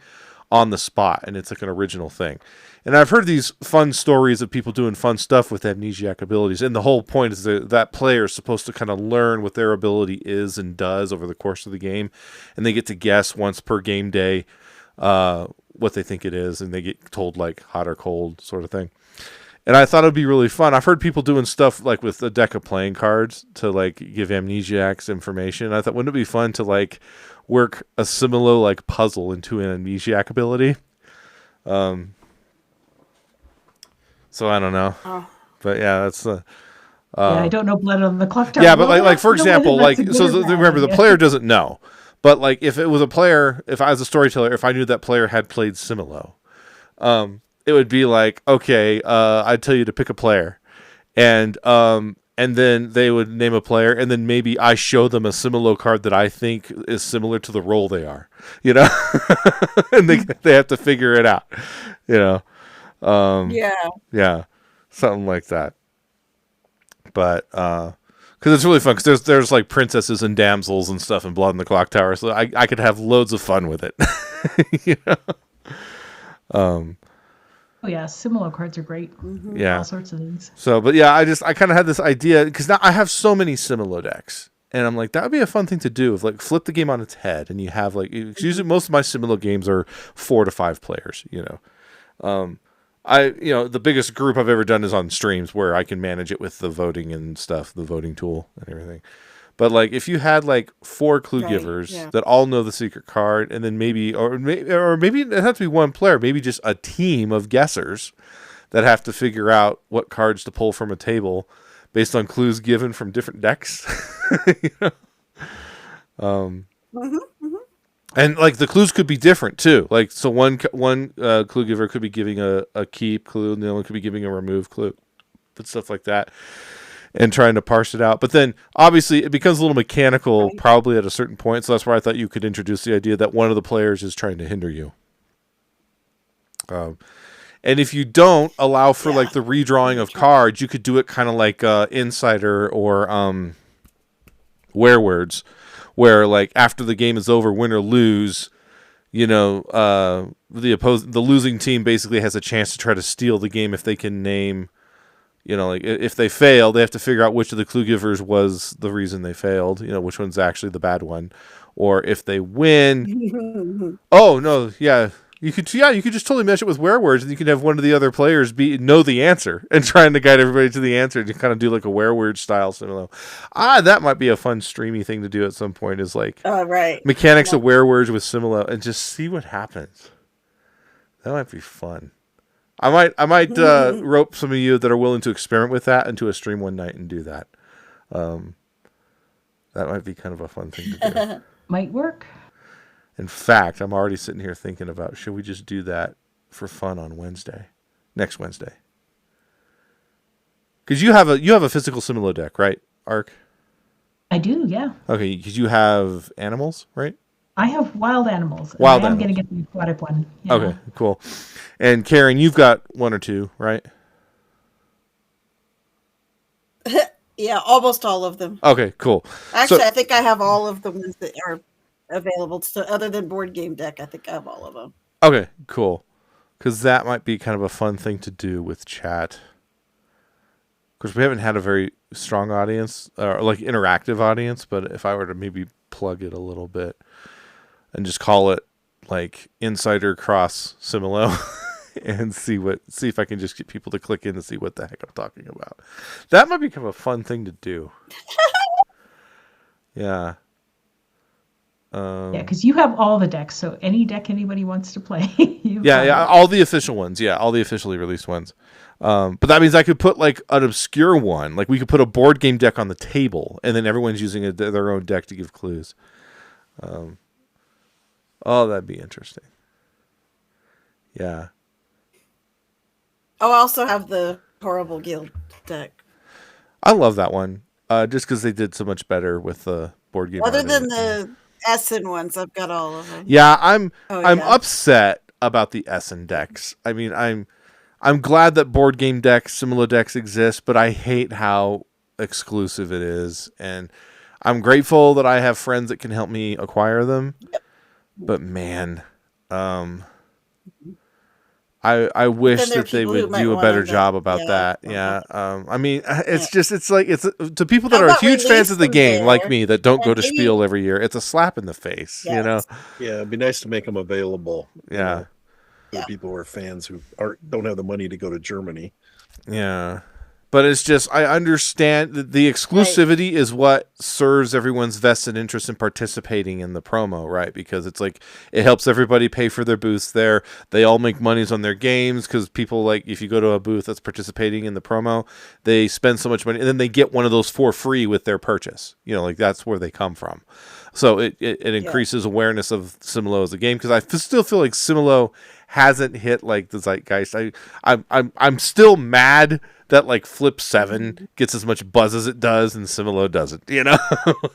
on the spot, and it's like an original thing. And I've heard these fun stories of people doing fun stuff with Amnesiac abilities, and the whole point is that player is supposed to kind of learn what their ability is and does over the course of the game, and they get to guess once per game day what they think it is, and they get told like hot or cold sort of thing. And I thought it'd be really fun. I've heard people doing stuff like with a deck of playing cards to like give Amnesiacs information. I thought, wouldn't it be fun to like work a Similo like puzzle into an Amnesiac ability? So I don't know, but yeah, that's I don't know Blood on the Clock Tower. Yeah, but like for example, remember the player doesn't know. But like if it was a player, if I was a storyteller, if I knew that player had played Similo, it would be like, okay, I'd tell you to pick a player, and then they would name a player, and then maybe I show them a Similo card that I think is similar to the role they are, and they have to figure it out, yeah, something like that. But Because it's really fun. Because there's like princesses and damsels and stuff in Blood on the Clock Tower, so I could have loads of fun with it. You know? Oh yeah, Similo cards are great. Yeah, all sorts of things. So, but yeah, I kind of had this idea because now I have so many Similo decks, and I'm like, that would be a fun thing to do. If like flip the game on its head, and you have like usually most of my Similo games are 4 to 5 players. You know, the biggest group I've ever done is on streams where I can manage it with the voting and stuff, the voting tool and everything. But like if you had like 4 clue givers that all know the secret card, and then maybe it has to be one player, maybe just a team of guessers that have to figure out what cards to pull from a table based on clues given from different decks. You know? And like the clues could be different too. Like so one clue giver could be giving a keep clue, and the other one could be giving a remove clue, but stuff like that, and trying to parse it out. But then obviously it becomes a little mechanical probably at a certain point. So that's where I thought you could introduce the idea that one of the players is trying to hinder you. And if you don't allow for like the redrawing of cards, you could do it kind of like Insider or Werewords, where like after the game is over, win or lose, you know, the losing team basically has a chance to try to steal the game if they can name, you know, like if they fail, they have to figure out which of the clue givers was the reason they failed, you know, which one's actually the bad one. Or if they win, oh no, you could just totally mesh it with Werewords, and you could have one of the other players know the answer and trying to guide everybody to the answer to kind of do like a Werewords style Similo. That might be a fun streamy thing to do at some point. Is like mechanics of Werewords with Similo, and just see what happens. That might be fun. I might rope some of you that are willing to experiment with that into a stream one night and do that. That might be kind of a fun thing to do. Might work. In fact, I'm already sitting here thinking about, should we just do that for fun on next Wednesday? Because you have a physical Similo deck, right, Ark? I do, yeah. Okay, because you have animals, right? I have wild animals. I'm going to get the aquatic one. Yeah. Okay, cool. And Karen, you've got 1 or 2, right? Yeah, almost all of them. Okay, cool. Actually, I think I have all of the ones that are available. So other than board game deck, I think I have all of them. Okay, cool. Because that might be kind of a fun thing to do with chat. Because we haven't had a very strong audience, or like interactive audience, but if I were to maybe plug it a little bit and just call it like Insider Cross Similo and see if I can just get people to click in to see what the heck I'm talking about. That might become a fun thing to do. Yeah. Because you have all the decks, so any deck anybody wants to play. All the official ones. Yeah, all the officially released ones. But that means I could put like an obscure one. Like we could put a board game deck on the table, and then everyone's using their own deck to give clues. That'd be interesting. Yeah. Oh, I also have the Horrible Guild deck. I love that one. Just because they did so much better with the board game. Other than the Essen ones, I've got all of them. Yeah, I'm upset about the Essen decks. I mean, I'm glad that board game decks, Similo decks exist, but I hate how exclusive it is. And I'm grateful that I have friends that can help me acquire them. Yep. But man, I wish that they would do a better job about that. Yeah. I mean, it's like to people that are huge fans of the game, like me, that don't go to Spiel every year. It's a slap in the face, you know? Yeah. It'd be nice to make them available. Yeah. For people who are fans who don't have the money to go to Germany. Yeah. But it's just, I understand that the exclusivity is what serves everyone's vested interest in participating in the promo, right? Because it's like, it helps everybody pay for their booths there. They all make monies on their games because people, like, if you go to a booth that's participating in the promo, they spend so much money and then they get one of those for free with their purchase. You know, like that's where they come from. So it increases awareness of Similo as a game, because I still feel like Similo hasn't hit like the zeitgeist. I'm still mad that like Flip 7 gets as much buzz as it does and Similo doesn't, you know?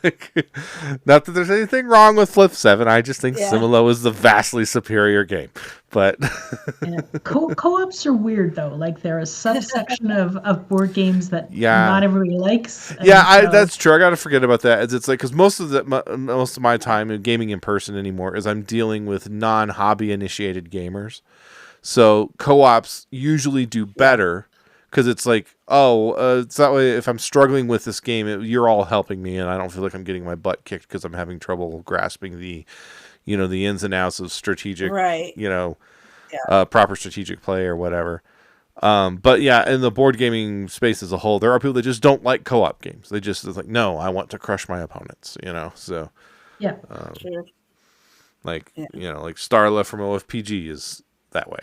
Like, not that there's anything wrong with Flip 7. I just think Similo is the vastly superior game. But Yeah. Co-ops are weird though. Like they're a subsection of board games that not everybody likes. That's true. I got to forget about that. It's like because most of my time in gaming in person anymore is I'm dealing with non-hobby initiated gamers. So co-ops usually do better because it's like, it's that way. If I'm struggling with this game, you're all helping me, and I don't feel like I'm getting my butt kicked because I'm having trouble grasping the ins and outs of strategic, right? Proper strategic play or whatever. But yeah, in the board gaming space as a whole, there are people that just don't like co-op games. They just like, no, I want to crush my opponents, So yeah, sure. Like like Starla from OFPG is that way.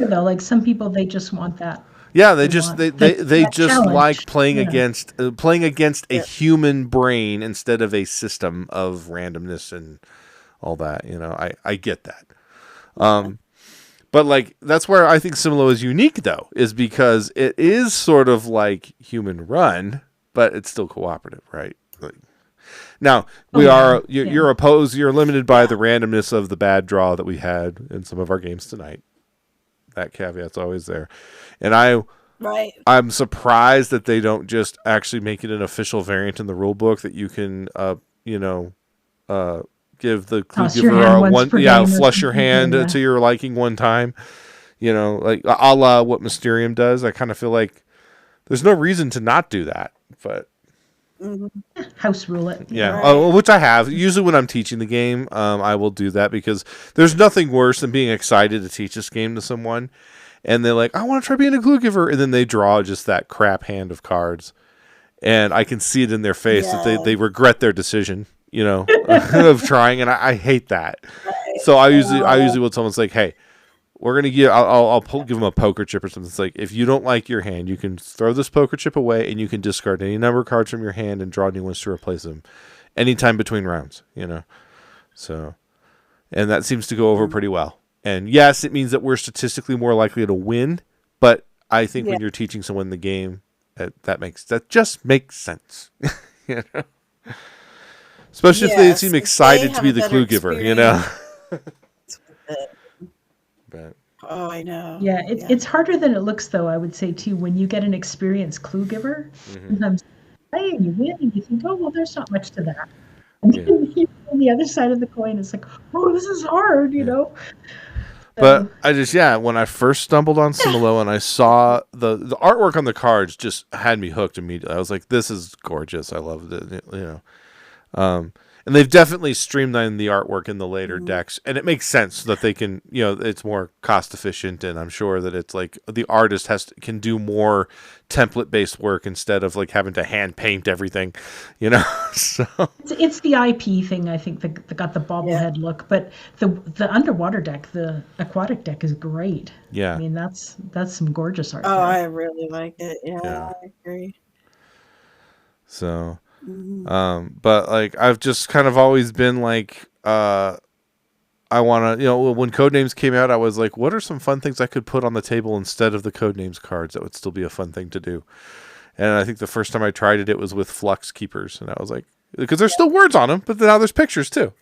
Like some people, they just want that. Yeah, they just challenge. like playing against a human brain instead of a system of randomness and all that. I get that. But like that's where I think Similo is unique though, is because it is sort of like human run, but it's still cooperative, right? Like, now you're opposed. You're limited by the randomness of the bad draw that we had in some of our games tonight. That caveat's always there, and I'm surprised that they don't just actually make it an official variant in the rule book that you can give the clue giver flush your hand to your liking one time. Like a la what Mysterium does. I kind of feel like there's no reason to not do that, but. House rule it. Yeah, which I have. Usually when I'm teaching the game, I will do that because there's nothing worse than being excited to teach this game to someone, and they're like, I want to try being a clue giver, and then they draw just that crap hand of cards, and I can see it in their face that they regret their decision, of trying, and I hate that. Right. So I usually will tell someone, like, hey, we're gonna give. I'll give them a poker chip or something. It's like, if you don't like your hand, you can throw this poker chip away, and you can discard any number of cards from your hand and draw new ones to replace them, anytime between rounds. So, and that seems to go over pretty well. And yes, it means that we're statistically more likely to win, but I think when you're teaching someone the game, that just makes sense. Especially if they seem excited to be the clue giver. But, I know. Yeah, it's harder than it looks, though, I would say, too, when you get an experienced clue giver. Sometimes and you win, and you think, oh, well, there's not much to that. And then on the other side of the coin, it's like, oh, this is hard, But I just, when I first stumbled on Similo and I saw the artwork on the cards just had me hooked immediately. I was like, this is gorgeous. I loved it, And they've definitely streamlined the artwork in the later decks, and it makes sense that they can, it's more cost efficient, and I'm sure that it's like the artist can do more template based work instead of like having to hand paint everything, So it's the IP thing. I think that got the bobblehead look, but the underwater deck, the aquatic deck, is great. Yeah, I mean that's some gorgeous art. Oh, I really like it. Yeah, I agree. So. But like I've just kind of always been like I want to when Codenames came out, I was like, what are some fun things I could put on the table instead of the Codenames cards that would still be a fun thing to do? And I think the first time I tried it was with Flux Keepers, and I was like, because there's still words on them, but now there's pictures too,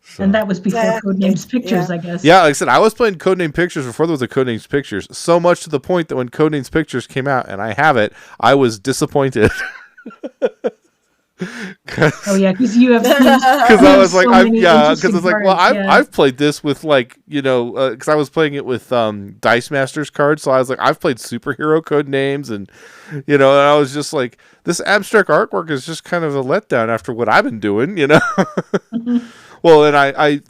So. And that was before Codenames Pictures, I guess. Yeah, like I said, I was playing Codename Pictures before there was a Codenames Pictures, so much to the point that when Codenames Pictures came out, and I have it, I was disappointed. Because you have. Because I was like, because it's like, well, I've played this with like, because I was playing it with Dice Masters cards, so I was like, I've played superhero Codenames, and and I was just like, this abstract artwork is just kind of a letdown after what I've been doing, Well, and I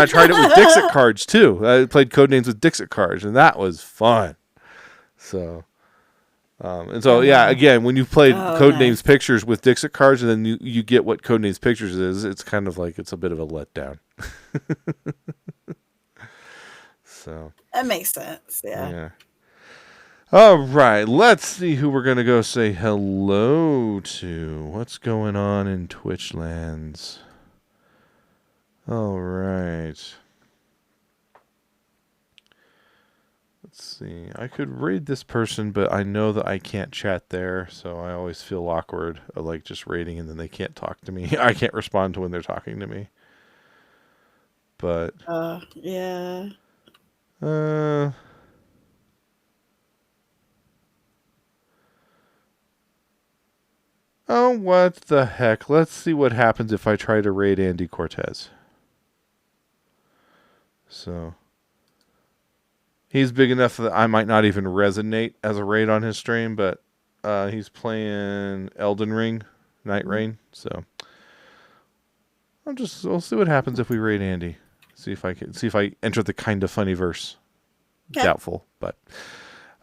tried it with Dixit cards too. I played Codenames with Dixit cards, and that was fun. So, again, when you played Codenames Pictures with Dixit cards, and then you get what Codenames Pictures is, it's kind of like it's a bit of a letdown. So that makes sense. Yeah. All right, let's see who we're gonna go say hello to. What's going on in Twitch lands? All right. Let's see. I could raid this person, but I know that I can't chat there, so I always feel awkward of like just raiding and then they can't talk to me. I can't respond to when they're talking to me. But yeah. Oh, what the heck? Let's see what happens if I try to raid Andy Cortez. So he's big enough that I might not even resonate as a raid on his stream, but he's playing Elden Ring, Night Rain. So we'll see what happens if we raid Andy. See if I enter the kind of funny verse. Okay. Doubtful, but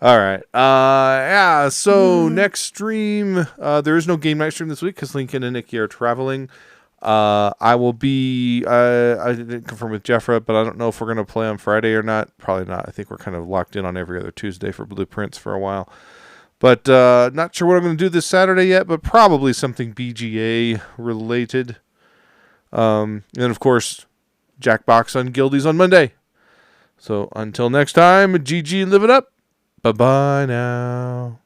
all right. Yeah. So next stream, there is no game night stream this week because Lincoln and Nikki are traveling. I will be. I didn't confirm with Jeffra, but I don't know if we're going to play on Friday or not. Probably not. I think we're kind of locked in on every other Tuesday for Blueprints for a while. But not sure what I'm going to do this Saturday yet. But probably something BGA related. And of course, Jackbox on Guildies on Monday. So until next time, GG, live it up. Bye bye now.